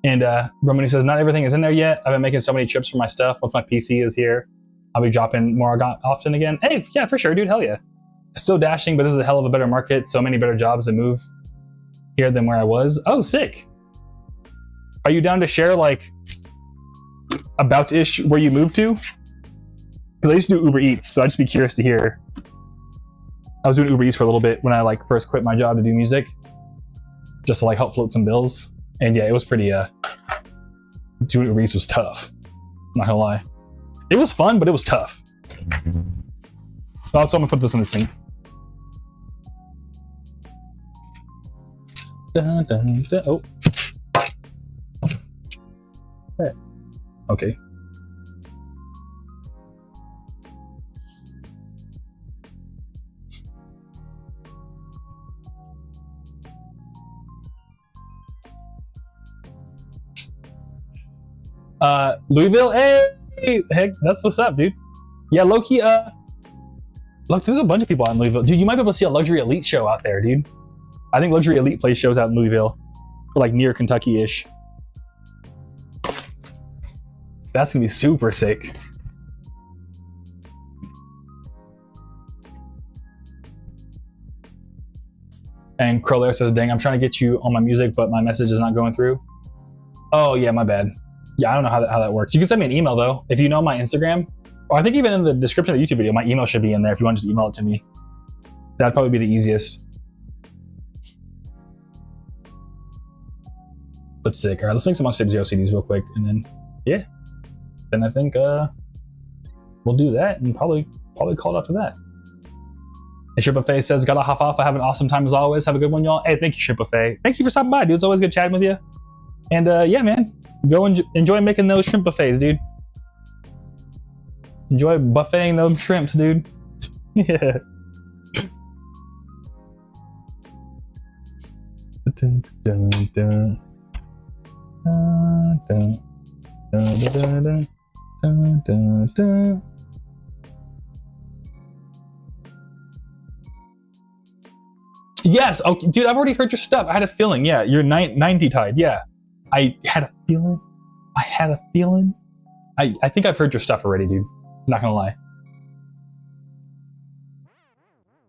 And Romani says, not everything is in there yet. I've been making so many trips for my stuff. Once my PC is here, I'll be dropping more often again. Hey, yeah, for sure, dude. Hell yeah. Still dashing, but this is a hell of a better market. So many better jobs to move here than where I was. Oh, sick. Are you down to share, like, about-ish where you moved to? Because I used to do Uber Eats, so I'd just be curious to hear. I was doing Uber Eats for a little bit when I, like, first quit my job to do music. Just to, like, help float some bills. And yeah, it was pretty, doing Uber Eats was tough. Not gonna lie. It was fun, but it was tough. So I'm gonna put this in the sink. Dun, dun, dun. Oh. Okay. Louisville, hey, heck, that's what's up, dude. Yeah, low-key, look, there's a bunch of people out in Louisville. Dude, you might be able to see a Luxury Elite show out there, dude. I think Luxury Elite plays shows out in Louisville, or like near Kentucky-ish. That's gonna be super sick. And Crowler says, dang, I'm trying to get you on my music, but my message is not going through. Oh, yeah, my bad. Yeah, I don't know how that works. You can send me an email, though. If you know my Instagram, or I think even in the description of the YouTube video, my email should be in there if you want to just email it to me. That'd probably be the easiest. But sick. All right, let's make some Sub-Zero CDs real quick, and then, yeah. Then I think we'll do that, and probably call it after that. And Ship Buffet says, gotta hop off. I have an awesome time as always. Have a good one, y'all. Hey, thank you, Ship Buffet. Thank you for stopping by, dude. It's always good chatting with you. And yeah, man. Go enjoy making those shrimp buffets, dude. Enjoy buffeting those shrimps, dude. Yeah. Dun, dun, dun. Dun, dun, dun, dun, dun, dun, dun. Yes, okay, dude, I've already heard your stuff. I had a feeling. Yeah, you're 90 tied. Yeah. I had a feeling. I think I've heard your stuff already, dude. Not gonna lie.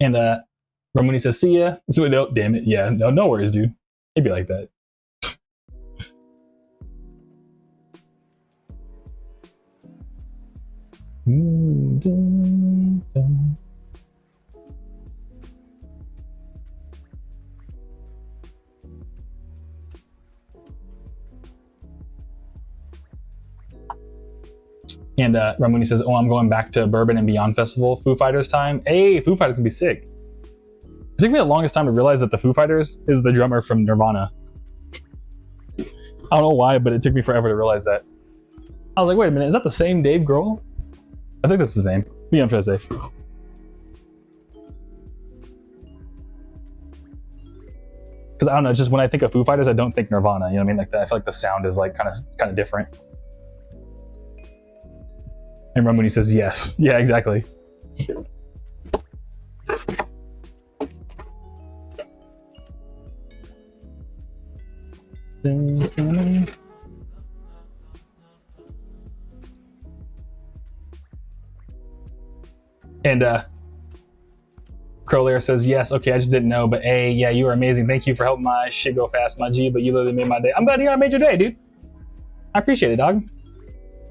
And Ramoni says, see ya. So, no, damn it. Yeah, no worries, dude. It'd be like that. And Ramoni says, oh, I'm going back to Bourbon and Beyond Festival, Foo Fighters time. Hey, Foo Fighters would be sick. It took me the longest time to realize that the Foo Fighters is the drummer from Nirvana. I don't know why, but it took me forever to realize that. I was like, wait a minute, is that the same Dave Grohl? I think that's his name. I'm trying to say. Because I don't know, it's just when I think of Foo Fighters, I don't think Nirvana. You know what I mean? Like I feel like the sound is like kind of different. And Ramoni says yes. Yeah, exactly. And Crowlair says yes. Okay, I just didn't know, but hey, yeah, you were amazing. Thank you for helping my shit go fast, my G. But you literally made my day. I'm glad to hear I made your day, dude. I appreciate it, dog.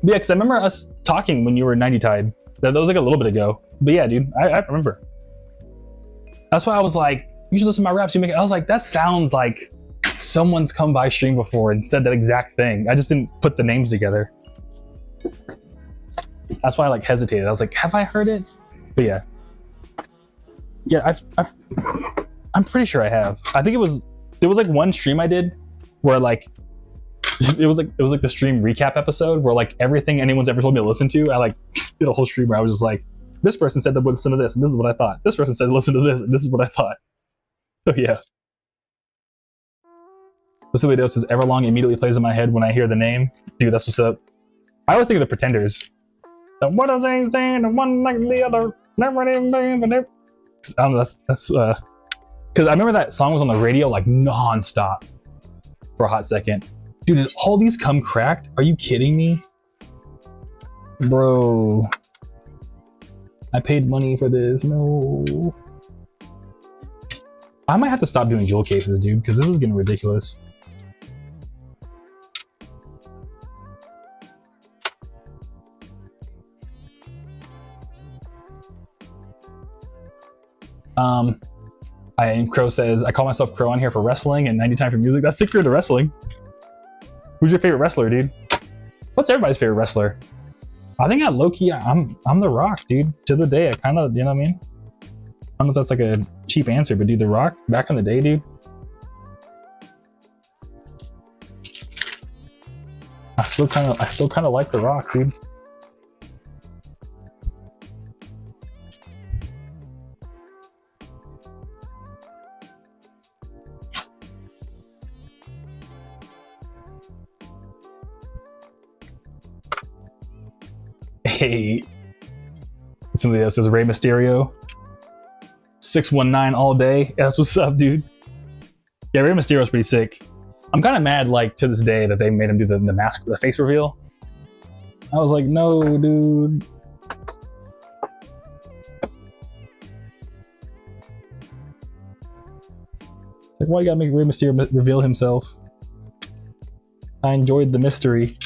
Yeah, because I remember us talking when you were 90 tied. That was like a little bit ago. But yeah, dude, I remember. That's why I was like, you should listen to my raps. I was like, that sounds like someone's come by stream before and said that exact thing. I just didn't put the names together. That's why I like hesitated. I was like, have I heard it? But yeah, I'm pretty sure I have. I think there was like one stream I did where like it was like the stream recap episode where like everything anyone's ever told me to listen to, I like did a whole stream where I was just like, this person said to listen to this, and this is what I thought. This person said to listen to this, and this is what I thought. So yeah. This video says Everlong immediately plays in my head when I hear the name. Dude, that's what's up. I always think of the Pretenders. The what are they saying? The one like the other. Never even been. I don't know. That's because I remember that song was on the radio like non-stop for a hot second. Dude, did all these come cracked? Are you kidding me, bro? I paid money for this. No. I might have to stop doing jewel cases, dude, because this is getting ridiculous. Crow says, I call myself Crow on here for wrestling and 90 time for music. That's sick. You're into wrestling. Who's your favorite wrestler, dude? What's everybody's favorite wrestler? I think low-key, I'm The Rock, dude. To the day, I kind of, you know what I mean? I don't know if that's like a cheap answer, but dude, The Rock, back in the day, dude. I still kind of like The Rock, dude. Hey, somebody else says Rey Mysterio 619 all day. Yeah, that's what's up, dude. Yeah, Rey Mysterio's pretty sick. I'm kind of mad, like, to this day that they made him do the mask, the face reveal. I was like, no, dude. Like, why you gotta make Rey Mysterio reveal himself? I enjoyed the mystery.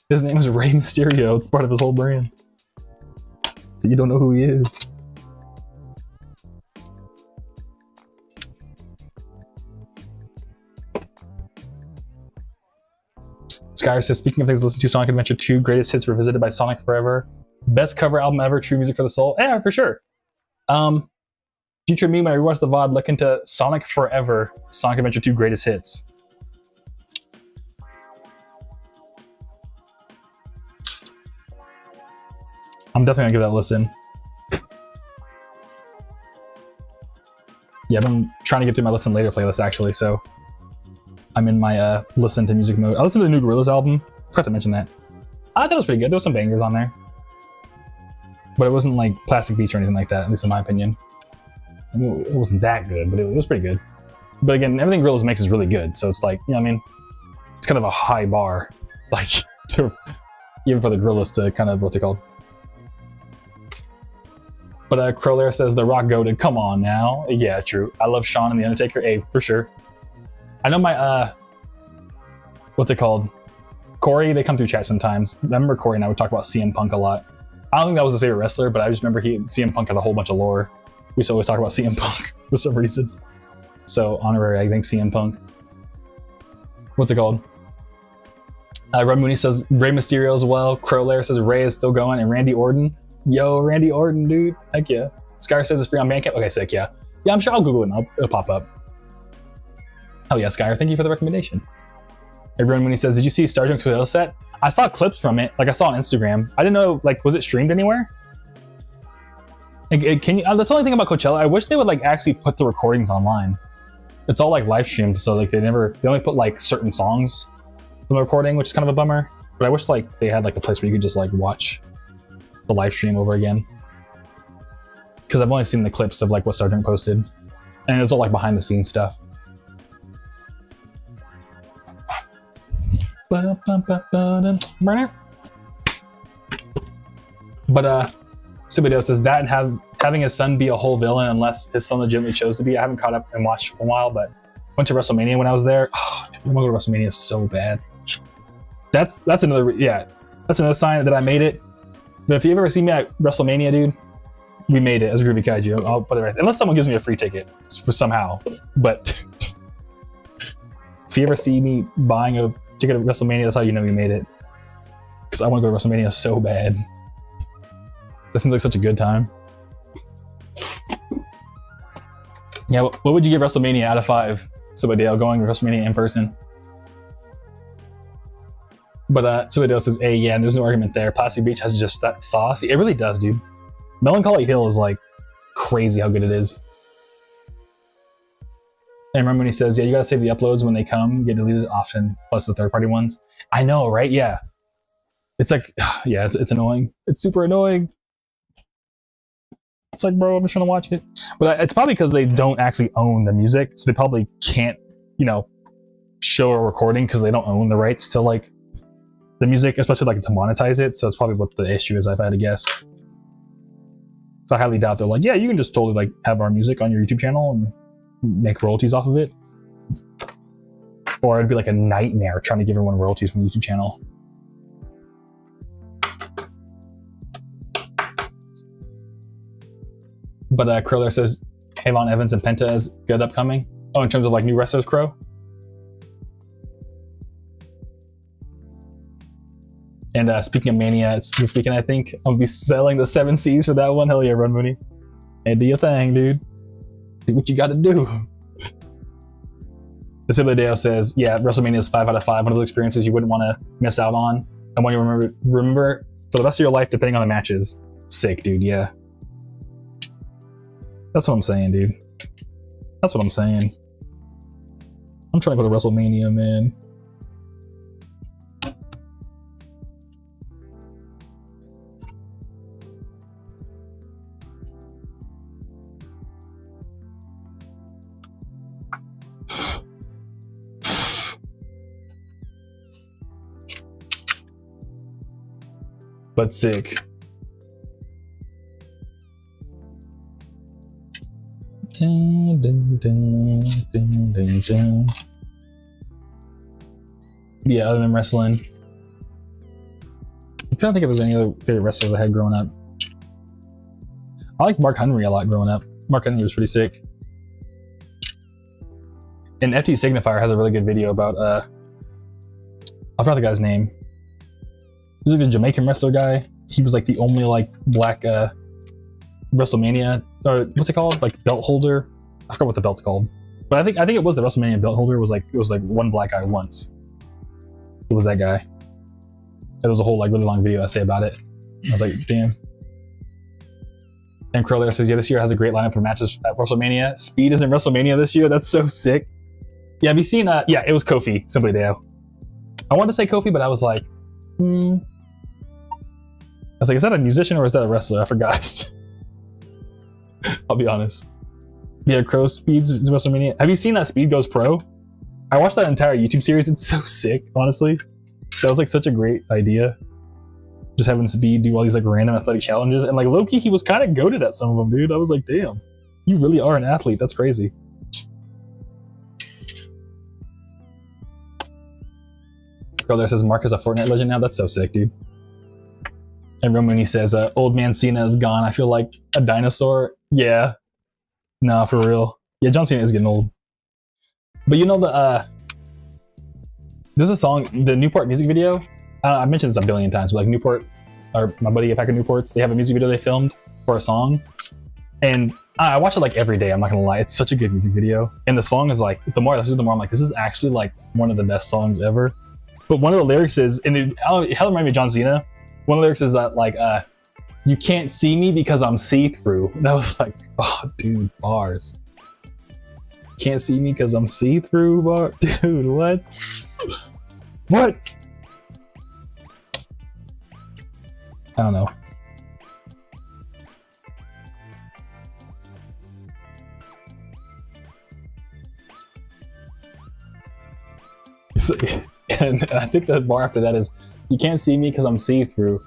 His name is Rey Mysterio. It's part of his whole brand. So you don't know who he is. Skyr says, speaking of things to listen to, Sonic Adventure 2, greatest hits revisited by Sonic Forever. Best cover album ever, true music for the soul. Yeah, for sure. Future me, when I rewatch the VOD, look into Sonic Forever, Sonic Adventure 2 greatest hits. I'm definitely gonna give that a listen. Yeah, I've been trying to get through my listen later playlist actually, so I'm in my listen to music mode. I listened to the new Gorillaz album. Forgot to mention that. I thought it was pretty good. There was some bangers on there, but it wasn't like Plastic Beach or anything like that, at least in my opinion. I mean, it wasn't that good, but it was pretty good. But again, everything Gorillaz makes is really good, so it's like, you know what I mean? It's kind of a high bar, like, to even for the Gorillaz to kind of, what's it called? But Crowler says The Rock goated. Come on now. Yeah, true. I love Shawn and The Undertaker. Hey, for sure. I know my, what's it called? Corey, they come through chat sometimes. I remember Corey and I would talk about CM Punk a lot. I don't think that was his favorite wrestler, but I just remember CM Punk had a whole bunch of lore. We used to always talk about CM Punk for some reason. So, honorary, I think, CM Punk. What's it called? Red Mooney says Rey Mysterio as well. Crowler says Rey is still going, and Randy Orton. Yo, Randy Orton, dude. Heck yeah. Skyr says it's free on Bandcamp. Okay, sick, yeah. Yeah, I'm sure I'll Google it and it'll pop up. Hell yeah, Skyr. Thank you for the recommendation. Everyone, when he says, did you see Star Junk's Wheel set? I saw clips from it. Like, I saw on Instagram. I didn't know, like, was it streamed anywhere? Like, can you, that's the only thing about Coachella. I wish they would, like, actually put the recordings online. It's all, like, live streamed, so, like, they only put, like, certain songs from the recording, which is kind of a bummer. But I wish, like, they had, like, a place where you could just, like, watch the live stream over again, because I've only seen the clips of like what Sergeant posted, and it's all like behind the scenes stuff. But Subido says that and having his son be a whole villain unless his son legitimately chose to be. I haven't caught up and watched for a while, but went to WrestleMania when I was there. Oh, dude, I want to go to WrestleMania so bad. That's another, yeah, that's another sign that I made it. But if you ever see me at WrestleMania, dude, we made it as Groovy Kaiju. I'll put it right there. Unless someone gives me a free ticket for somehow. But if you ever see me buying a ticket at WrestleMania, that's how you know we made it. Because I want to go to WrestleMania so bad. That seems like such a good time. Yeah, what would you give WrestleMania out of 5? Subadale going to WrestleMania in person. But Subadale says, hey, yeah, and there's no argument there. Plastic Beach has just that sauce. It really does, dude. Melancholy Hill is like crazy how good it is. And remember when he says, yeah, you gotta save the uploads when they come, get deleted often, plus the third-party ones. I know, right? Yeah. It's like, yeah, it's annoying. It's super annoying. It's like, bro, I'm just trying to watch it. But it's probably because they don't actually own the music, so they probably can't, you know, show a recording because they don't own the rights to like the music, especially like to monetize it. So it's probably what the issue is, if I had to guess. So I highly doubt they're like, yeah, you can just totally like have our music on your YouTube channel and make royalties off of it. Or it'd be like a nightmare trying to give everyone royalties from the YouTube channel. But Kriller says Havon Evans and Penta is good upcoming. Oh, in terms of like new wrestlers, Crow? And speaking of Mania, it's this weekend, I think. I'll be selling the 7 Cs for that one. Hell yeah, Run Mooney. Hey, do your thing, dude. Do what you gotta do. The Sibadeo says, yeah, WrestleMania is 5 out of 5. One of those experiences you wouldn't want to miss out on. And when you remember for the rest of your life, depending on the matches. Sick, dude, yeah. That's what I'm saying, dude. That's what I'm saying. I'm trying to go to WrestleMania, man. But sick. Dun, dun, dun, dun, dun, dun. Yeah, other than wrestling. I'm trying to think if there's any other favorite wrestlers I had growing up. I like Mark Henry a lot growing up. Mark Henry was pretty sick. And FT Signifier has a really good video about I forgot the guy's name. He's like a Jamaican wrestler guy. He was like the only like black WrestleMania, or what's it called? Like belt holder. I forgot what the belt's called. But I think it was the WrestleMania belt holder. It was like one black guy once. It was that guy. It was a whole like really long video essay about it. I was like, damn. And Crowler says, yeah, this year has a great lineup for matches at WrestleMania. Speed is in WrestleMania this year. That's so sick. Yeah, have you seen yeah, it was Kofi, Simply Deo. I wanted to say Kofi, but I was like, I was like, is that a musician or is that a wrestler? I forgot. I'll be honest. Yeah, Crow Speeds in WrestleMania. Have you seen Speed Goes Pro? I watched that entire YouTube series. It's so sick, honestly. That was like such a great idea. Just having Speed do all these like random athletic challenges. And like low-key, he was kind of goated at some of them, dude. I was like, damn, you really are an athlete. That's crazy. Girl there says Mark is a Fortnite legend now. That's so sick, dude. And Romuni says, old man Cena is gone. I feel like a dinosaur. Yeah. No, for real. Yeah, John Cena is getting old. But you know there's a song, the Newport music video. I mentioned this a billion times, but like Newport, or my buddy a pack of Newports, they have a music video they filmed for a song. And I watch it like every day, I'm not gonna lie. It's such a good music video. And the song is like, the more I listen to it, the more I'm like, this is actually like one of the best songs ever. But one of the lyrics is, and it hell reminded me of John Cena. One of the lyrics is that like, you can't see me because I'm see-through. And I was like, oh, dude, bars. Can't see me because I'm see-through, bar? Dude, what? What? I don't know. And I think the bar after that is, you can't see me because I'm see-through.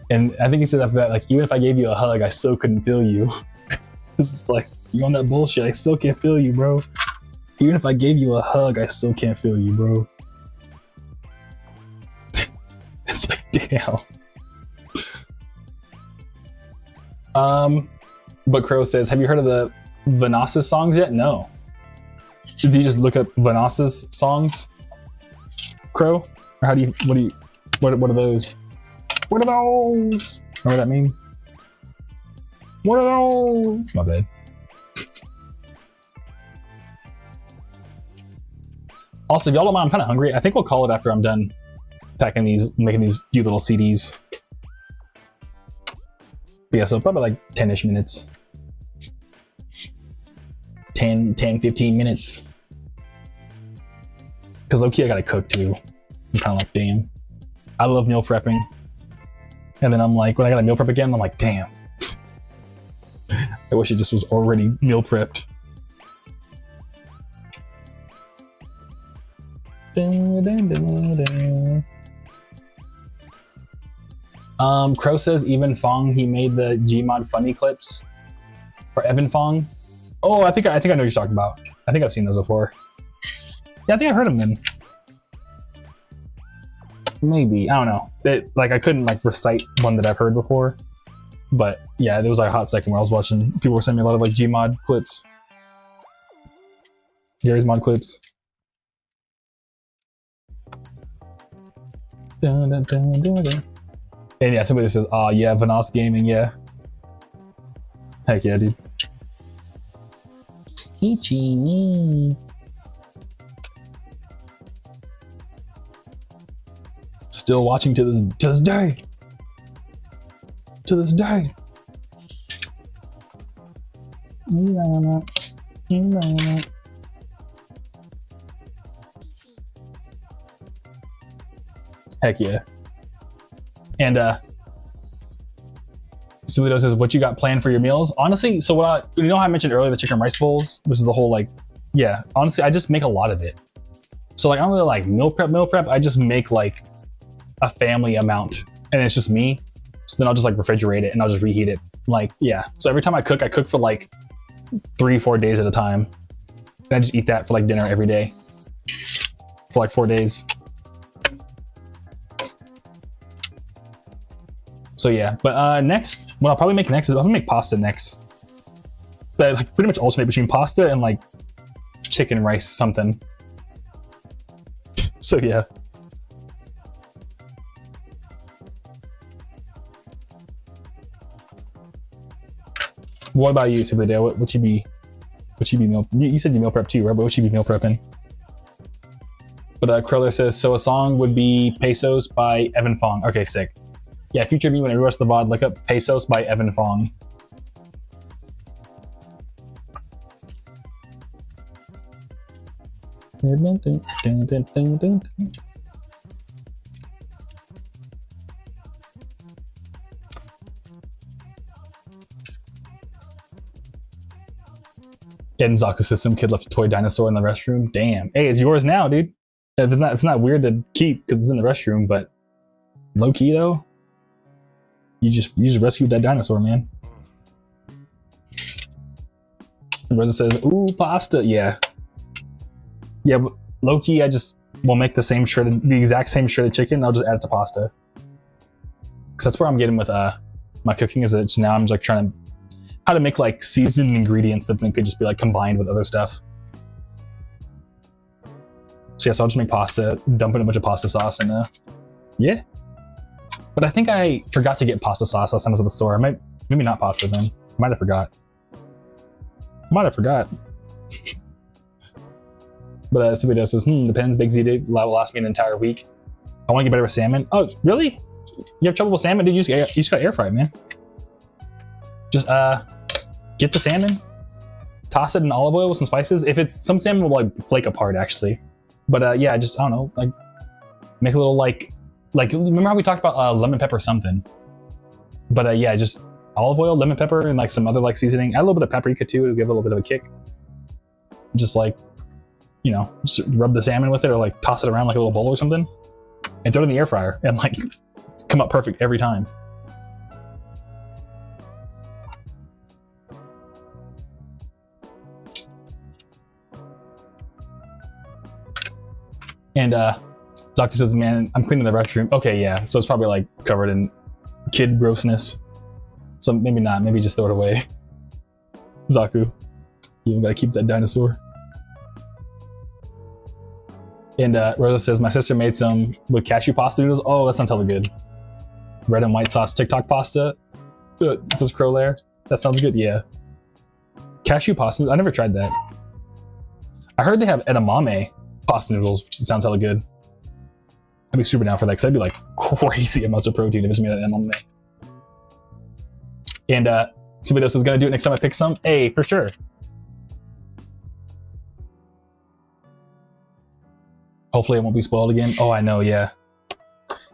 And I think he said after that, like, even if I gave you a hug, I still couldn't feel you. It's just like, you on that bullshit, I still can't feel you, bro. Even if I gave you a hug, I still can't feel you, bro. It's like, damn. But Crow says, have you heard of the Vanasis songs yet? No. Did you just look up Vanasis songs, Crow? Or what are those? What are those? What does that mean? What are those? My bad. Also, if y'all don't mind, I'm kind of hungry. I think we'll call it after I'm done packing these, making these few little CDs. But yeah, so probably like 10-ish minutes. 10, 15 minutes. Because low-key, I gotta cook too. I'm kind of like, damn. I love meal prepping. And then I'm like, when I gotta meal prep again, I'm like, damn. I wish it just was already meal prepped. Crow says even Fong, he made the Gmod funny clips for Evan Fong. Oh, I think I know what you're talking about. I think I've seen those before. Yeah, I think I've heard them then. Maybe, I don't know. Like I couldn't like recite one that I've heard before, but yeah, there was like a hot second where I was watching. People were sending me a lot of like Gmod clips, Gary's mod clips. Dun, dun, dun, dun, dun. And yeah, somebody says, "Oh yeah, Vanos Gaming, yeah." Heck yeah, dude. Ichi. Still watching to this day. To this day. Heck yeah. And Sulido says, what you got planned for your meals? Honestly, so you know how I mentioned earlier the chicken rice bowls, which is the whole like, yeah, honestly, I just make a lot of it. So like, I don't really like meal prep. I just make like a family amount and it's just me. So then I'll just like refrigerate it and I'll just reheat it. Like, yeah. So every time I cook for like 3-4 days at a time. And I just eat that for like dinner every day for like 4 days. So yeah, but next, what I'll probably make next is I'll make pasta next. But like pretty much alternate between pasta and like chicken rice something. So yeah. What about you, Super Dale? What you be meal? You said you meal prep too, right? But what you be meal prepping? But Cruller says, so a song would be Pesos by Evan Fong. Okay, sick. Yeah, future me when I rest the VOD, look up Pesos by Evan Fong. In Zaku system, kid left a toy dinosaur in the restroom. Damn. Hey, it's yours now, dude. It's not weird to keep because it's in the restroom, but low key though, you just rescued that dinosaur, man. Rosa says, ooh, pasta. Yeah. Yeah, but low key, I just will make the exact same shredded chicken, and I'll just add it to pasta. Because that's where I'm getting with my cooking, is that now I'm like trying to how to make like seasoned ingredients that then could just be like combined with other stuff. So yeah, so I'll just make pasta, dump in a bunch of pasta sauce, and yeah. But I think I forgot to get pasta sauce last time I was at the store. Maybe not pasta then. Might have forgot. But somebody else says, depends. Big Z Day will last me an entire week. I want to get better with salmon. Oh, really? You have trouble with salmon? Dude, you just got air fried, man. Just get the salmon, toss it in olive oil with some spices. If it's some salmon will like flake apart actually. But yeah, just I don't know, like make a little like remember how we talked about lemon pepper something? But yeah, just olive oil, lemon pepper, and like some other like seasoning. Add a little bit of paprika too to give it a little bit of a kick. Just like, you know, just rub the salmon with it or like toss it around like a little bowl or something, and throw it in the air fryer and like come up perfect every time. And Zaku says, man, I'm cleaning the restroom. Okay, yeah, so it's probably like covered in kid grossness. So maybe not. Maybe just throw it away. Zaku, you gotta keep that dinosaur. And Rosa says, my sister made some with cashew pasta noodles. Oh, that sounds hella good. Red and white sauce TikTok pasta. This is Crow Lair. That sounds good, yeah. Cashew pasta, I never tried that. I heard they have edamame pasta noodles, which sounds hella good. I'd be super down for that, because that'd be like crazy amounts of protein if it's made out of edamame. And somebody else is gonna do it next time I pick some. Hey, for sure. Hopefully it won't be spoiled again. Oh, I know, yeah.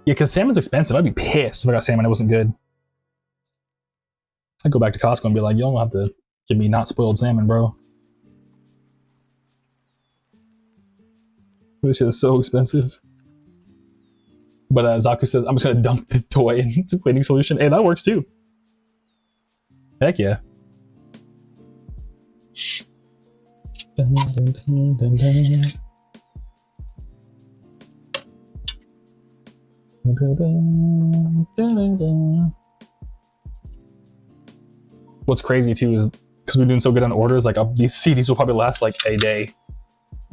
Yeah, because salmon's expensive. I'd be pissed if I got salmon and it wasn't good. I'd go back to Costco and be like, you don't have to give me not spoiled salmon, bro. This shit is so expensive. But Zaku says, I'm just gonna dunk the toy into cleaning solution. Hey, that works too. Heck yeah. Dun, dun, dun, dun, dun. What's crazy too is because we're doing so good on orders, like these CDs will probably last like a day.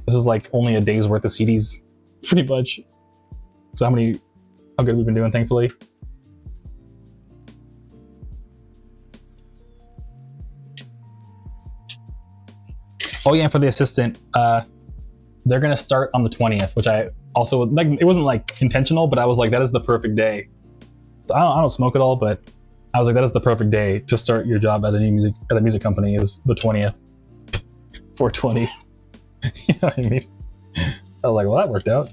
This is like only a day's worth of CDs, pretty much. So how good we've been doing, thankfully. Oh yeah, and for the assistant, they're gonna start on the 20th, which I also like. It wasn't like intentional, but I was like, that is the perfect day. So I don't smoke at all, but I was like, that is the perfect day to start your job at a music company. Is the 20th, 420. You know what I mean? I was like, well, that worked out.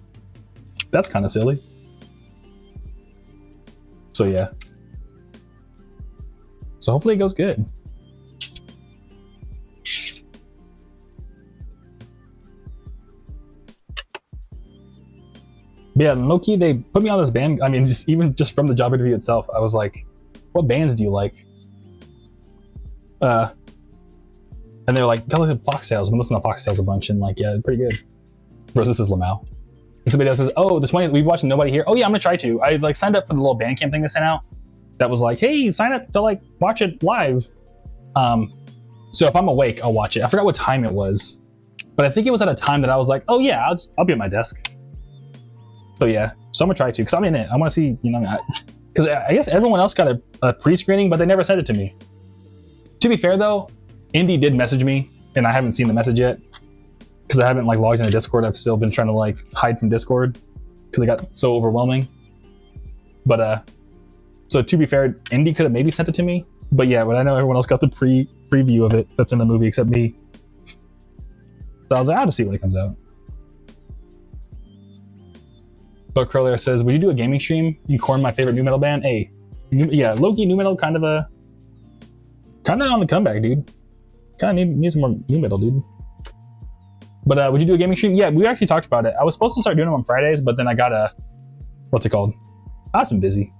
That's kind of silly. So yeah. So hopefully it goes good. But yeah, low-key, they put me on this band. I mean, even just from the job interview itself, I was like, what bands do you like? And they're like, gotta look at Foxtails. I've been listening to Foxtails a bunch, and like, yeah, pretty good. Rosa says Lamau. And somebody else says, oh, the 20th, we've watched Nobody Here. Oh yeah, I'm gonna try to. I like signed up for the little Bandcamp thing they sent out. That was like, hey, sign up to like watch it live. So if I'm awake, I'll watch it. I forgot what time it was, but I think it was at a time that I was like, oh yeah, I'll be at my desk. So yeah, so I'm gonna try to, because I'm in it. I want to see, you know, because I guess everyone else got a pre-screening, but they never sent it to me. To be fair though, Indy did message me, and I haven't seen the message yet, because I haven't like logged into Discord. I've still been trying to like hide from Discord, because it got so overwhelming. But so to be fair, Indy could have maybe sent it to me, but yeah, but I know everyone else got the preview of it that's in the movie except me. So I was like, I'll just see when it comes out. But Curlier says, would you do a gaming stream? You Korn, my favorite new metal band. Hey, yeah, low-key new metal, kind of on the comeback, dude. Kind of need some more new metal, dude. But would you do a gaming stream? Yeah, we actually talked about it. I was supposed to start doing them on Fridays, but then I got what's it called? I've been busy.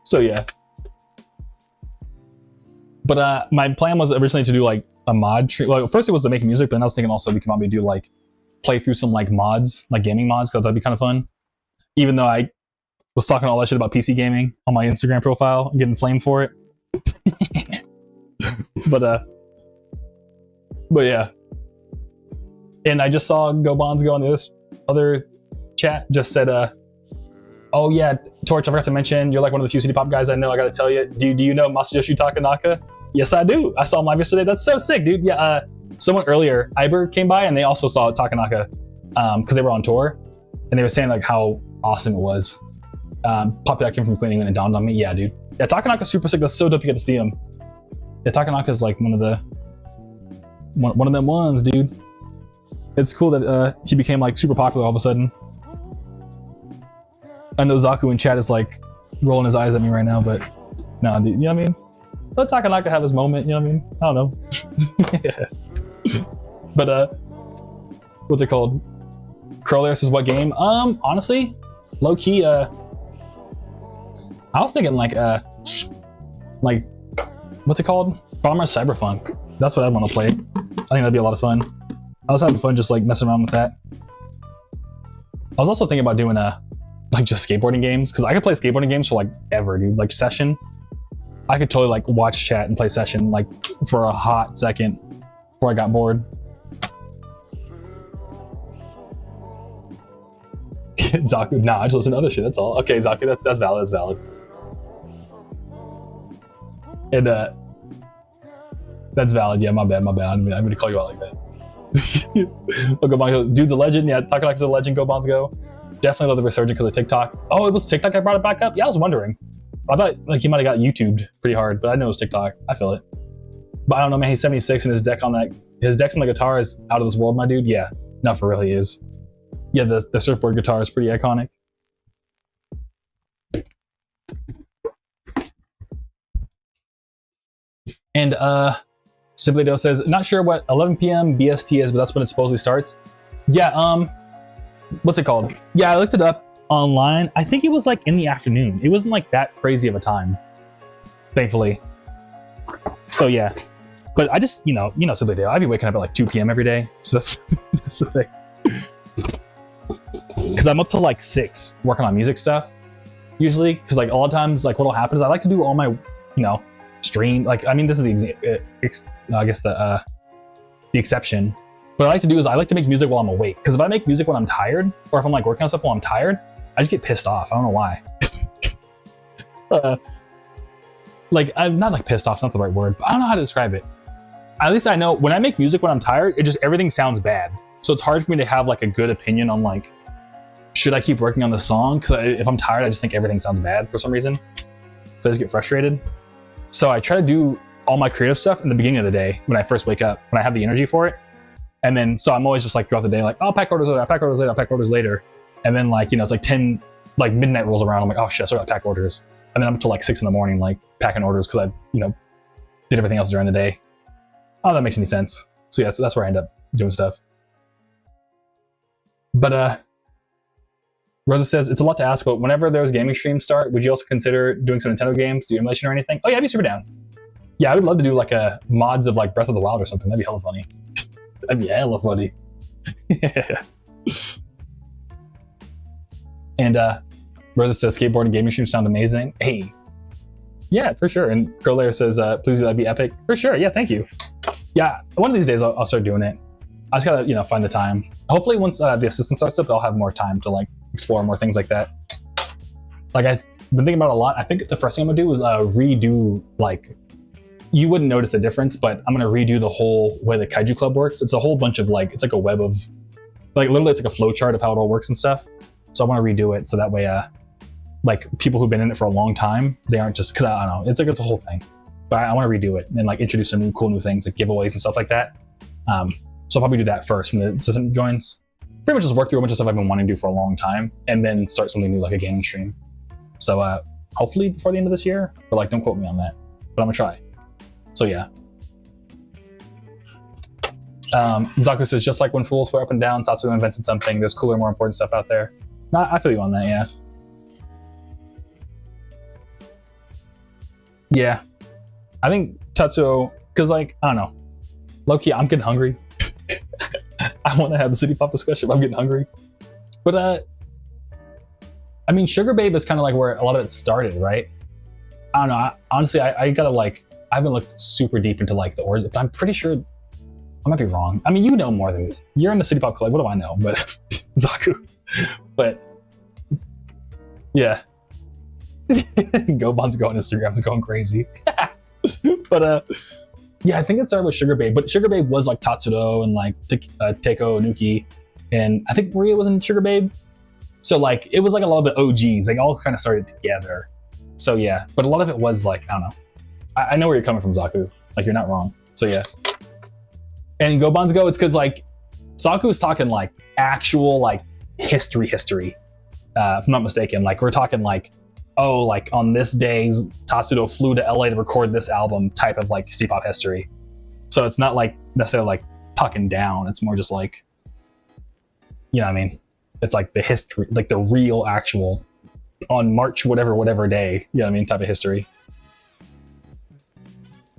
So yeah. But my plan was originally to do like a mod stream. Well, first it was to make music, but then I was thinking also we could probably do like play through some like mods, like gaming mods, because that'd be kind of fun. Even though I was talking all that shit about PC gaming on my Instagram profile and getting flamed for it. but yeah. And I just saw Bonds go on this other chat, just said oh yeah, Torch, I forgot to mention, you're like one of the few city pop guys I know. I gotta tell you, do you know Masayoshi Takanaka? Yes, I do. I saw him live yesterday. That's so sick, dude. Yeah, someone earlier, Iber, came by and they also saw Takanaka because they were on tour, and they were saying like how awesome it was. Popped back in from cleaning and it dawned on me. Yeah, dude. Yeah, Takanaka's super sick. That's so dope you get to see him. Yeah, Takanaka's like one of them ones, dude. It's cool that he became like super popular all of a sudden. I know Zaku in chat is like rolling his eyes at me right now, but no, dude, you know what I mean? Let Takanaka have his moment, you know what I mean? I don't know. Yeah. But what's it called? Curlier says what game? Honestly, low key, I was thinking like what's it called? Bomber Cyberpunk. That's what I'd want to play. I think that'd be a lot of fun. I was having fun just like messing around with that. I was also thinking about doing like just skateboarding games, because I could play skateboarding games for like ever, dude. Like session, I could totally like watch chat and play session like for a hot second before I got bored. Zaku, nah, I just listen to other shit. That's all. Okay, Zaku, that's valid. That's valid. And that's valid. Yeah, my bad. I'm gonna call you out like that. Look, Go, dude's a legend. Yeah, Takanaka's a legend. Go Bonds go. Definitely love the resurgence because of TikTok. Oh, it was TikTok that brought it back up? Yeah, I was wondering. I thought like he might have got YouTubed pretty hard, but I know it was TikTok. I feel it. But I don't know, man. He's 76 and his decks on the guitar is out of this world, my dude. Yeah, not for real, he is. Yeah, the surfboard guitar is pretty iconic. And Simply Doe says, not sure what 11 p.m. BST is, but that's when it supposedly starts. Yeah, what's it called? Yeah, I looked it up online. I think it was like in the afternoon. It wasn't like that crazy of a time, thankfully. So yeah, but I just, you know, Simply Doe, I'd be waking up at like 2 p.m. every day. So that's the thing. Because I'm up till like 6 working on music stuff usually. Because like all the times, like what'll happen is I like to do all my, you know, stream. Like I mean, this is the I guess the exception. What I like to do is I like to make music while I'm awake. Because if I make music when I'm tired, or if I'm like working on stuff while I'm tired, I just get pissed off. I don't know why. Like I'm not like pissed off. It's not the right word, but I don't know how to describe it. At least I know when I make music when I'm tired, it just everything sounds bad. So it's hard for me to have like a good opinion on like, should I keep working on the song? Because if I'm tired, I just think everything sounds bad for some reason. So I just get frustrated. So I try to do all my creative stuff in the beginning of the day when I first wake up, when I have the energy for it. And then, so I'm always just like throughout the day, like, I'll pack orders later, I'll pack orders later, I'll pack orders later. And then like, you know, it's like 10, like midnight rolls around. I'm like, oh shit, so I gotta pack orders. And then I'm until like 6 in the morning, like packing orders because I, you know, did everything else during the day. Oh, that makes any sense. So yeah, so that's where I end up doing stuff. But Rosa says, it's a lot to ask, but whenever those gaming streams start, would you also consider doing some Nintendo games, do emulation or anything? Oh yeah, I'd be super down. Yeah, I would love to do like a mods of like Breath of the Wild or something. That'd be hella funny. That'd be hella funny. Yeah. And Rosa says, skateboarding gaming streams sound amazing. Hey. Yeah, for sure. And Girl says, please do that, be epic. For sure, yeah, thank you. Yeah, one of these days I'll start doing it. I just gotta, you know, find the time. Hopefully once the assistant starts up, they'll have more time to like explore more things like that. Like I've been thinking about it a lot. I think the first thing I'm gonna do is redo, like, you wouldn't notice the difference, but I'm gonna redo the whole way the Kaiju Club works. It's a whole bunch of like, it's like a web of, like literally it's like a flow chart of how it all works and stuff. So I wanna redo it so that way, like people who've been in it for a long time, they aren't just, cause I don't know, it's like, it's a whole thing. But I wanna redo it and like introduce some cool new things like giveaways and stuff like that. So I'll probably do that first when the assistant joins. Pretty much just work through a bunch of stuff I've been wanting to do for a long time and then start something new like a gaming stream. So hopefully before the end of this year, but like don't quote me on that, but I'm gonna try. So yeah. Zaku says, just like when fools were up and down, Tatsuo invented something. There's cooler, more important stuff out there. No, I feel you on that, yeah. Yeah. I think Tatsuo, because like, I don't know. Low-key, I'm getting hungry. I want to have the City Pop discussion, but I'm getting hungry. But, I mean, Sugar Babe is kind of like where a lot of it started, right? I don't know. Honestly, I gotta like, I haven't looked super deep into like the origin, but I'm pretty sure, I might be wrong. I mean, you know more than me. You're in the City Pop Club, what do I know? But, Zaku. But, yeah. Go Bonds Go on Instagram's going crazy. But, yeah, I think it started with Sugar Babe, but Sugar Babe was like Tatsuro and like Teiko Nuki, and I think Maria was in Sugar Babe. So like, it was like a lot of the OGs, they all kind of started together. So yeah, but a lot of it was like, I don't know. I know where you're coming from, Zaku. Like, you're not wrong. So yeah. And Go Bonds Go, it's because like, Zaku's talking like actual like history, if I'm not mistaken. Like we're talking like, oh, like on this day, Tatsudo flew to LA to record this album type of like steep hop history. So it's not like necessarily like talking down. It's more just like, you know what I mean? It's like the history, like the real actual on March, whatever day, you know what I mean? Type of history.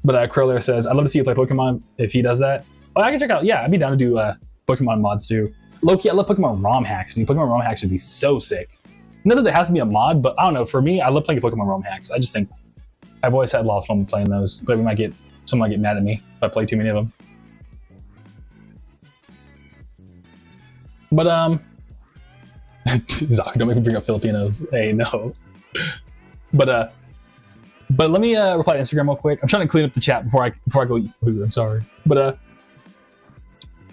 But Crowler says, I'd love to see you play Pokemon if he does that. Oh, I can check out. Yeah, I'd be down to do Pokemon mods too. Loki, I love Pokemon ROM hacks. Dude, Pokemon ROM hacks would be so sick. not that it has to be a mod, but I don't know. For me, I love playing Pokemon ROM hacks. I just think I've always had a lot of fun playing those. But someone might get mad at me if I play too many of them. But Zach, don't make me bring up Filipinos. Hey, no. But let me reply to Instagram real quick. I'm trying to clean up the chat before I go. I'm sorry. But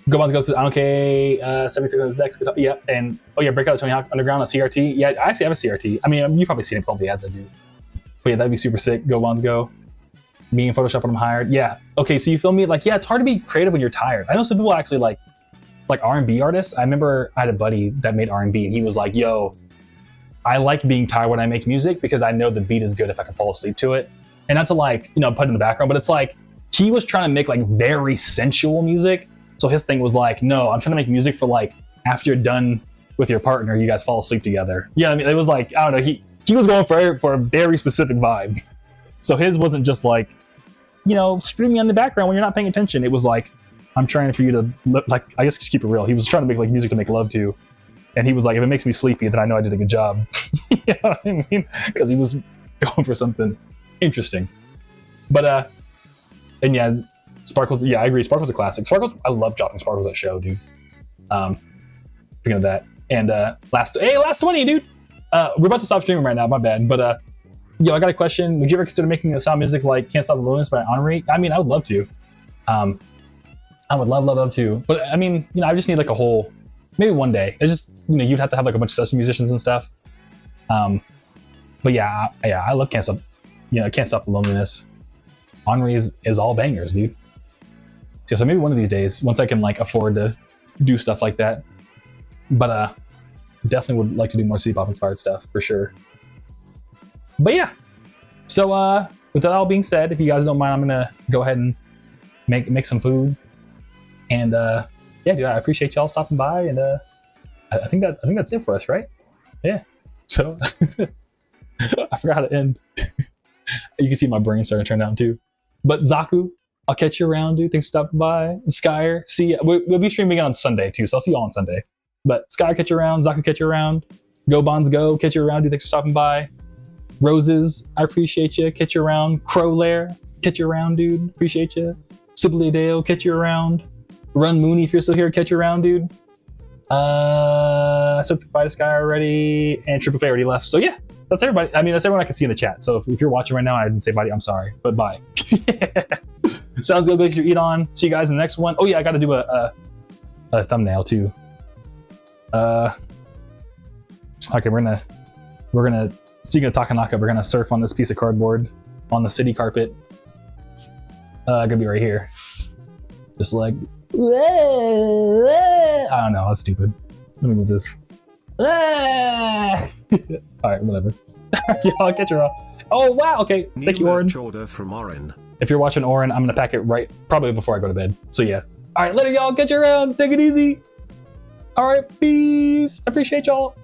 Gobans goes to okay. 76 on his decks. Yeah, and oh yeah, Breakout Tony Hawk Underground on CRT. Yeah, I actually have a CRT. I mean, you've probably seen it with all the ads I do. But yeah, that'd be super sick. Gobans go. Me and Photoshop when I'm hired. Yeah. Okay, so you feel me? Like, yeah, it's hard to be creative when you're tired. I know some people actually like R&B artists. I remember I had a buddy that made R&B, and he was like, "Yo, I like being tired when I make music because I know the beat is good if I can fall asleep to it." And not to like, you know, put it in the background, but it's like he was trying to make like very sensual music. So his thing was like, no, I'm trying to make music for like after you're done with your partner, you guys fall asleep together. Yeah, I mean, it was like, I don't know, he was going for a very specific vibe. So his wasn't just like, you know, screaming in the background when you're not paying attention. It was like, I'm trying for you to, like, I guess just keep it real. He was trying to make like music to make love to. And he was like, if it makes me sleepy, then I know I did a good job. You know what I mean? Because he was going for something interesting. But, and yeah, Sparkles, yeah, I agree. Sparkles a classic. Sparkles, I love dropping Sparkles at show, dude. Speaking of that. And last 20, dude. We're about to stop streaming right now, my bad. But, yo, I got a question. Would you ever consider making a sound music like Can't Stop the Loneliness by Henri? I mean, I would love to. I would love to. But, I mean, you know, I just need like a whole, maybe one day. It's just, you know, you'd have to have like a bunch of session musicians and stuff. But yeah, I love Can't Stop, you know, Can't Stop the Loneliness. Henri is all bangers, dude. Yeah, so maybe one of these days, once I can like afford to do stuff like that. But definitely would like to do more city pop inspired stuff for sure. But yeah, so with that all being said, if you guys don't mind, I'm gonna go ahead and make some food. And yeah, dude, I appreciate y'all stopping by. And I think that's it for us, right? Yeah. So I forgot how to end. You can see my brain starting to turn down too. But Zaku, I'll catch you around, dude. Thanks for stopping by. Skyer, see ya. We'll be streaming on Sunday too, so I'll see you all on Sunday. But Skyer, catch you around. Zaku, catch you around. Go Bonds, go. Catch you around, dude. Thanks for stopping by. Roses, I appreciate you. Catch you around. Crowlair, catch you around, dude. Appreciate you. Sibley Dale, catch you around. Run Mooney, if you're still here, catch you around, dude. I said goodbye to Skyer already, and Triple F already left. So yeah, that's everybody. I mean, that's everyone I can see in the chat. So if you're watching right now, I didn't say bye. I'm sorry, but bye. Sounds good. Make sure you eat on. See you guys in the next one. Oh yeah, I got to do a thumbnail too. Okay, we're gonna. Speaking of Takanaka, we're gonna surf on this piece of cardboard on the city carpet. Gonna be right here. Just like, I don't know. That's stupid. Let me move this. All right, whatever. Yeah, I'll catch you all. Oh wow. Okay, thank you, Oren. Order from Oren. If you're watching Oren, I'm gonna pack it right probably before I go to bed. So yeah. All right, later, y'all. Catch you around. Take it easy. All right, peace. I appreciate y'all.